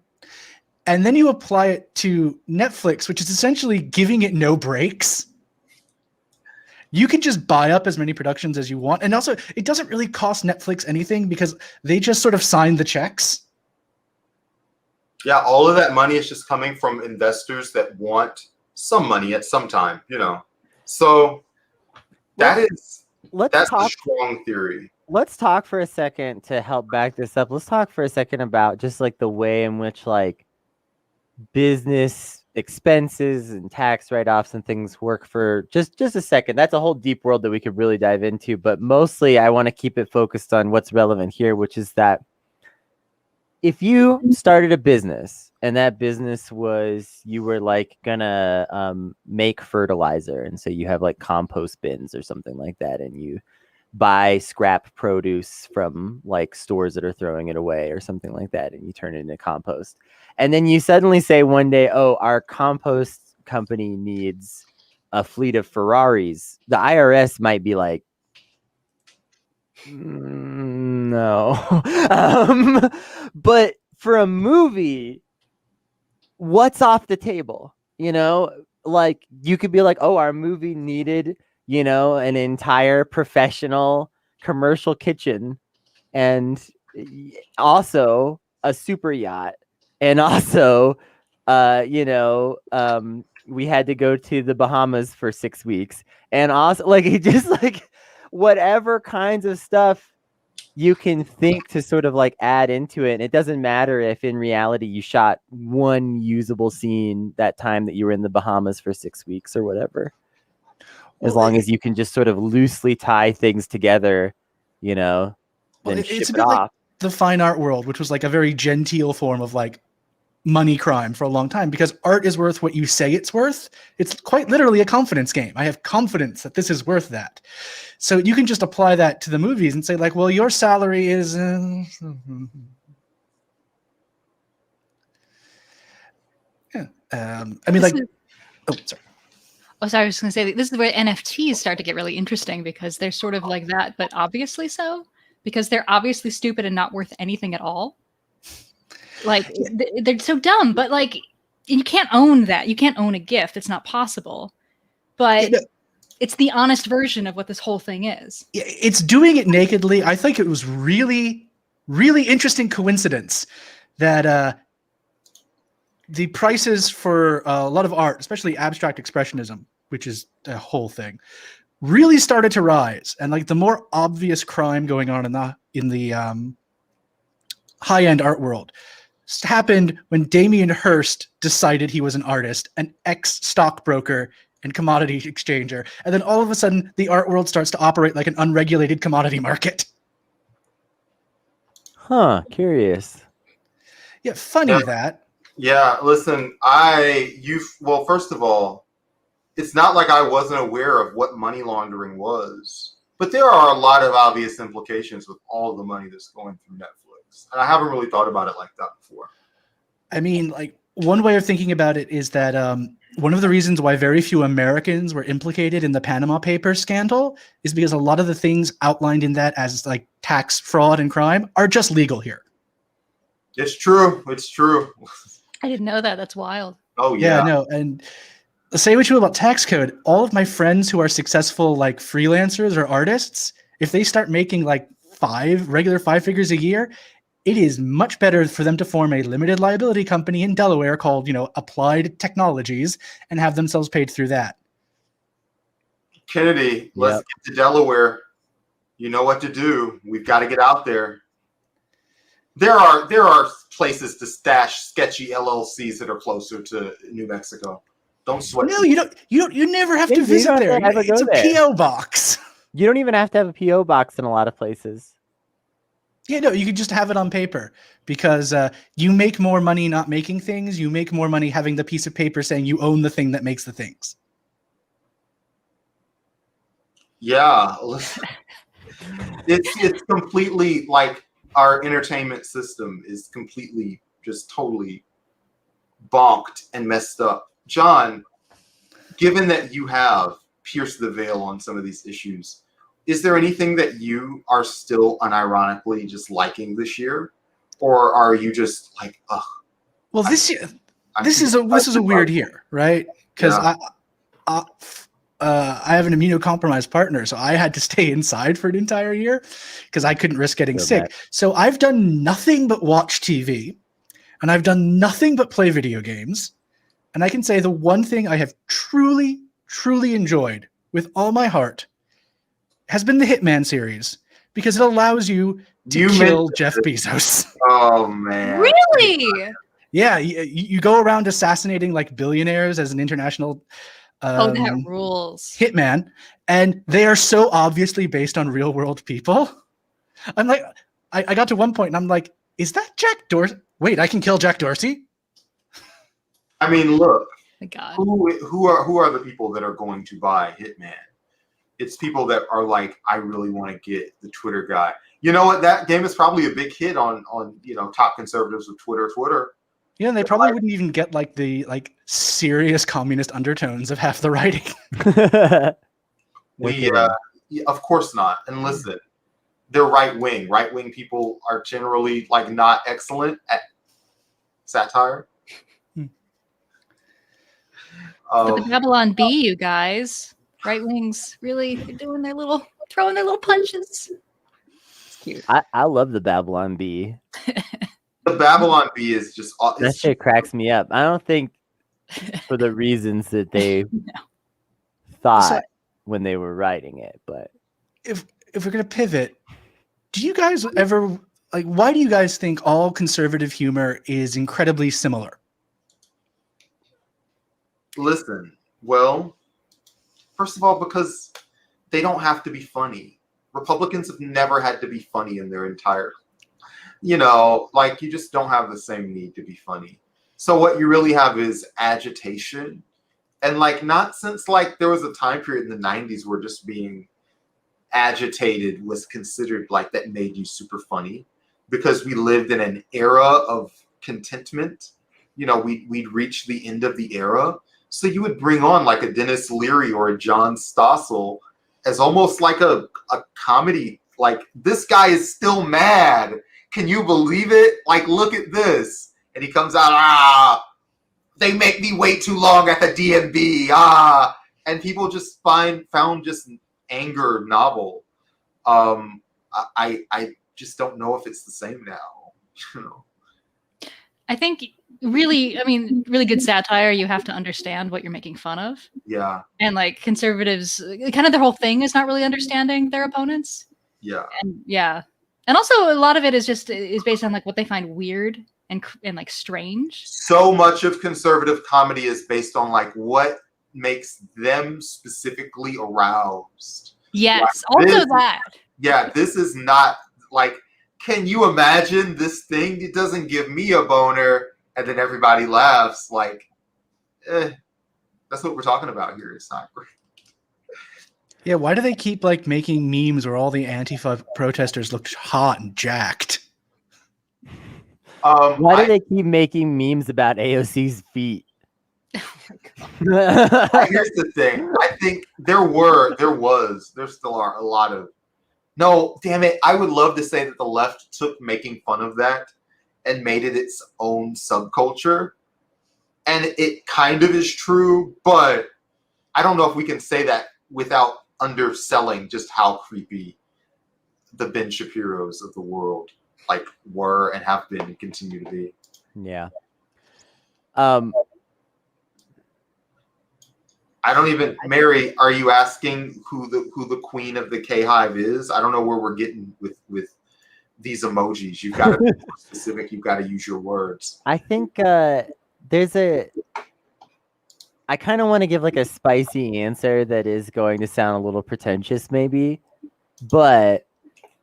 and then you apply it to Netflix, which is essentially giving it no breaks. You can just buy up as many productions as you want. And also, it doesn't really cost Netflix anything because they just sort of sign the checks. Yeah, all of that money is just coming from investors that want some money at some time, you know. So that's a strong theory. Let's talk for a second to help back this up. Let's talk for a second about just like the way in which like business expenses and tax write-offs and things work for just a second. That's a whole deep world that we could really dive into, but mostly I want to keep it focused on what's relevant here, which is that if you started a business and that business was you were like gonna make fertilizer, and so you have like compost bins or something like that, and you buy scrap produce from like stores that are throwing it away or something like that, and you turn it into compost, and then you suddenly say one day, oh, our compost company needs a fleet of Ferraris. The IRS might be like, no. But for a movie, what's off the table? You know, like you could be like, oh, our movie needed, you know, an entire professional commercial kitchen and also a super yacht. And also, we had to go to the Bahamas for 6 weeks. And also like, it just like, whatever kinds of stuff you can think to sort of like add into it. And it doesn't matter if in reality you shot one usable scene that time that you were in the Bahamas for 6 weeks or whatever. As long as you can just sort of loosely tie things together, you know, then it's ship a it bit off. like the fine art world, which was like a very genteel form of like money crime for a long time, because art is worth what you say it's worth. It's quite literally a confidence game. I have confidence that this is worth that. So you can just apply that to the movies and say like, well, your salary is I mean, like, oh, sorry. Oh, sorry, I was going to say this is where NFTs start to get really interesting, because they're sort of like that, but obviously so, because they're obviously stupid and not worth anything at all. Like they're so dumb, but like you can't own that. You can't own a gift. It's not possible. But it's the honest version of what this whole thing is. It's doing it nakedly. I think it was really, really interesting coincidence that the prices for a lot of art, especially abstract expressionism, which is a whole thing, really started to rise. And like the more obvious crime going on in the high-end art world happened when Damien Hirst decided he was an artist, an ex-stockbroker and commodity exchanger. And then all of a sudden, the art world starts to operate like an unregulated commodity market. Huh, curious. Yeah, funny that. Yeah, listen, well, first of all, it's not like I wasn't aware of what money laundering was, but there are a lot of obvious implications with all the money that's going through Netflix. And I haven't really thought about it like that before. I mean, like, one way of thinking about it is that one of the reasons why very few Americans were implicated in the Panama Papers scandal is because a lot of the things outlined in that as like tax fraud and crime are just legal here. It's true. It's true. I didn't know that. That's wild. Oh, yeah. Yeah, no. And say what you will about tax code. All of my friends who are successful like freelancers or artists, if they start making like regular five figures a year, it is much better for them to form a limited liability company in Delaware called, Applied Technologies and have themselves paid through that. Kennedy, let's get to Delaware. You know what to do. We've got to get out there. There are places to stash sketchy LLCs that are closer to New Mexico. Don't sweat. No, you never have to visit there. It's a PO box. You don't even have to have a PO box in a lot of places. Yeah, no, you can just have it on paper because you make more money not making things. You make more money having the piece of paper saying you own the thing that makes the things. Yeah. It's completely like our entertainment system is completely just totally bonked and messed up. John, given that you have pierced the veil on some of these issues, is there anything that you are still unironically just liking this year? Or are you just like, ugh? Well, this is a weird year, right? Because I have an immunocompromised partner, so I had to stay inside for an entire year because I couldn't risk getting sick. So I've done nothing but watch TV, and I've done nothing but play video games. And I can say the one thing I have truly, truly enjoyed with all my heart has been the Hitman series, because it allows you to kill Jeff Bezos. Oh, man. Really? Yeah, you go around assassinating like billionaires as an international that rules. hitman, and they are so obviously based on real world people. I'm like, I got to one point and I'm like, is that Jack Dorsey? Wait, I can kill Jack Dorsey? I mean, look, My God. who are the people that are going to buy Hitman? It's people that are like, I really want to get the Twitter guy. You know what? That game is probably a big hit on top conservatives with Twitter. Yeah, they probably wouldn't even get like the serious communist undertones of half the writing. Of course not. And listen, they're right wing. Right wing people are generally like not excellent at satire. But the Babylon Bee, you guys, right wings really doing throwing their little punches. It's cute. I love the Babylon Bee. The Babylon Bee is just that shit cracks me up. I don't think for the reasons that they thought when they were writing it, but if we're gonna pivot, do you guys ever why do you guys think all conservative humor is incredibly similar? Listen, well, first of all, because they don't have to be funny. Republicans have never had to be funny in their entire, you just don't have the same need to be funny. So what you really have is agitation. And not since there was a time period in the 90s where just being agitated was considered that made you super funny, because we lived in an era of contentment. We'd reached the end of the era. So you would bring on a Dennis Leary or a John Stossel as almost like a comedy. This guy is still mad. Can you believe it? Look at this. And he comes out, they make me wait too long at the DMV. And people just found just anger novel. I just don't know if it's the same now. I think really good satire, you have to understand what you're making fun of. Yeah. And conservatives, kind of their whole thing is not really understanding their opponents. Yeah. And yeah. And also a lot of it is based on what they find weird and strange. So much of conservative comedy is based on what makes them specifically aroused. Yes. Also that. Yeah, this is not can you imagine this thing? It doesn't give me a boner. And then everybody laughs that's what we're talking about here. It's not great. Yeah, why do they keep making memes where all the Antifa protesters looked hot and jacked? Why do they keep making memes about AOC's feet? Oh my God. Here's the thing. I think there still are a lot of. No, damn it. I would love to say that the left took making fun of that and made it its own subculture. And it kind of is true, but I don't know if we can say that without underselling just how creepy the Ben Shapiros of the world were and have been and continue to be. Yeah. I don't even, Mary, are you asking who the queen of the K-Hive is? I don't know where we're getting with these emojis. You've got to be more specific. You've got to use your words. I think I kind of want to give a spicy answer that is going to sound a little pretentious maybe, but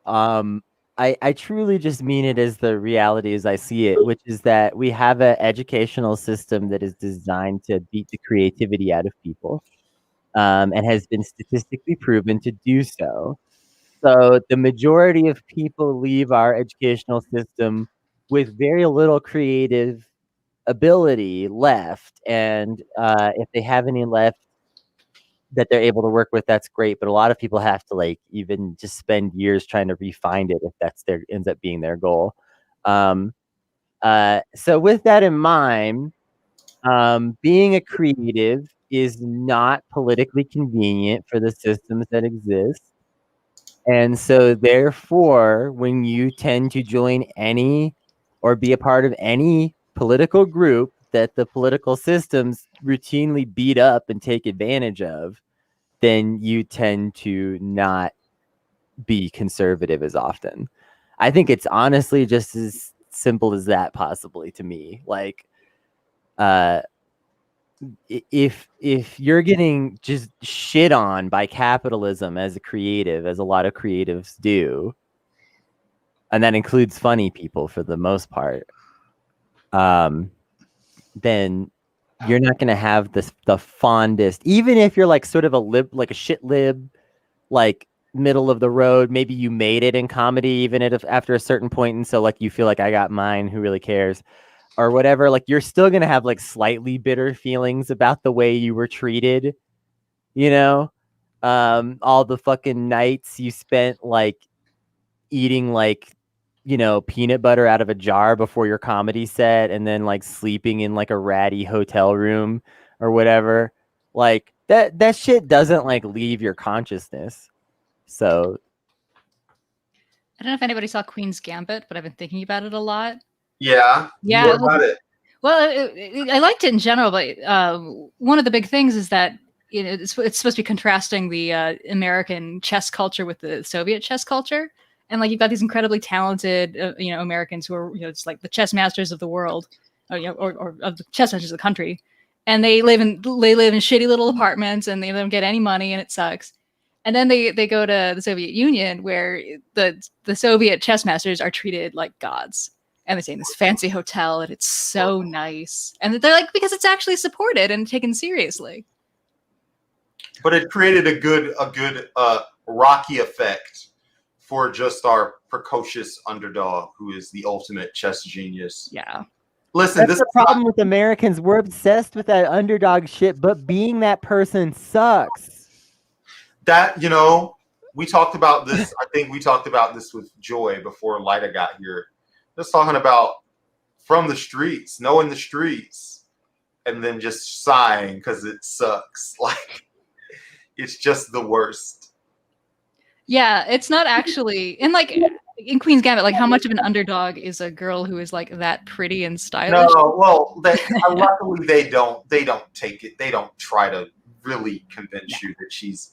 I truly just mean it as the reality as I see it, which is that we have an educational system that is designed to beat the creativity out of people, and has been statistically proven to do so. So the majority of people leave our educational system with very little creative ability left, and if they have any left that they're able to work with, that's great. But a lot of people have to even just spend years trying to refine it if that's ends up being their goal. So with that in mind, being a creative is not politically convenient for the systems that exist. And so therefore, when you tend to join any or be a part of any political group that the political systems routinely beat up and take advantage of, then you tend to not be conservative as often. I think it's honestly just as simple as that, possibly, to me. Like, if you're getting just shit on by capitalism as a creative, as a lot of creatives do, and that includes funny people for the most part, then you're not going to have the fondest, even if you're like sort of a lib, like a shit lib, like middle of the road. Maybe you made it in comedy even after a certain point, and so like you feel like I got mine, who really cares, or whatever. Like, you're still gonna have like slightly bitter feelings about the way you were treated, you know, all the fucking nights you spent like eating like, you know, peanut butter out of a jar before your comedy set, and then like sleeping in like a ratty hotel room or whatever. Like that shit doesn't like leave your consciousness. So I don't know if anybody saw Queen's Gambit, but I've been thinking about it a lot. Yeah. Yeah. What about it? Well, I liked it in general, but one of the big things is that it's supposed to be contrasting the American chess culture with the Soviet chess culture, and like you've got these incredibly talented, Americans who are, it's like the chess masters of the world, or of the chess masters of the country, and they live in shitty little apartments, and they don't get any money, and it sucks. And then they go to the Soviet Union, where the Soviet chess masters are treated like gods. And they stay in this fancy hotel, and it's so nice. And they're like, because it's actually supported and taken seriously. But it created a good Rocky effect for just our precocious underdog, who is the ultimate chess genius. Yeah. Listen, that's the problem with Americans. We're obsessed with that underdog shit, but being that person sucks. That, we talked about this. I think we talked about this with Joy before Lyta got here. Just talking about from the streets, knowing the streets, and then just sighing because it sucks. Like, it's just the worst. Yeah, it's not actually in Queen's Gambit. Like, how much of an underdog is a girl who is like that pretty and stylish? No, well, luckily they don't take it. They don't try to really convince you that she's.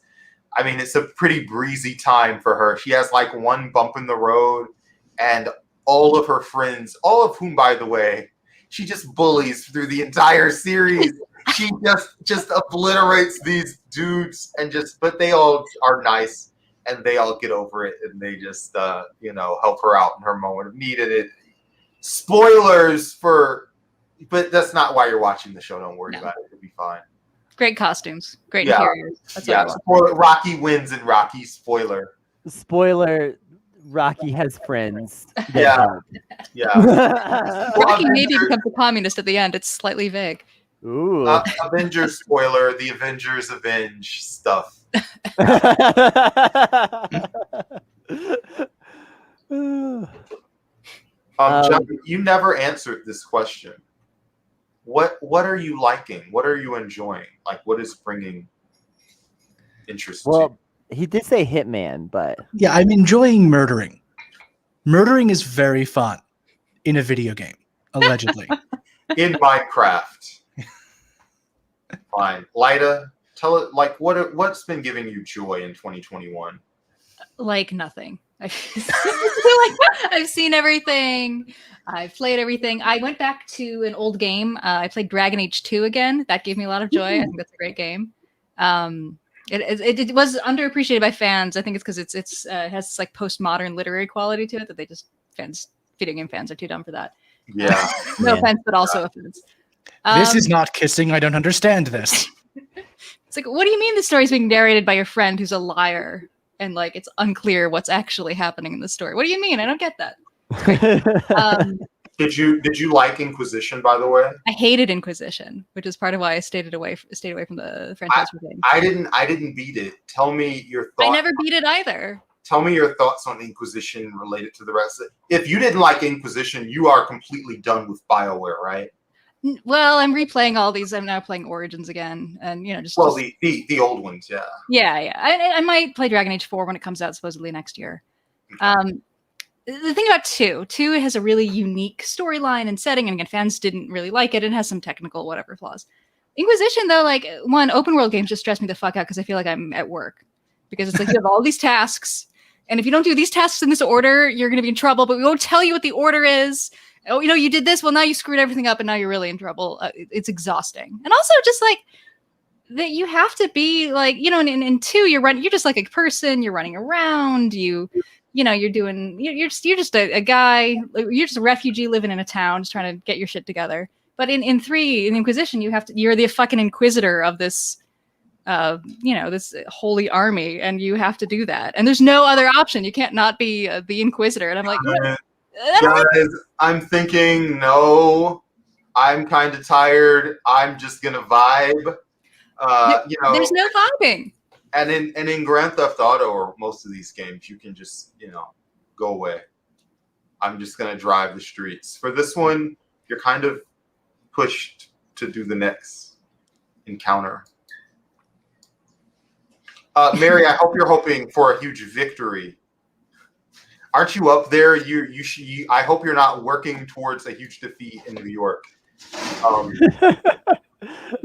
I mean, it's a pretty breezy time for her. She has like one bump in the road, and all of her friends, all of whom, by the way, she just bullies through the entire series. She just obliterates these dudes, but they all are nice, and they all get over it, and they just help her out in her moment of need. And it spoilers but that's not why you're watching the show. Don't worry about it; it'll be fine. Great costumes, great interiors. That's spoiler, Rocky wins in Rocky. Spoiler. Rocky has friends. Yeah. Rocky maybe becomes a communist at the end. It's slightly vague. Ooh. Avengers spoiler. The Avengers avenge stuff. John, you never answered this question. What are you liking? What are you enjoying? Like, what is bringing interest to you? He did say Hitman, but... Yeah, I'm enjoying murdering. Murdering is very fun in a video game, allegedly. In Minecraft. Fine. Lyta, tell it, like, what's been giving you joy in 2021? Like nothing. I've seen everything. I've played everything. I went back to an old game. I played Dragon Age 2 again. That gave me a lot of joy. I think that's a great game. It was underappreciated by fans. I think it's because it has this like postmodern literary quality to it that video game fans are too dumb for that. Yeah. No offense, but also offense. This is not kissing. I don't understand this. It's like, what do you mean the story's being narrated by your friend who's a liar? And like, it's unclear what's actually happening in the story. What do you mean? I don't get that. Did you like Inquisition, by the way? I hated Inquisition, which is part of why I stayed away from the franchise. I didn't beat it. Tell me your thoughts. I never beat it either. Tell me your thoughts on Inquisition related to the rest of it. If you didn't like Inquisition, you are completely done with BioWare, right? Well, I'm replaying all these. I'm now playing Origins again, and just the old ones, yeah. Yeah. I might play Dragon Age 4 when it comes out supposedly next year. The thing about 2 has a really unique storyline and setting, and again, fans didn't really like it. It has some technical whatever flaws. Inquisition, though, like, one, open world games just stress me the fuck out because I feel like I'm at work. Because it's like you have all these tasks, and if you don't do these tasks in this order, you're going to be in trouble, but we won't tell you what the order is. Oh, you did this, well, now you screwed everything up, and now you're really in trouble. It's exhausting. And also just, like, that you have to be, like, in 2, you're just like a person, you're running around, you're just a guy, you're just a refugee living in a town, just trying to get your shit together. But in 3, in Inquisition, you're the fucking inquisitor of this, this holy army, and you have to do that. And there's no other option. You can't not be the inquisitor. And I'm like, guys, I'm thinking, no, I'm kind of tired. I'm just gonna vibe. There's no vibing. And in Grand Theft Auto or most of these games, you can just go away. I'm just gonna drive the streets. For this one, you're kind of pushed to do the next encounter. Mary, I hope you're hoping for a huge victory. Aren't you up there? I hope you're not working towards a huge defeat in New York.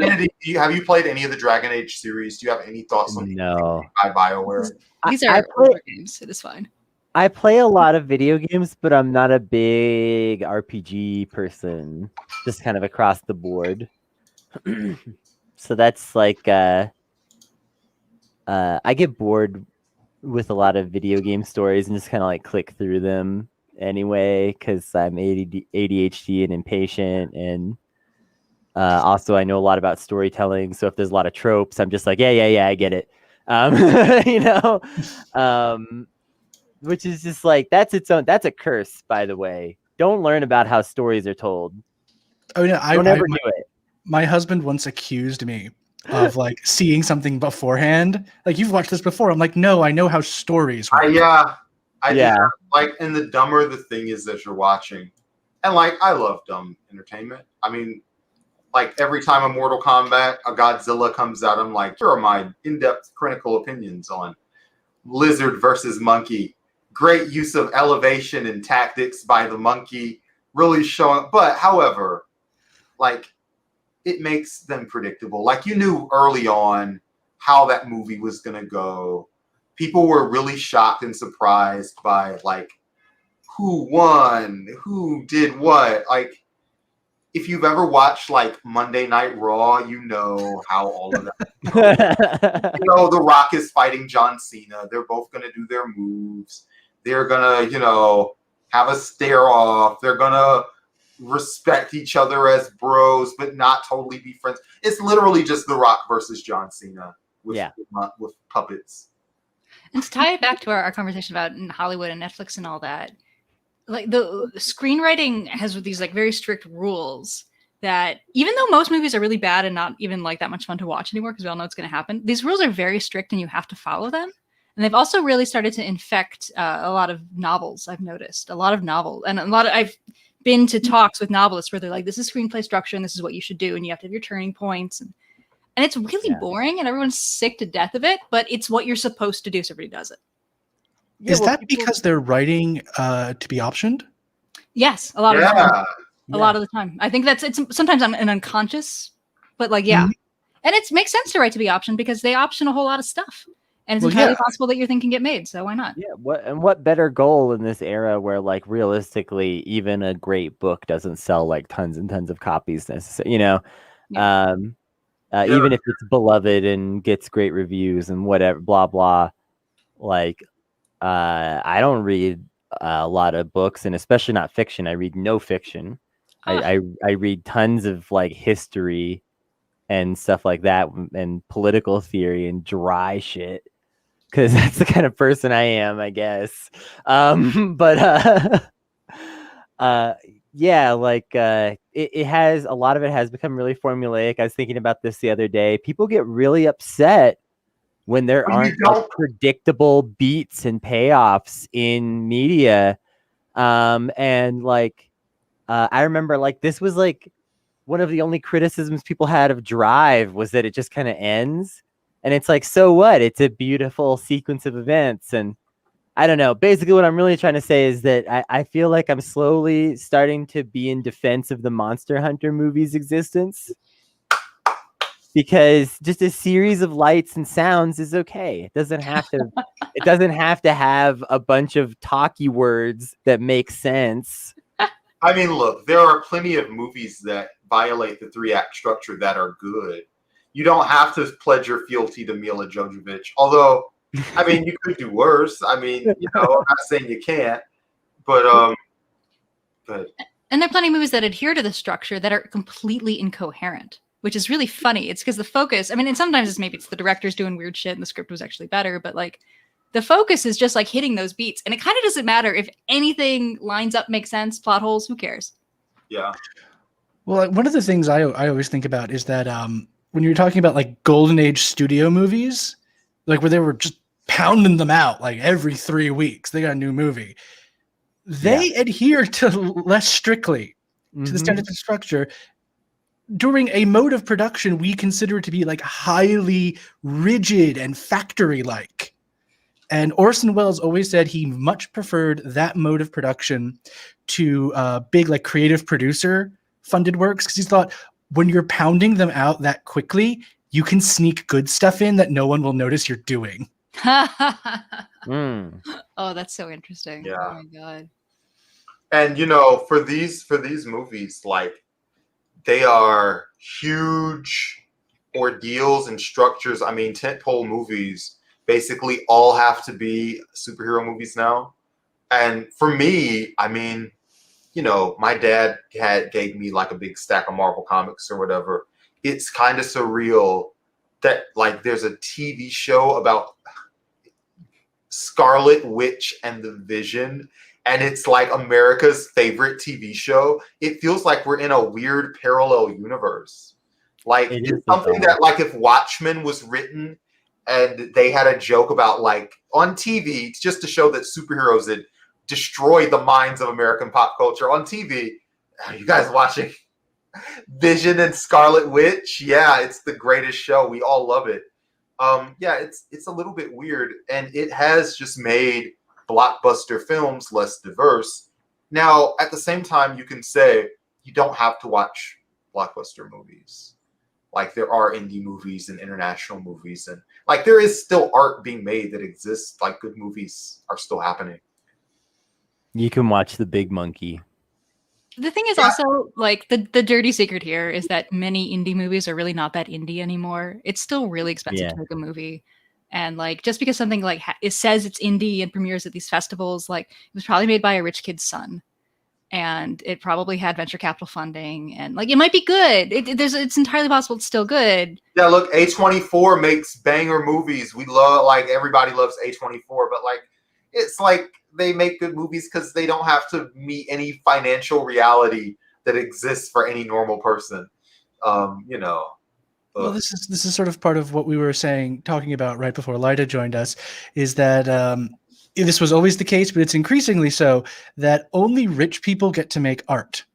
Kennedy, have you played any of the Dragon Age series? Do you have any thoughts on by BioWare? These are older games. It is fine. I play a lot of video games, but I'm not a big RPG person, just kind of across the board. So that's like, I get bored with a lot of video game stories and just kind of like click through them anyway, because I'm ADHD and impatient, and also I know a lot about storytelling. So if there's a lot of tropes, I'm just like, yeah, I get it. Which is just like, that's a curse, by the way. Don't learn about how stories are told. Oh yeah, don't ever do it. My husband once accused me of like seeing something beforehand. Like, you've watched this before. I'm like, no, I know how stories work. Yeah. Like, and the dumber the thing is that you're watching. And like, I love dumb entertainment. I mean, like, every time a Mortal Kombat, a Godzilla comes out, I'm like, here are my in-depth critical opinions on lizard versus monkey. Great use of elevation and tactics by the monkey, really showing. But however, like, it makes them predictable. Like, you knew early on how that movie was going to go. People were really shocked and surprised by, like, who won, who did what. Like, if you've ever watched, like, Monday Night Raw, you know how all of that. The Rock is fighting John Cena. They're both going to do their moves. They're going to, have a stare off. They're going to respect each other as bros, but not totally be friends. It's literally just The Rock versus John Cena with puppets. And to tie it back to our conversation about Hollywood and Netflix and all that, like, the screenwriting has these like very strict rules that, even though most movies are really bad and not even like that much fun to watch anymore because we all know it's going to happen, these rules are very strict and you have to follow them. And they've also really started to infect a lot of novels. I've noticed a lot of novels, and I've been to talks with novelists where they're like, this is screenplay structure and this is what you should do, and you have to have your turning points, and it's really boring and everyone's sick to death of it, but it's what you're supposed to do, so everybody does it. Is that because they're writing to be optioned? Yes, a lot of the time. A lot of the time. I think it's sometimes an unconscious, but like, and it makes sense to write to be optioned because they option a whole lot of stuff. And it's entirely possible that your thing can get made, so why not? Yeah, what better goal in this era where, like, realistically, even a great book doesn't sell like tons and tons of copies necessarily, even if it's beloved and gets great reviews and whatever, blah blah. Like, I don't read a lot of books, and especially not fiction. I read no fiction. I read tons of like history and stuff like that, and political theory and dry shit, because that's the kind of person I am, I guess. It has, a lot of it has become really formulaic. I was thinking about this the other day. People get really upset when there aren't like predictable beats and payoffs in media. I remember, like, this was like one of the only criticisms people had of Drive was that it just kind of ends. And it's like, so what? It's a beautiful sequence of events. And I don't know. Basically, what I'm really trying to say is that I feel like I'm slowly starting to be in defense of the Monster Hunter movie's existence. Because just a series of lights and sounds is okay. It doesn't have to. It doesn't have to have a bunch of talky words that make sense. I mean, look, there are plenty of movies that violate the 3-act structure that are good. You don't have to pledge your fealty to Mila Jovovich. Although, I mean, you could do worse. I mean, I'm not saying you can't, but And there are plenty of movies that adhere to the structure that are completely incoherent, which is really funny. It's because the focus, I mean, and sometimes it's the director's doing weird shit and the script was actually better, but like the focus is just like hitting those beats. And it kind of doesn't matter if anything lines up, makes sense, plot holes, who cares? yeah. Well, like, one of the things I always think about is that when you're talking about like golden age studio movies, like where they were just pounding them out like every 3 weeks, they got a new movie. They adhere to less strictly to the standard structure during a mode of production we consider to be like highly rigid and factory-like. And Orson Welles always said he much preferred that mode of production to big like creative producer funded works, because he thought when you're pounding them out that quickly, you can sneak good stuff in that no one will notice you're doing. Oh, that's so interesting. Yeah. Oh my god. And for these movies, like they are huge ordeals and structures. I mean, tentpole movies basically all have to be superhero movies now. And for me, I mean, my dad gave me like a big stack of Marvel comics or whatever. It's kind of surreal that like there's a TV show about Scarlet Witch and the Vision, and it's like America's favorite TV show. It feels like we're in a weird parallel universe. Like it's something that like if Watchmen was written and they had a joke about like on TV just to show that superheroes had destroyed the minds of American pop culture on TV. Are you guys watching Vision and Scarlet Witch? Yeah, it's the greatest show. We all love it. Yeah, it's a little bit weird, and it has just made blockbuster films less diverse. Now, at the same time, you can say you don't have to watch blockbuster movies. Like there are indie movies and international movies, and like there is still art being made that exists. Like good movies are still happening. You can watch The Big Monkey. The thing is also like the dirty secret here is that many indie movies are really not that indie anymore. It's still really expensive to make a movie. And like just because something like it says it's indie and premieres at these festivals, like it was probably made by a rich kid's son. And it probably had venture capital funding, and like it might be good. It's entirely possible it's still good. Yeah, look, A24 makes banger movies. We love, like everybody loves A24, but like it's like they make good movies because they don't have to meet any financial reality that exists for any normal person. Well, this is sort of part of what we were talking about right before Lyta joined us, is that this was always the case, but it's increasingly so that only rich people get to make art.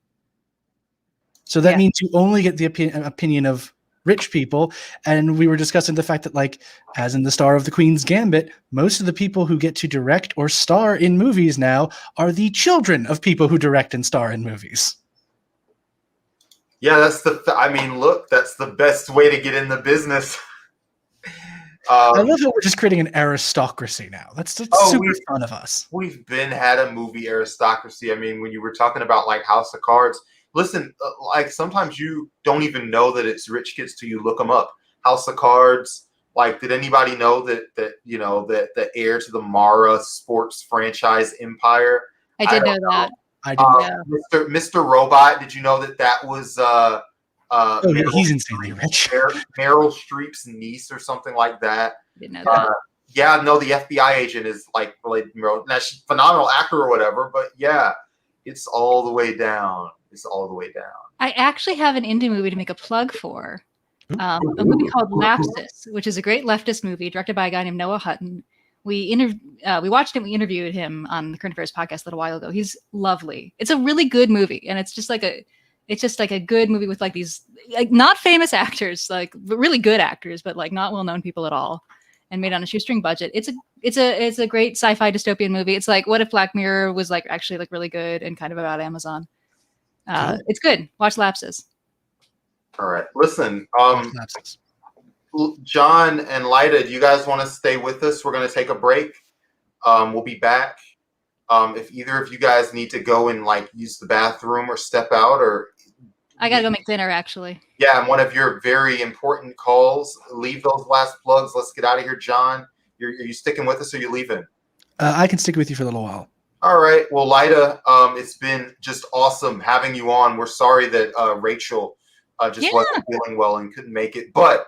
So that means you only get the opinion of rich people. And we were discussing the fact that, like, as in The Star of the Queen's Gambit, most of the people who get to direct or star in movies now are the children of people who direct and star in movies. Yeah, that's the best way to get in the business. I love how we're just creating an aristocracy now. That's super fun of us. We've had a movie aristocracy. I mean, when you were talking about like House of Cards, listen, like sometimes you don't even know that it's rich kids till you look them up. House of Cards. Like, did anybody know that the heir to the Mara sports franchise empire? I did know that. I didn't know. Mr. Robot. Did you know that was he's insanely rich. Meryl Streep's niece or something like that. Didn't know that. Yeah, no, the FBI agent is like related to Meryl. Now she's a phenomenal actor or whatever, but yeah, it's all the way down. It's all the way down. I actually have an indie movie to make a plug for. A movie called Lapsus, which is a great leftist movie directed by a guy named Noah Hutton. We watched it. We interviewed him on the Current Affairs podcast a little while ago. He's lovely. It's a really good movie, and it's just like It's just like a good movie with like these like not famous actors, like really good actors, but like not well known people at all, and made on a shoestring budget. It's a great sci-fi dystopian movie. It's like what if Black Mirror was like actually like really good and kind of about Amazon. It's good. Watch Lapses. All right. Listen, Lapses. John and Lyta, do you guys want to stay with us? We're going to take a break. We'll be back. If either of you guys need to go and like use the bathroom or step out, or I gotta go make dinner actually. yeah, and one of your very important calls, leave those last plugs. Let's get out of here, John. Are you sticking with us or are you leaving? I can stick with you for a little while. All right. Well, Lyta, it's been just awesome having you on. We're sorry that Rachel just wasn't feeling well and couldn't make it, but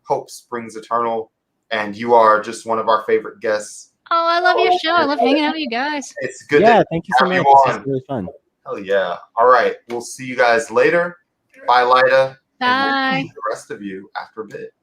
hope springs eternal, and you are just one of our favorite guests. Oh, I love your show. I love hanging out with you guys. It's good. Yeah, thank you so much. This is really fun. Hell yeah. All right. We'll see you guys later. Bye, Lyta. Bye. And we'll see the rest of you after a bit.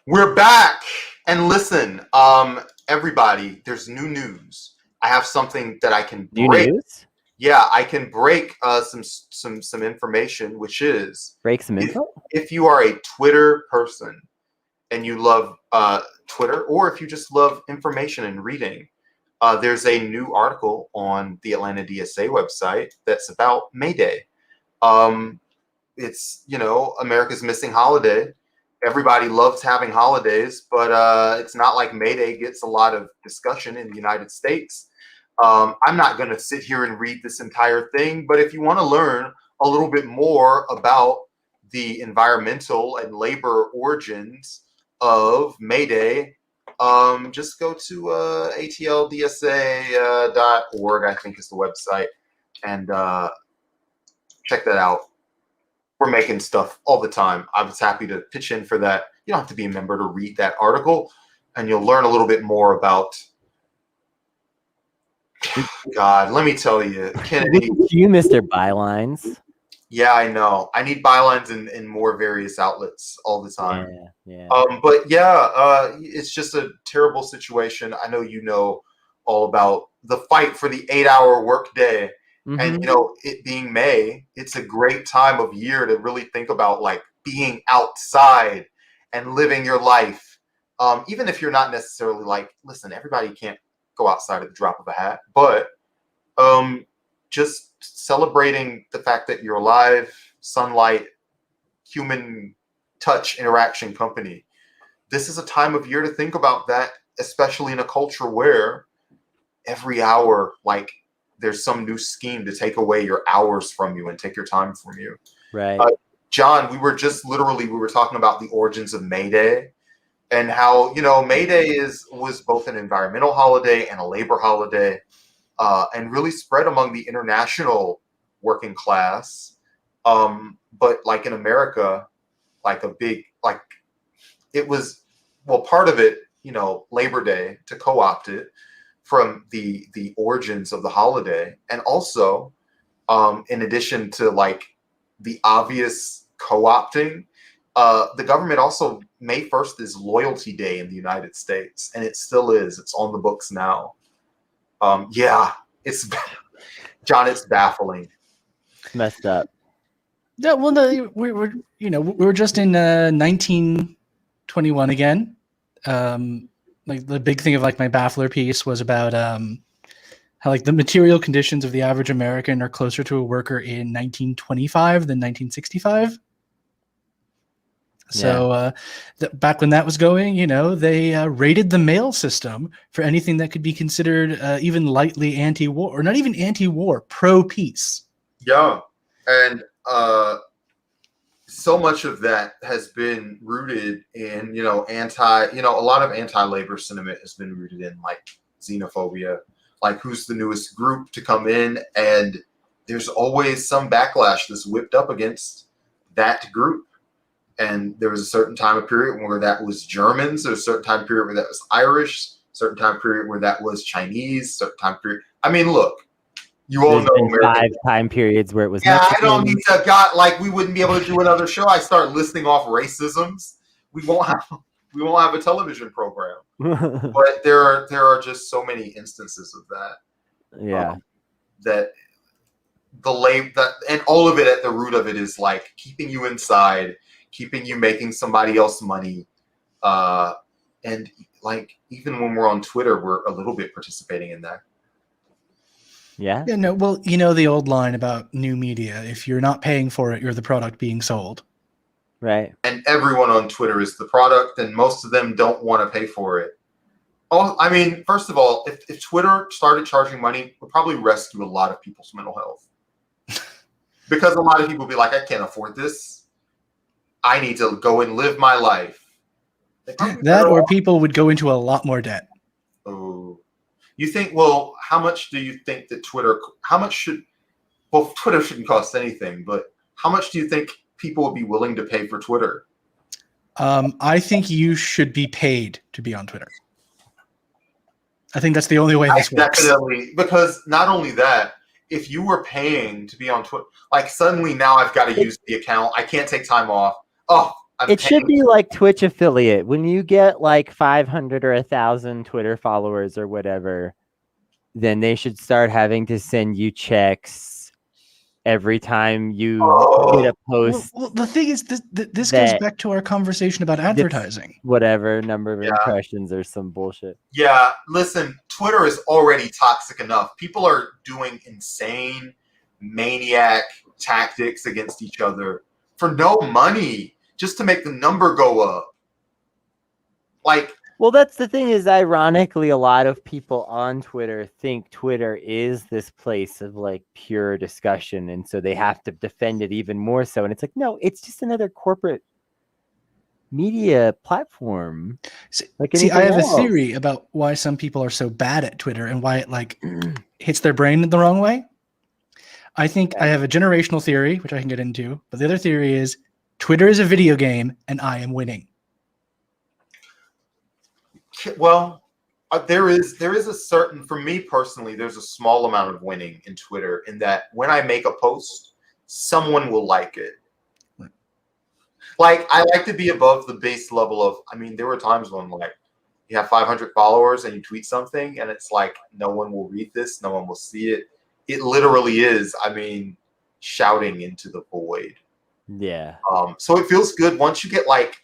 We're back, and listen, everybody, there's new news. I have something that I can break. New news? Yeah, I can break some information, which is break some info. If you are a Twitter person and you love Twitter, or if you just love information and reading, there's a new article on the Atlanta DSA website that's about May Day. It's America's missing holiday. Everybody loves having holidays, but it's not like May Day gets a lot of discussion in the United States. I'm not going to sit here and read this entire thing, but if you want to learn a little bit more about the environmental and labor origins of May Day, just go to atldsa.org, I think is the website, and check that out. We're making stuff all the time. I was happy to pitch in for that. You don't have to be a member to read that article, and you'll learn a little bit more about. God, let me tell you, Kennedy. You missed their bylines. Yeah, I know. I need bylines in more various outlets all the time. Yeah. But yeah, it's just a terrible situation. I know you know all about the fight for the 8-hour workday. Mm-hmm. And, it being May, it's a great time of year to really think about like being outside and living your life. Even if you're not necessarily like, listen, everybody can't go outside at the drop of a hat, but just celebrating the fact that you're alive, sunlight, human touch, interaction, company. This is a time of year to think about that, especially in a culture where every hour, like, there's some new scheme to take away your hours from you and take your time from you. Right. John, we were talking about the origins of May Day and how, May Day was both an environmental holiday and a labor holiday, and really spread among the international working class. But like in America, like it was, part of it, Labor Day, to co-opt it from the origins of the holiday. And also, in addition to like the obvious co-opting, the government also, May 1st is Loyalty Day in the United States, and it still is. It's on the books now. It's John, it's baffling. It's messed up. Yeah, well, no, we were just in 1921 again. Like the big thing of like my Baffler piece was about how like the material conditions of the average American are closer to a worker in 1925 than 1965. So back when that was going, they rated the mail system for anything that could be considered even lightly anti-war, or not even anti-war, pro-peace. Yeah, and so much of that has been rooted in, a lot of anti-labor sentiment has been rooted in like xenophobia, like who's the newest group to come in, and there's always some backlash that's whipped up against that group. And there was a certain time period where that was Germans, there was a certain time period where that was Irish, certain time period where that was Chinese, certain time period. I mean, look, you all know American 5 time periods where it was. Yeah, Mexican. I don't need to we wouldn't be able to do another show. I start listing off racisms. We won't have a television program. But there are just so many instances of that. Yeah. That and all of it at the root of it is like keeping you inside, keeping you making somebody else money. And like even when we're on Twitter, we're a little bit participating in that. Yeah. Yeah, no, well, the old line about new media, if you're not paying for it, you're the product being sold. Right. And everyone on Twitter is the product, and most of them don't want to pay for it. Oh, I mean, first of all, if Twitter started charging money, it would probably rescue a lot of people's mental health. Because a lot of people would be like, I can't afford this. I need to go and live my life. That or people would go into a lot more debt. Oh. You think, well, how much do you think that Twitter shouldn't cost anything, but how much do you think people would be willing to pay for Twitter? I think you should be paid to be on Twitter. I think that's the only way this works. Definitely, because not only that, if you were paying to be on Twitter, like suddenly now I've got to use the account. I can't take time off. It should be like Twitch affiliate. When you get like 500 or 1,000 Twitter followers or whatever, then they should start having to send you checks every time you get a post. Well, the thing is, this goes back to our conversation about advertising. Whatever number of impressions or some bullshit. Yeah, listen, Twitter is already toxic enough. People are doing insane, maniac tactics against each other for no money. Just to make the number go up. Well, that's the thing is, ironically, a lot of people on Twitter think Twitter is this place of like pure discussion. And so they have to defend it even more so. And it's like, no, it's just another corporate media platform. See, I have a theory about why some people are so bad at Twitter and why it like hits their brain in the wrong way. I think I have a generational theory, which I can get into. But the other theory is Twitter is a video game, and I am winning. Well, there is a certain, for me personally, there's a small amount of winning in Twitter in that when I make a post, someone will like it. Right. Like, I like to be above the base level of, I mean, there were times when like you have 500 followers and you tweet something and it's like, no one will read this, no one will see it. It literally is, I mean, shouting into the void. Yeah. So it feels good once you get like,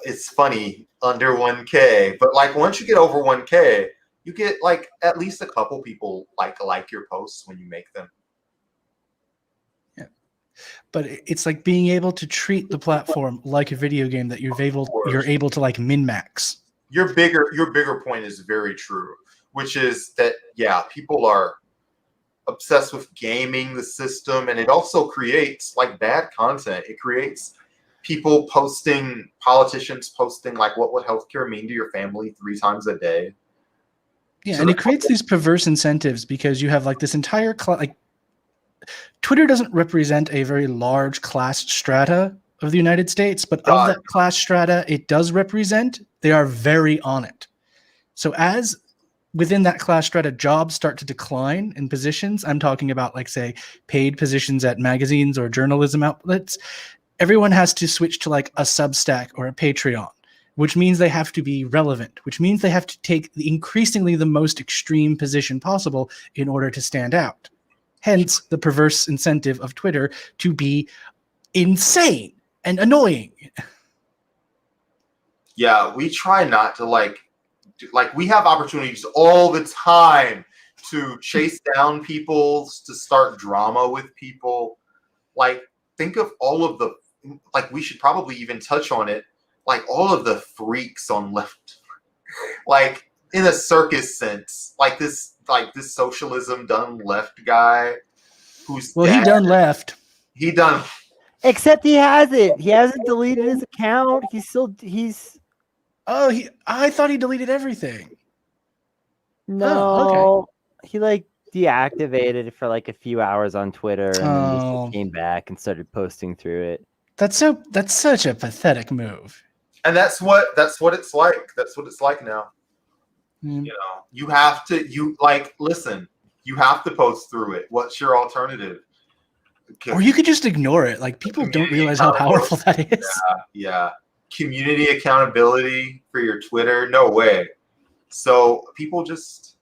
it's funny, under 1K, but like once you get over 1K, you get like at least a couple people like your posts when you make them. Yeah. But it's like being able to treat the platform like a video game that you're able to like min-max. Your bigger point is very true, which is that people are obsessed with gaming the system, and it also creates like bad content. It creates politicians posting like, what would healthcare mean to your family 3 times a day? Yeah, and it creates these perverse incentives because you have like this entire Twitter doesn't represent a very large class strata of the United States, but of that class strata it does represent, they are very on it. So as within that class strata, jobs start to decline in positions. I'm talking about like, say, paid positions at magazines or journalism outlets. Everyone has to switch to like a Substack or a Patreon, which means they have to be relevant, which means they have to take increasingly the most extreme position possible in order to stand out. Hence the perverse incentive of Twitter to be insane and annoying. Yeah, we try not to like we have opportunities all the time to chase down people, to start drama with people. Like, think of all of the, like, we should probably even touch on it, like all of the freaks on left, like in a circus sense, like this socialism done left guy who's he done left. He done. Except he hasn't. He hasn't deleted his account. He's. Oh, I thought he deleted everything. No, okay. He like deactivated it for like a few hours on Twitter, and then he just came back and started posting through it. That's such a pathetic move. And that's what it's like. That's what it's like now. You know, you have to listen. You have to post through it. What's your alternative? Or you could just ignore it. Like, people don't realize how powerful that is. Yeah. Community accountability for your Twitter? No way. So people just,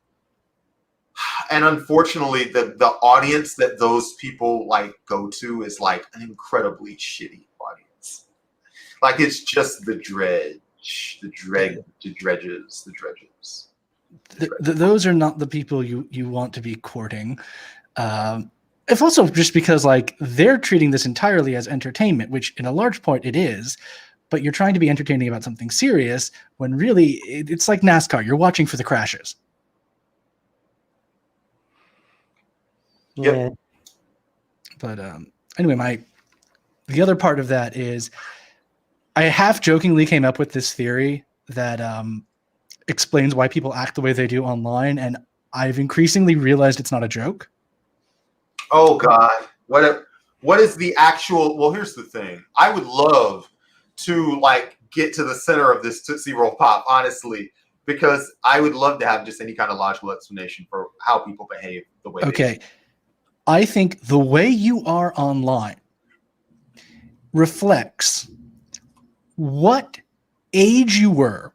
and unfortunately, the audience that those people like go to is like an incredibly shitty audience. Like, it's just the dredges. Those are not the people you want to be courting. If also just because like they're treating this entirely as entertainment, which in a large part it is, but you're trying to be entertaining about something serious when really it's like NASCAR. You're watching for the crashes. Yeah. But anyway, the other part of that is I half jokingly came up with this theory that explains why people act the way they do online, and I've increasingly realized it's not a joke. Oh God, what is the actual? Well, here's the thing. I would love to like get to the center of this Tootsie Roll Pop, honestly, because I would love to have just any kind of logical explanation for how people behave the way. Okay, I think the way you are online reflects what age you were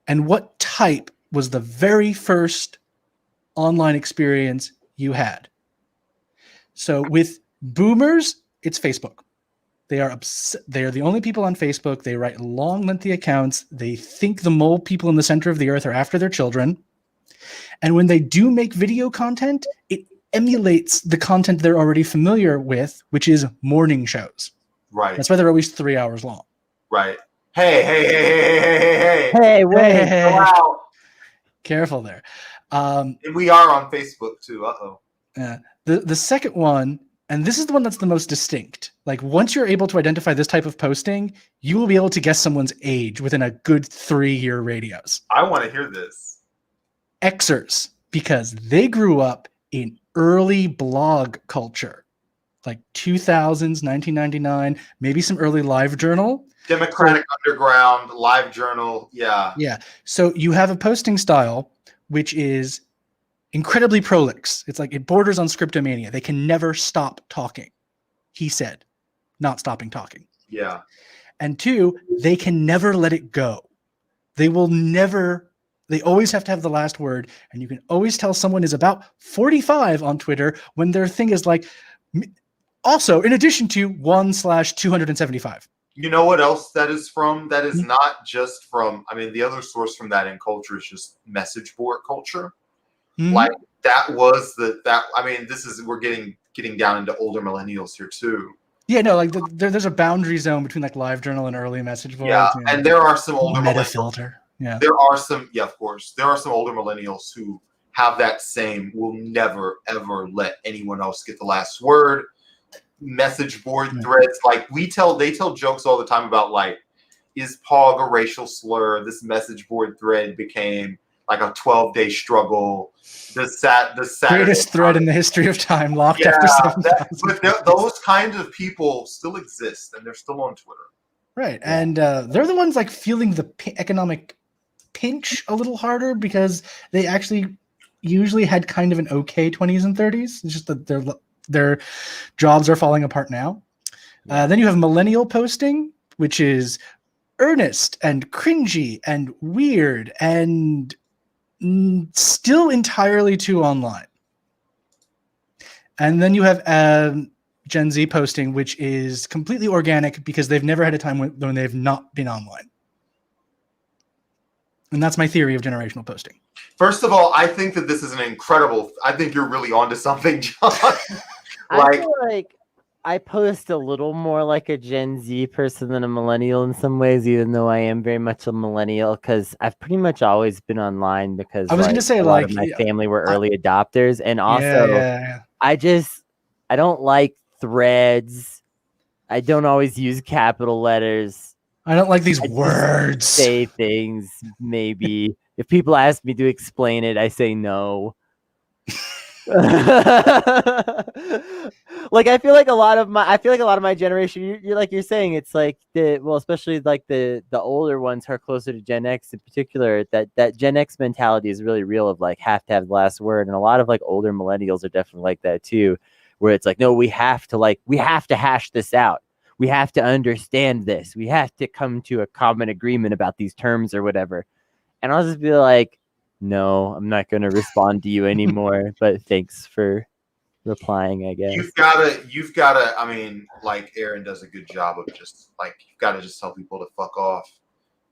and what type was the very first online experience you had. So with boomers, it's Facebook. They are the only people on Facebook. They write long, lengthy accounts. They think the mole people in the center of the earth are after their children. And when they do make video content, it emulates the content they're already familiar with, which is morning shows. Right. That's why they're always 3 hours long. Right. Hey. Hey, wait. Wow. Careful there. And we are on Facebook too. Uh-oh. The second one, and this is the one that's the most distinct. Like, once you're able to identify this type of posting, you will be able to guess someone's age within a good 3-year radius. I want to hear this. Xers, because they grew up in early blog culture, like 2000s, 1999, maybe some early LiveJournal. Democratic Underground, LiveJournal, yeah. Yeah. So you have a posting style which is incredibly prolix. It's like it borders on scriptomania. They can never stop talking. He said, not stopping talking. Yeah. And 2, they can never let it go. They always have to have the last word. And you can always tell someone is about 45 on Twitter when their thing is like, also, in addition to 1/275. You know what else that is from? That is not just from, I mean, the other source from that in culture is just message board culture. Mm-hmm. Like we're getting down into older millennials here too. Yeah, no, like there's a boundary zone between like LiveJournal and early message boards. Yeah, and there are some older meta millennials. Filter. Yeah. There are some, of course. There are some older millennials who have that same, will never, ever let anyone else get the last word. Message board threads, like they tell jokes all the time about like, is POG a racial slur? This message board thread became like a 12-day struggle. The greatest thread in the history of time, locked after 7,000. But those kinds of people still exist, and they're still on Twitter. Right, and they're the ones like feeling the economic pinch a little harder because they actually usually had kind of an okay 20s and 30s. It's just that their jobs are falling apart now. Then you have millennial posting, which is earnest and cringy and weird and still entirely too online. And then you have Gen Z posting, which is completely organic because they've never had a time when they've not been online. And that's my theory of generational posting. First of all, I think that this is an incredible. I think you're really onto something, John. I feel like I post a little more like a Gen Z person than a millennial in some ways, even though I am very much a millennial, because I've pretty much always been online because I was going to say, a lot of my family were early adopters. And also, I don't like threads. I don't always use capital letters. I don't like these words. Say things, maybe. If people ask me to explain it, I say no. Like I feel like a lot of my generation, you're saying, it's like especially like the older ones who are closer to Gen X in particular, that Gen X mentality is really real, of like have to have the last word. And a lot of like older millennials are definitely like that too, where it's like, no, we have to hash this out. We have to understand this. We have to come to a common agreement about these terms or whatever. And I'll just be like, no, I'm not going to respond to you anymore, but thanks for replying, I guess. You've gotta, I mean, like Aaron does a good job of just like, you've got to just tell people to fuck off,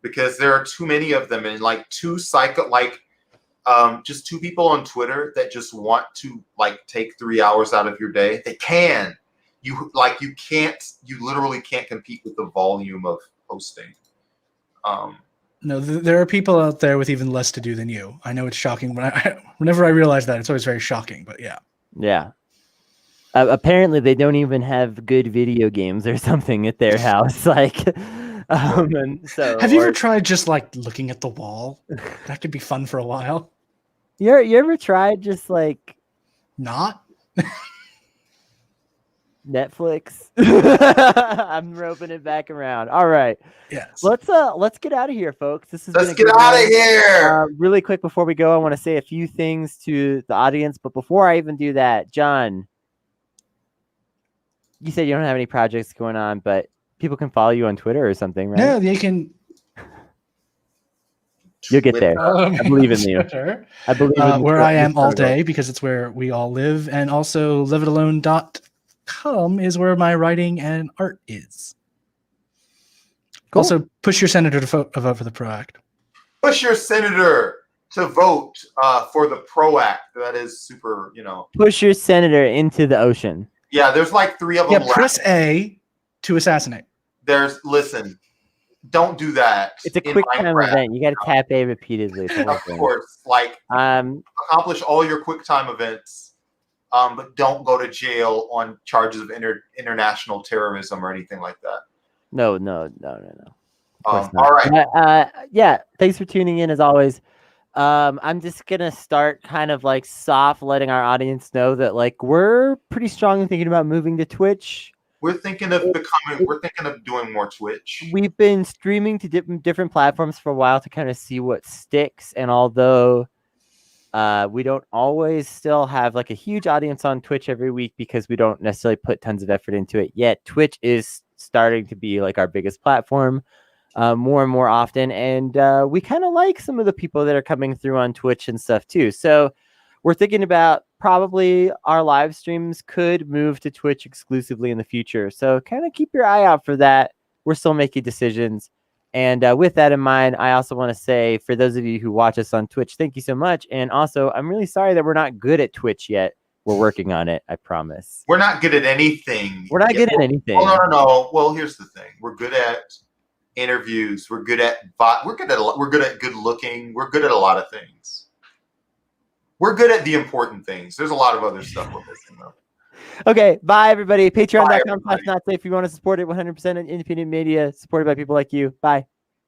because there are too many of them, and like just two people on Twitter that just want to like take 3 hours out of your day. They can. You literally can't compete with the volume of posting. No, there are people out there with even less to do than you. I know it's shocking. Whenever I realize that, it's always very shocking, but yeah. Yeah. Apparently, they don't even have good video games or something at their house. Like, and so, have you ever tried just like looking at the wall? That could be fun for a while. You ever tried just like not Netflix? I'm roping it back around. All right. Yes. Let's get out of here, folks. Let's get out of here. Really quick before we go, I want to say a few things to the audience. But before I even do that, John, you said you don't have any projects going on, but people can follow you on Twitter or something, right? Yeah, they can. You'll get there. I believe in you. I believe in where I am all day, because it's where we all live, and also liveitalone.com is where my writing and art is. Cool. Also, push your senator to vote for the PRO Act. Push your senator to vote for the PRO Act. That is super, Push your senator into the ocean. Yeah, there's like 3 of them. Yeah, press A to assassinate. Listen, don't do that. It's a quick time event. You got to tap A repeatedly. Of course, accomplish all your quick time events, but don't go to jail on charges of international terrorism or anything like that. No. All right. Yeah. Thanks for tuning in as always. I'm just gonna start kind of like soft letting our audience know that like we're pretty strongly thinking about moving to Twitch. We're thinking of doing more Twitch. We've been streaming to different platforms for a while to kind of see what sticks. And although we don't always still have like a huge audience on Twitch every week because we don't necessarily put tons of effort into it yet, Twitch is starting to be like our biggest platform more and more often. And we kind of like some of the people that are coming through on Twitch and stuff too. So we're thinking about probably our live streams could move to Twitch exclusively in the future. So kind of keep your eye out for that. We're still making decisions. And with that in mind, I also want to say, for those of you who watch us on Twitch, thank you so much. And also, I'm really sorry that we're not good at Twitch yet. We're working on it, I promise. We're not good at anything. We're not good at anything. Oh, no. Well, here's the thing. We're good at interviews. We're good at good looking. We're good at a lot of things. We're good at the important things. There's a lot of other stuff we're missing, though. Okay, bye, everybody. Patreon.com/notsafe if you want to support it. 100% independent media supported by people like you. Bye.